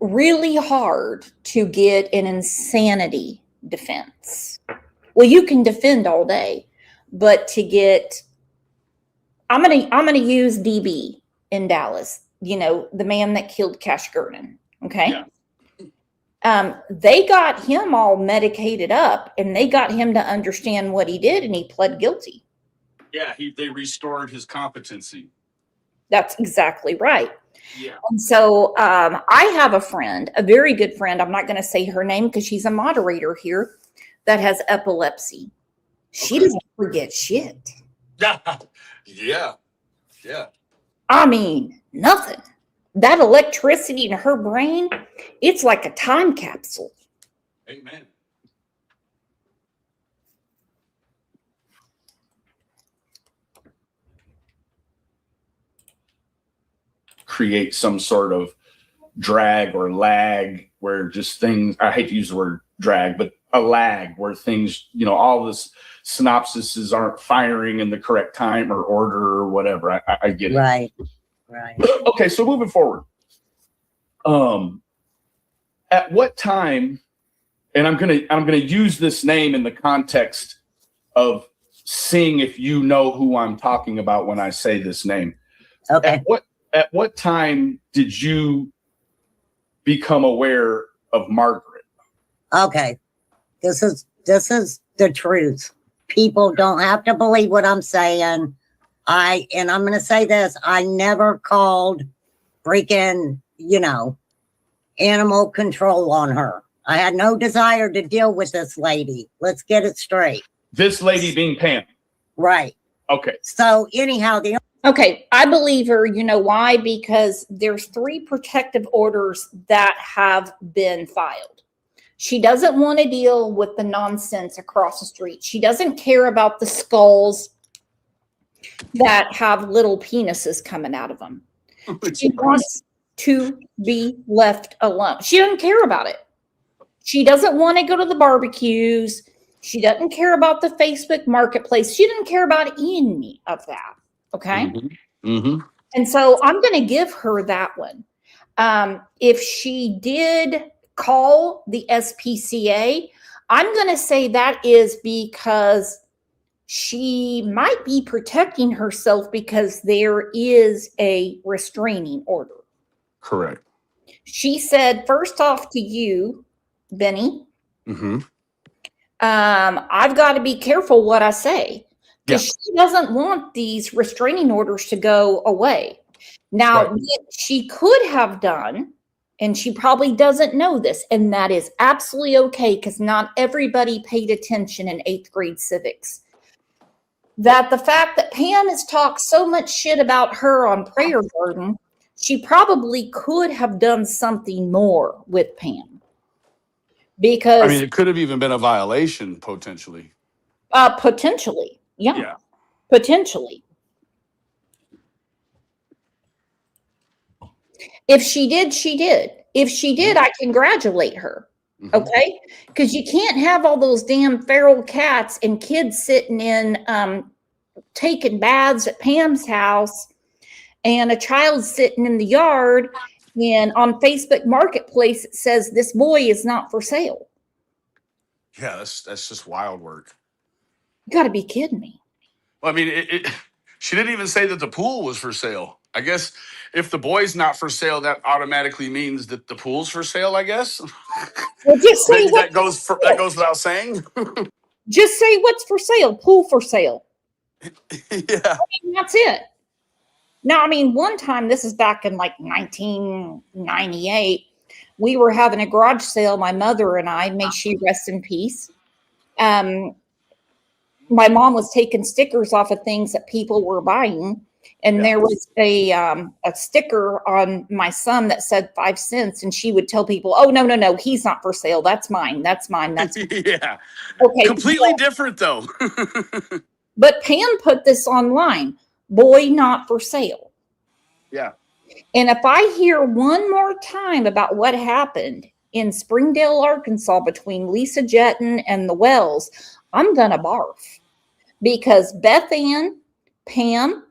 really hard to get an insanity defense. Well, you can defend all day, but to get, I'm gonna use DB in Dallas. You know, the man that killed Cash Gurnan. Okay, they got him all medicated up, and they got him to understand what he did, and he pled guilty. Yeah, they restored his competency. That's exactly right. Yeah. And so I have a friend, a very good friend. I'm not going to say her name because she's a moderator here, that has epilepsy. She doesn't forget shit. Yeah. I mean, nothing. That electricity in her brain, it's like a time capsule. Amen. Create some sort of drag or lag where just things, I hate to use the word drag, but a lag where things, you know, all this synopsises aren't firing in the correct time or order or whatever. I get it. Right. Okay, so moving forward. At what time, and I'm gonna use this name in the context of seeing if you know who I'm talking about when I say this name. Okay. At what time did you become aware of Margaret? Okay. This is the truth. People don't have to believe what I'm saying. I'm going to say this. I never called freaking, animal control on her. I had no desire to deal with this lady. Let's get it straight. This lady being Pam. Right. Okay. So anyhow, Okay, I believe her. You know why? Because there's 3 protective orders that have been filed. She doesn't want to deal with the nonsense across the street. She doesn't care about the skulls that have little penises coming out of them. She wants to be left alone. She doesn't care about it. She doesn't want to go to the barbecues. She doesn't care about the Facebook marketplace. She didn't care about any of that. Okay. And so I'm going to give her that one. If she did call the SPCA, I'm going to say that is because she might be protecting herself because there is a restraining order. Correct. She said, first off to you, Benny, I've got to be careful what I say because she doesn't want these restraining orders to go away. Now, what she could have done, and she probably doesn't know this, and that is absolutely okay because not everybody paid attention in 8th grade civics. That the fact that Pam has talked so much shit about her on Prayer Garden, she probably could have done something more with Pam. Because I mean, it could have even been a violation potentially. Potentially. Yeah. Potentially. If she did, she did. If she did, I congratulate her. Okay? Because you can't have all those damn feral cats and kids sitting in taking baths at Pam's house and a child sitting in the yard, and on Facebook Marketplace it says this boy is not for sale. Yeah, that's just wild work. You got to be kidding me. Well, I mean, she didn't even say that the pool was for sale. I guess if the boy's not for sale, that automatically means that the pool's for sale, I guess. Well, just say that goes without saying. Just say what's for sale. Pool for sale. Yeah. I mean, that's it. Now, I mean, one time, this is back in like 1998, we were having a garage sale, my mother and I, may she rest in peace. My mom was taking stickers off of things that people were buying. And there was a sticker on my son that said 5 cents. And she would tell people, oh, no, he's not for sale. That's mine. That's mine. That's mine. Yeah. Okay. Completely different, though. But Pam put this online, boy not for sale. Yeah. And if I hear one more time about what happened in Springdale, Arkansas between Lisa Jetton and the Wells, I'm going to barf. Because Beth Ann, Pam,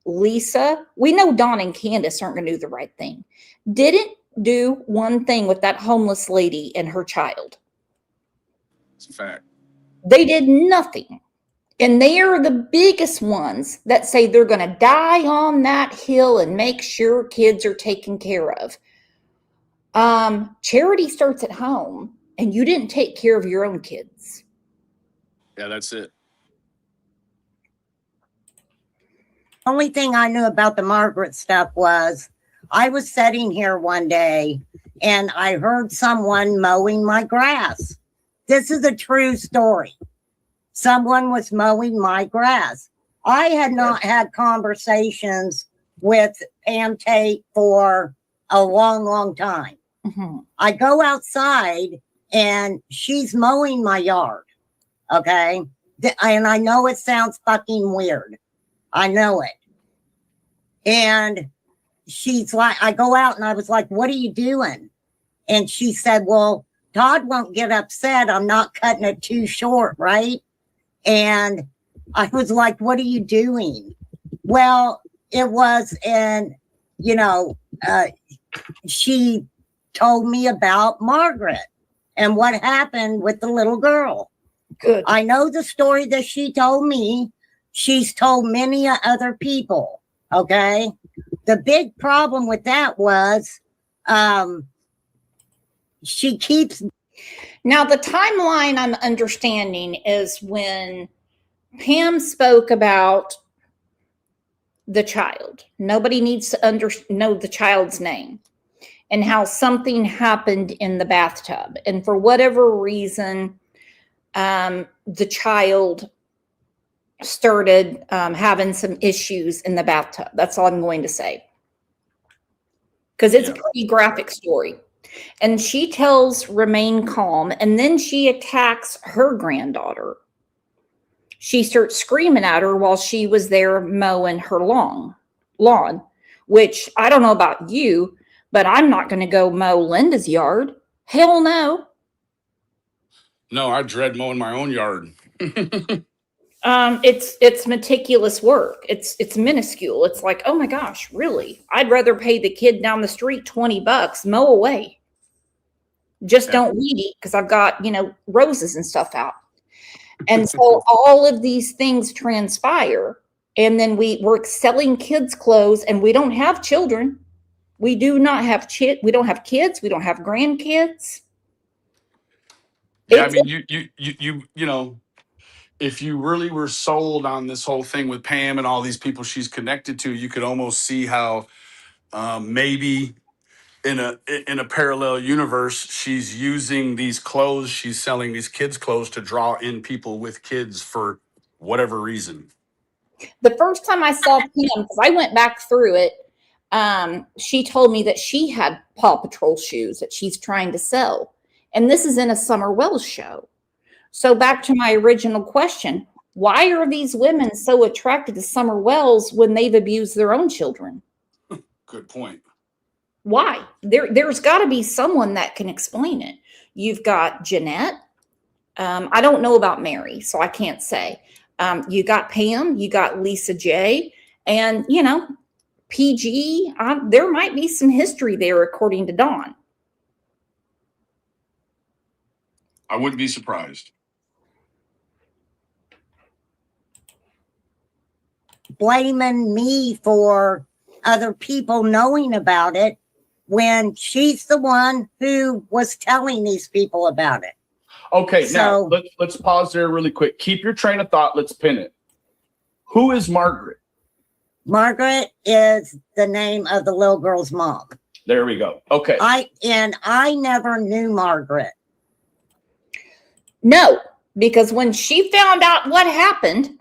Lisa, we know Dawn and Candace aren't going to do the right thing. Didn't do one thing with that homeless lady and her child. It's a fact. They did nothing. And they are the biggest ones that say they're going to die on that hill and make sure kids are taken care of. Charity starts at home, and you didn't take care of your own kids. Yeah, that's it. Only thing I knew about the Margaret stuff was I was sitting here one day and I heard someone mowing my grass. This is a true story. Someone was mowing my grass. I had not had conversations with Pam Tate for a long, long time. I go outside and she's mowing my yard. Okay. And I know it sounds fucking weird. I know it. And she's like, I go out and I was like, what are you doing? And she said, well, Todd won't get upset. I'm not cutting it too short, right? And I was like, what are you doing? Well, it was, and, she told me about Margaret and what happened with the little girl. Good. I know the story that she told me. She's told many other people. Okay. The big problem with that was she keeps. Now, the timeline I'm understanding is when Pam spoke about the child. Nobody needs to know the child's name and how something happened in the bathtub. And for whatever reason, the child started having some issues in the bathtub. That's all I'm going to say. Because it's a pretty graphic story. And she tells remain calm, and then she attacks her granddaughter. She starts screaming at her while she was there mowing her lawn, which I don't know about you, but I'm not going to go mow Linda's yard. Hell no. No, I dread mowing my own yard. It's meticulous work. It's minuscule. It's like, oh my gosh, really? I'd rather pay the kid down the street $20, mow away. Just Yeah. don't weed eat because I've got, roses and stuff out. And so all of these things transpire. And then we're selling kids' clothes, and we don't have children. We do not have we don't have kids. We don't have grandkids. Yeah, I mean, you know, if you really were sold on this whole thing with Pam and all these people she's connected to, you could almost see how maybe in a parallel universe, she's using these clothes, she's selling these kids' clothes to draw in people with kids for whatever reason. The first time I saw Pam, because I went back through it, she told me that she had Paw Patrol shoes that she's trying to sell. And this is in a Summer Wells show. So back to my original question, why are these women so attracted to Summer Wells when they've abused their own children? Good point. Why? There's got to be someone that can explain it. You've got Jeanette. I don't know about Mary, so I can't say. You got Pam, you got Lisa J, and, PG. There might be some history there, according to Dawn. I wouldn't be surprised. Blaming me for other people knowing about it when she's the one who was telling these people about it. Okay, So- now let's pause there really quick. Keep your train of thought. Let's pin it. Who is Margaret? Margaret is the name of the little girl's mom. There we go. Okay. I never knew Margaret. No, because when she found out what happened,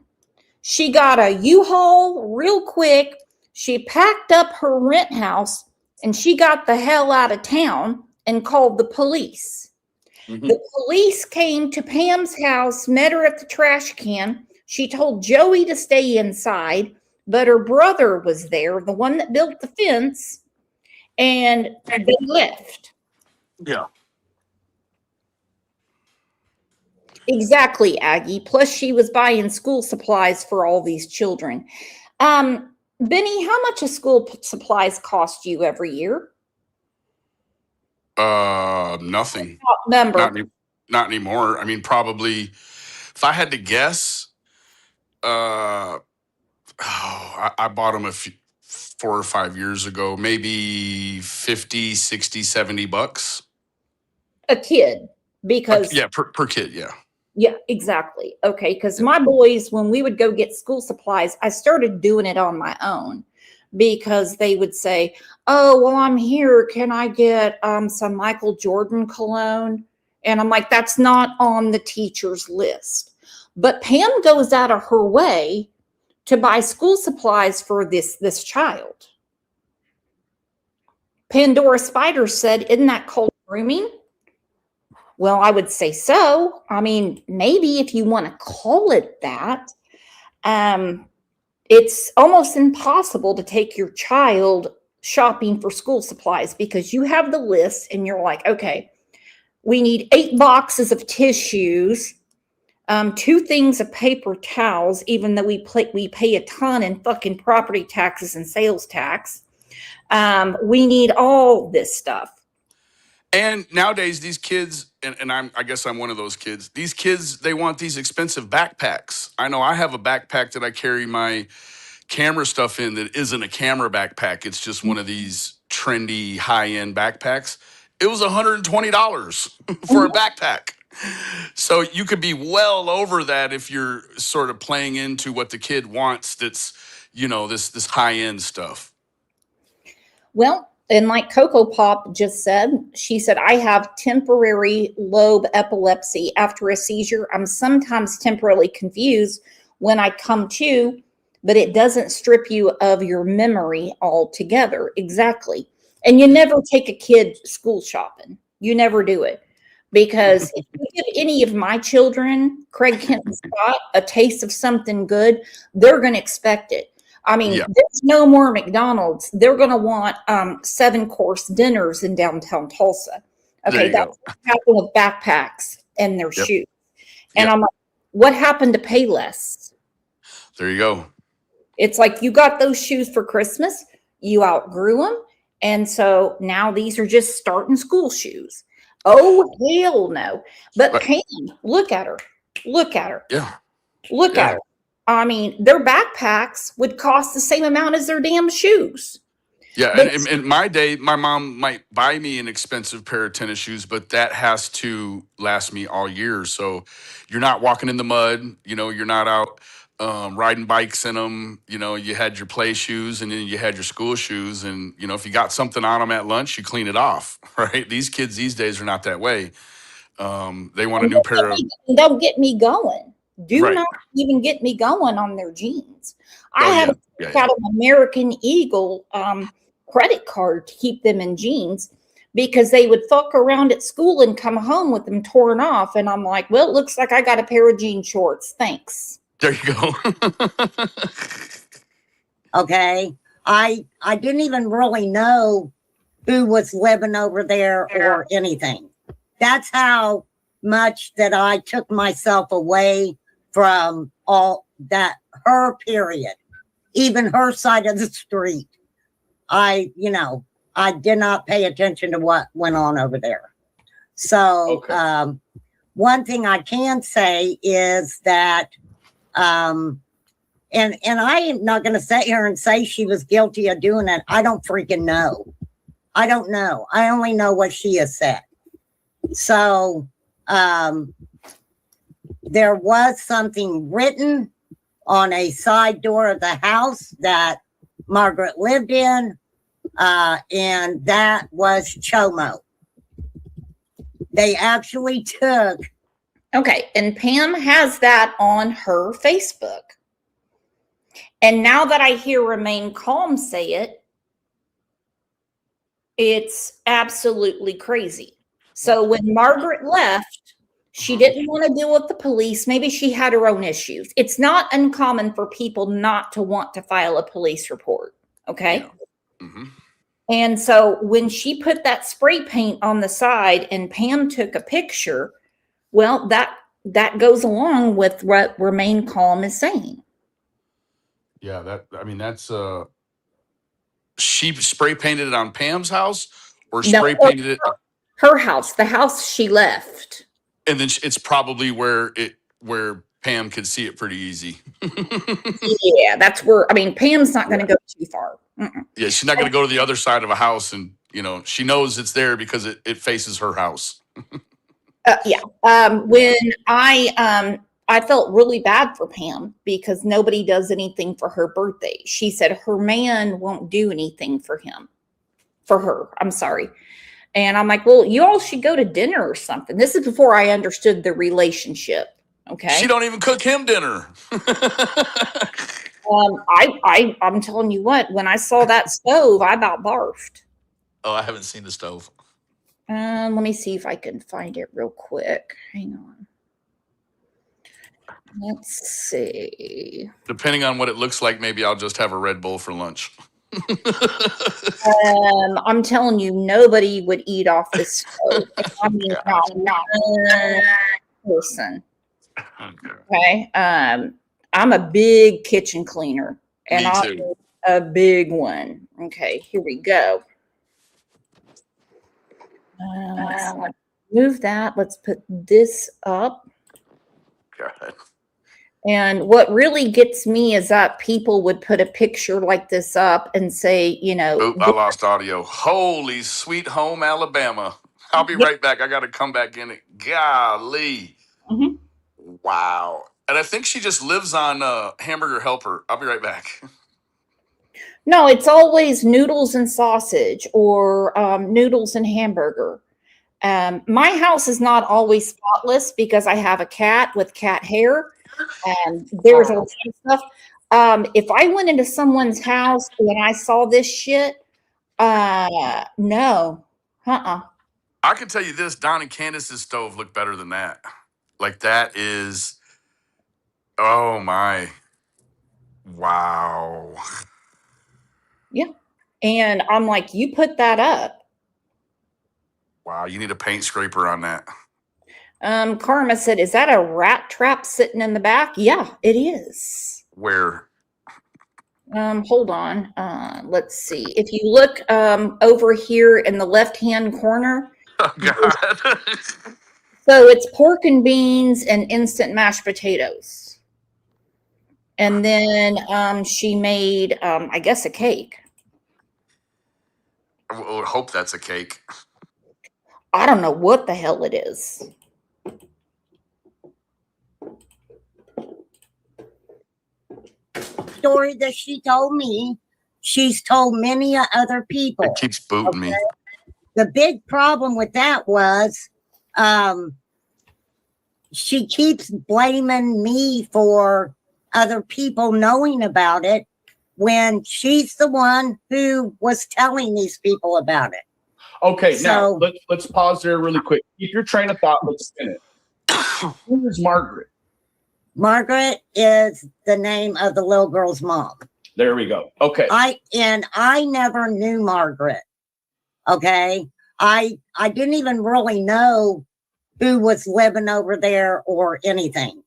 she got a U-Haul real quick. She packed up her rent house and she got the hell out of town and called the police. Mhm. The police came to Pam's house, met her at the trash can. She told Joey to stay inside, but her brother was there, the one that built the fence, and they left. Yeah. Exactly, Aggie. Plus, she was buying school supplies for all these children. Benny, how much of school supplies cost you every year? Nothing. Number. Not anymore. I mean, probably, if I had to guess, I bought them 4 or 5 years ago, maybe 50, 60, $70. A kid, because Yeah, per kid. Yeah. yeah, exactly. Okay, because my boys, when we would go get school supplies, I started doing it on my own because they would say, "Oh, well, I'm here. Can I get some Michael Jordan cologne?" And I'm like, "That's not on the teacher's list." But Pam goes out of her way to buy school supplies for this child. Pandora Spider said, "Isn't that called grooming?" Well, I would say so. I mean, maybe if you want to call it that, it's almost impossible to take your child shopping for school supplies because you have the list and you're like, okay, we need 8 boxes of tissues, 2 things of paper towels, even though we pay a ton in fucking property taxes and sales tax. We need all this stuff. And nowadays, these kids, and I guess I'm one of those kids. These kids, they want these expensive backpacks. I know I have a backpack that I carry my camera stuff in that isn't a camera backpack. It's just one of these trendy high-end backpacks. It was $120 for a backpack. So you could be well over that if you're sort of playing into what the kid wants. That's, this high-end stuff. Well, and like Coco Pop just said, she said, I have temporary lobe epilepsy after a seizure. I'm sometimes temporarily confused when I come to, but it doesn't strip you of your memory altogether. Exactly. And you never take a kid school shopping. You never do it. Because if you give any of my children, Craig, Kent, and Scott, a taste of something good, they're going to expect it. I mean, Yeah. There's no more McDonald's. They're going to want 7-course dinners in downtown Tulsa. There Okay, you that's what happened with backpacks. and their Yep. shoes. And Yep. I'm like, what happened to Payless? There you go. It's like you got those shoes for Christmas, you outgrew them, and so now these are just starting school shoes. Oh hell no! But Right. Pam, look at her, look at her, Yeah. look Yeah. at her. I mean, their backpacks would cost the same amount as their damn shoes. Yeah, But and in my day, my mom might buy me an expensive pair of tennis shoes, but that has to last me all year. So you're not walking in the mud, you're not out riding bikes in them. You had your play shoes and then you had your school shoes. And, if you got something on them at lunch, you clean it off, right? These kids these days are not that way. They want a new pair of, don't get me going. Do right. not even get me going on their jeans. I Oh, had yeah. to Yeah, take out an American Eagle credit card to keep them in jeans because they would fuck around at school and come home with them torn off. And I'm like, well, it looks like I got a pair of jean shorts. Thanks. There you go. Okay. I didn't even really know who was living over there or anything. That's how much that I took myself away from all that, her period, even her side of the street. I did not pay attention to what went on over there. So, Okay. One thing I can say is that, and I am not going to sit here and say she was guilty of doing it. I don't freaking know. I don't know. I only know what she has said. So, there was something written on a side door of the house that Margaret lived in, and that was Chomo. They actually took. Okay. And Pam has that on her Facebook. And now that I hear Remain Calm say it, it's absolutely crazy. So when Margaret left, she didn't want to deal with the police. Maybe she had her own issues. It's not uncommon for people not to want to file a police report. Okay. Yeah. Mm-hmm. And so when she put that spray paint on the side and Pam took a picture, well, that goes along with what Remain Calm is saying. Yeah, that's she spray painted it on Pam's house or No, spray painted it, her house, the house she left. and then it's probably where Pam could see it pretty easy. Yeah, that's where, Pam's not going to go too far. Mm-mm. Yeah, she's not going to go to the other side of a house and, she knows it's there because it faces her house. Yeah. When I felt really bad for Pam because nobody does anything for her birthday. She said her man won't do anything for her. I'm sorry. And I'm like, well, you all should go to dinner or something. This is before I understood the relationship. Okay. She don't even cook him dinner. I'm telling you what, when I saw that stove, I about barfed. Oh, I haven't seen the stove. Let me see if I can find it real quick. Hang on. Let's see. Depending on what it looks like, maybe I'll just have a Red Bull for lunch. I'm telling you, nobody would eat off this stove. I mean, not one person. Okay. I'm a big kitchen cleaner, and Me I'm too. a big one. Okay, here we go. Let's move that. Let's put this up. God. And what really gets me is that people would put a picture like this up and say, Oop, I lost audio. Holy sweet home Alabama. I'll be right back. I got to come back in it. Golly. Mhm. Wow. And I think she just lives on Hamburger Helper. I'll be right back. No, it's always noodles and sausage or noodles and hamburger. My house is not always spotless because I have a cat with cat hair. And there's a lot of stuff. If I went into someone's house and I saw this shit, no. I can tell you this, Don and Candace's stove look better than that. Like that is, oh my, wow. Yeah. And I'm like, you put that up. Wow, you need a paint scraper on that. Karma said, "Is that a rat trap sitting in the back?" Yeah, it is. Where? Hold on. Let's see. If you look over here in the left-hand corner, Oh God. so it's pork and beans and instant mashed potatoes. And then she made, I guess, a cake. I would hope that's a cake. I don't know what the hell it is. Story that she told me, she's told many other people. It keeps booting me. The big problem with that was she keeps blaming me for other people knowing about it when she's the one who was telling these people about it. Okay, So- now let's pause there really quick. Keep your train of thought. Let's spin it. Who is Margaret? Margaret is the name of the little girl's mom. There we go. Okay. I never knew Margaret. Okay. I didn't even really know who was living over there or anything.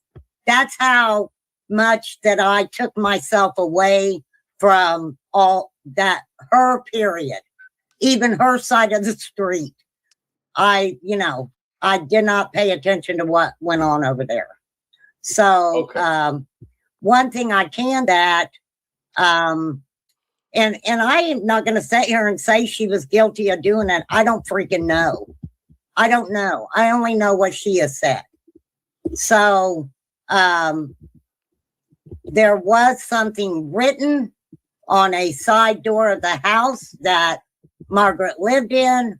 That's how much that I took myself away from all that, her period, even her side of the street. I did not pay attention to what went on over there. So, Okay. one thing I can that, and I am not going to sit here and say she was guilty of doing it. I don't freaking know. I don't know. I only know what she has said. So, there was something written on a side door of the house that Margaret lived in,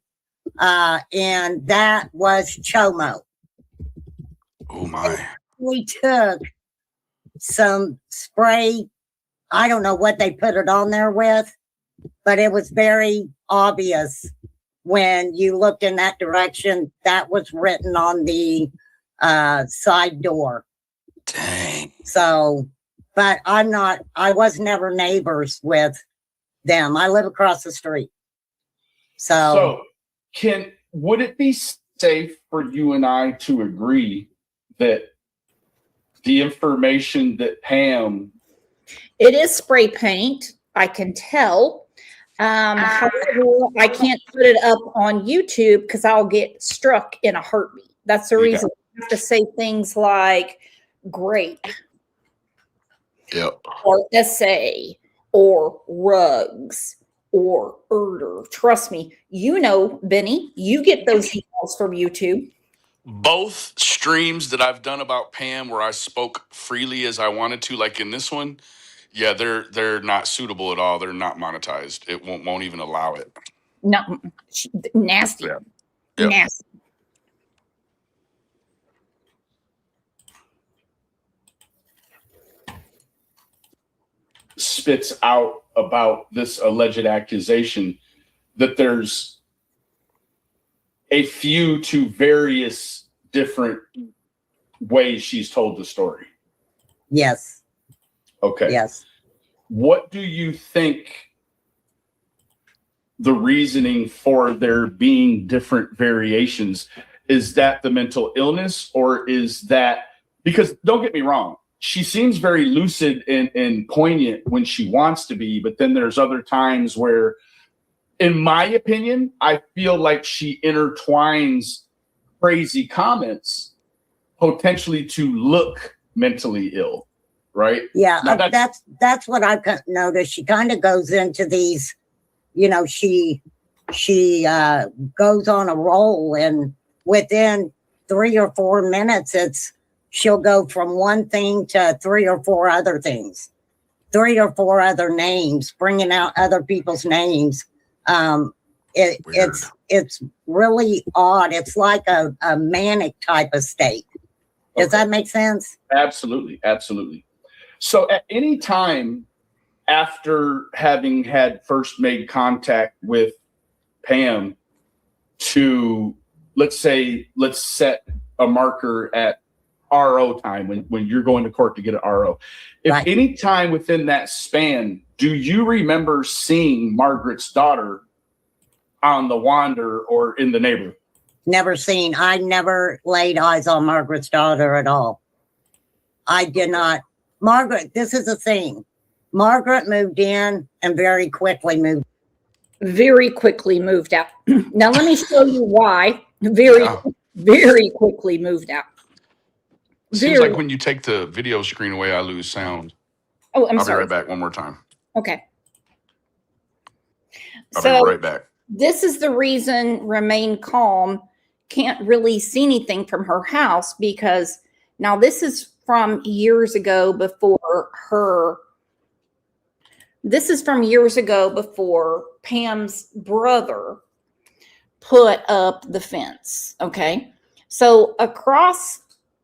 and that was Chomo. Oh my. We took some spray. I don't know what they put it on there with, but it was very obvious when you looked in that direction. That was written on the side door. Dang. So, but I was never neighbors with them. I live across the street. So Would it be safe for you and I to agree that the information that Pam, It is spray paint. I can tell. However, I can't put it up on YouTube because I'll get struck in a heartbeat. That's the Yeah. reason I have to say things like "great" Yep. or "essay" or "rugs" or "erder." Trust me, Benny, you get those emails from YouTube. Both streams that I've done about Pam where I spoke freely as I wanted to, like in this one, yeah, they're not suitable at all. They're not monetized. It won't even allow it. No, nasty, Yeah. Yep. nasty. spits out about this alleged accusation, that there's a few to various different ways she's told the story. yes, Okay. yes. What do you think the reasoning for there being different variations? Is that the mental illness, or is that, because don't get me wrong, she seems very lucid and poignant when she wants to be, but then there's other times where, in my opinion, I feel like she intertwines crazy comments potentially to look mentally ill, right? Yeah, Now that's what I've noticed. She kind of goes into these, she goes on a roll, and within 3 or 4 minutes, she'll go from one thing to 3 or 4 other things, 3 or 4 other names, bringing out other people's names. It's really odd. It's like a manic type of state. Does that make sense? Absolutely. Absolutely. So at any time after having had first made contact with Pam to, let's set a marker at RO time when you're going to court to get an RO. If Right. any time within that span, do you remember seeing Margaret's daughter on the wander or in the neighborhood? Never seen. I never laid eyes on Margaret's daughter at all. I did not. Margaret, this is the thing. Margaret moved in and very quickly moved. Very quickly moved out. Now let me show you why. Yeah. Very quickly moved out. Seems like when you take the video screen away, I lose sound. Oh, I'm I'll sorry. be right back one more time. Okay. I'll be right back. This is the reason Remain Calm can't really see anything from her house, because now this is from years ago before her. This is from years ago before Pam's brother put up the fence. Okay. So across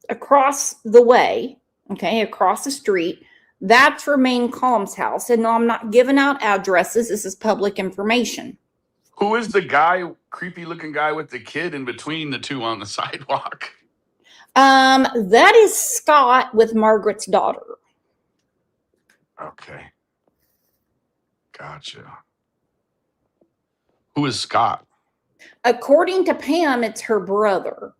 the way, okay, across the street, that's Remain Calm's house. And no, I'm not giving out addresses. This is public information. Who is the guy, creepy looking guy with the kid in between the two on the sidewalk? That is Scott with Margaret's daughter. Okay. Gotcha. Who is Scott? According to Pam, it's her brother.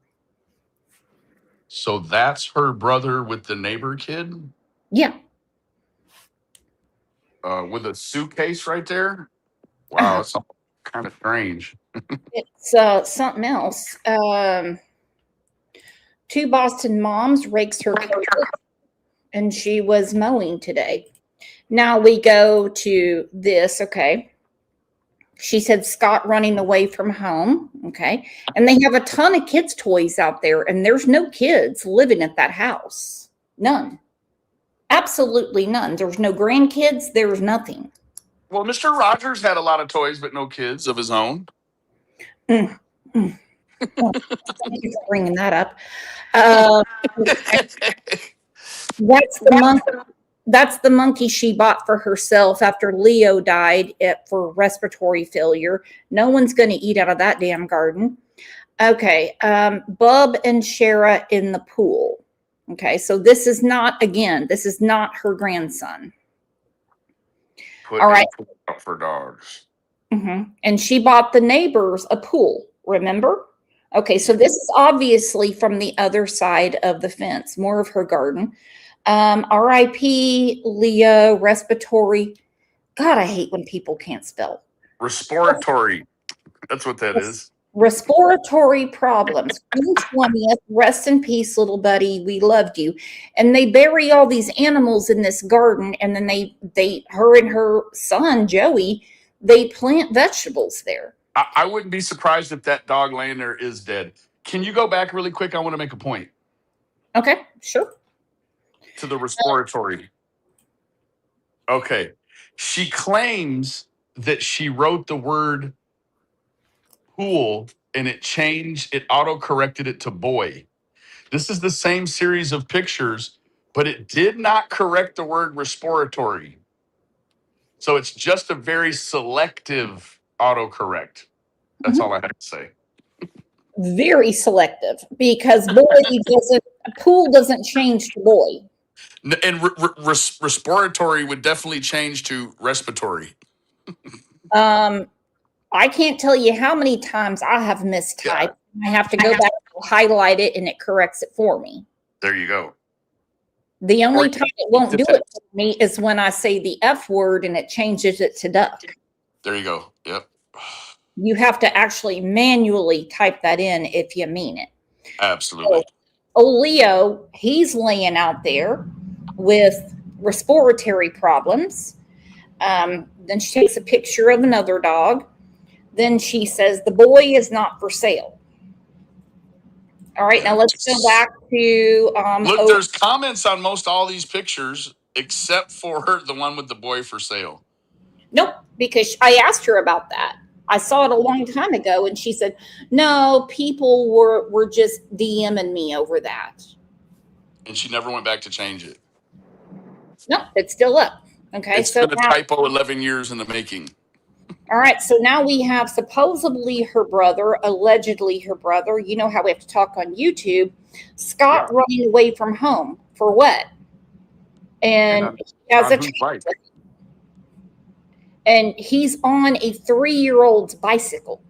So that's her brother with the neighbor kid? Yeah. With a suitcase right there? Wow, it's kind of strange. It's something else. Two Boston moms rakes her carpet, and she was mowing today. Now we go to this, okay. She said Scott running away from home, okay. And they have a ton of kids' toys out there, and there's no kids living at that house. None. Absolutely none. There's no grandkids. There's nothing. Well, Mr. Rogers had a lot of toys, but no kids of his own. Well, thank you for bringing that up. That's the monkey she bought for herself after Leo died for respiratory failure. No one's going to eat out of that damn garden. Okay. Bub and Shara in the pool. Okay. So this is not her grandson. Put All right. Out for dogs. Mm-hmm. And she bought the neighbors a pool. Remember? Okay. So this is obviously from the other side of the fence, more of her garden. R.I.P. Leo, respiratory. God, I hate when people can't spell. Respiratory. That's what that is. Respiratory problems. June 20th, rest in peace, little buddy. We loved you. And they bury all these animals in this garden, and then her and her son, Joey, they plant vegetables there. I wouldn't be surprised if that dog laying there is dead. Can you go back really quick? I want to make a point. Okay, sure. To the respiratory. Okay. She claims that she wrote the word pool and it auto-corrected it to boy. This is the same series of pictures, but it did not correct the word respiratory. So it's just a very selective autocorrect. That's all I have to say. Very selective, because pool doesn't change to boy. And respiratory would definitely change to respiratory. I can't tell you how many times I have mistyped. Yeah. I have to go back and highlight it, and it corrects it for me. There you go. The only time it won't do it for me is when I say the F word and it changes it to duck. There you go. Yep. You have to actually manually type that in if you mean it. Absolutely. So, Leo, he's laying out there with respiratory problems. Then she takes a picture of another dog. Then she says the boy is not for sale. All right, now let's go back to look, there's comments on most all these pictures except for the one with the boy for sale. Nope, because I asked her about that. I saw it a long time ago, and she said, no, people were just DMing me over that. And she never went back to change it. No, it's still up. Okay, it's been a typo 11 years in the making. All right, so now we have supposedly her brother, allegedly her brother. You know how we have to talk on YouTube. Scott running away from home for what? And he has a child. And he's on a 3-year-old's bicycle.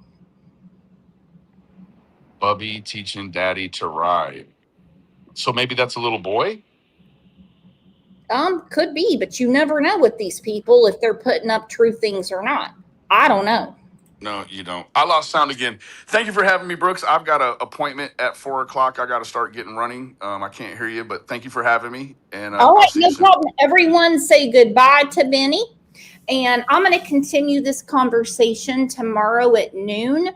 Bubby teaching daddy to ride. So maybe that's a little boy? Could be, but you never know with these people if they're putting up true things or not. I don't know. No, you don't. I lost sound again. Thank you for having me, Brooks. I've got an appointment at 4:00. I got to start getting running. I can't hear you, but thank you for having me. And All I'll right, see you no soon. problem. Everyone say goodbye to Benny. And I'm going to continue this conversation tomorrow at noon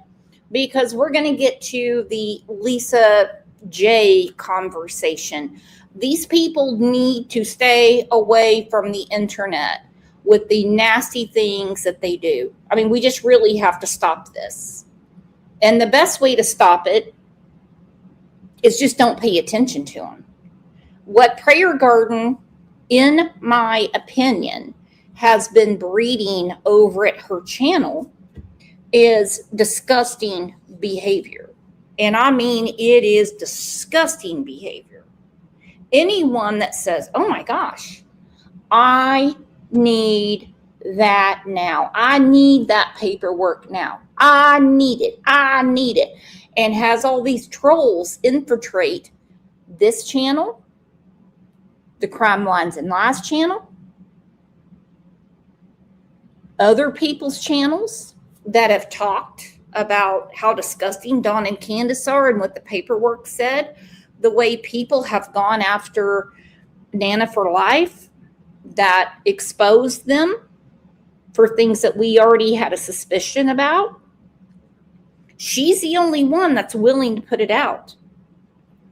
because we're going to get to the Lisa J conversation. These people need to stay away from the internet with the nasty things that they do. I mean, we just really have to stop this. And the best way to stop it is just don't pay attention to them. What Prayer Garden, in my opinion, has been breeding over at her channel is disgusting behavior. And I mean, it is disgusting behavior. Anyone that says, oh my gosh, I need that now. I need that paperwork now. I need it. And has all these trolls infiltrate this channel, the Crime Lines and Lies channel, other people's channels that have talked about how disgusting Dawn and Candace are and what the paperwork said, the way people have gone after Nana for Life that exposed them for things that we already had a suspicion about. She's the only one that's willing to put it out.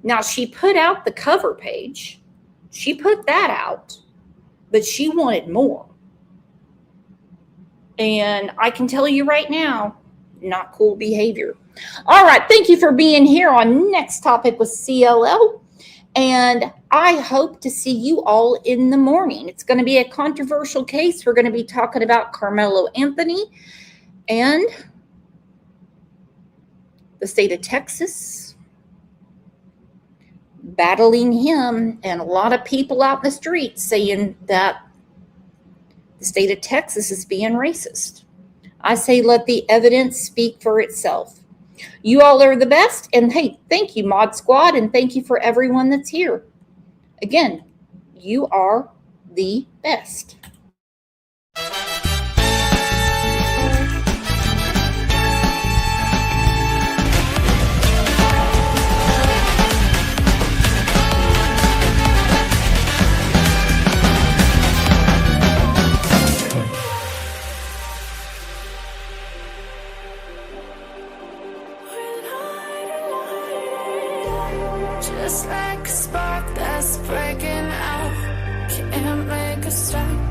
Now, she put out the cover page. She put that out, but she wanted more. And I can tell you right now, not cool behavior. All right. Thank you for being here on Next Topic with CLL. And I hope to see you all in the morning. It's going to be a controversial case. We're going to be talking about Carmelo Anthony and the state of Texas battling him, and a lot of people out in the streets saying that the state of Texas is being racist. I say let the evidence speak for itself. You all are the best. And hey, thank you, Mod Squad, and thank you for everyone that's here. Again, you are the best. Just like a spark that's breaking out, can't make a stop.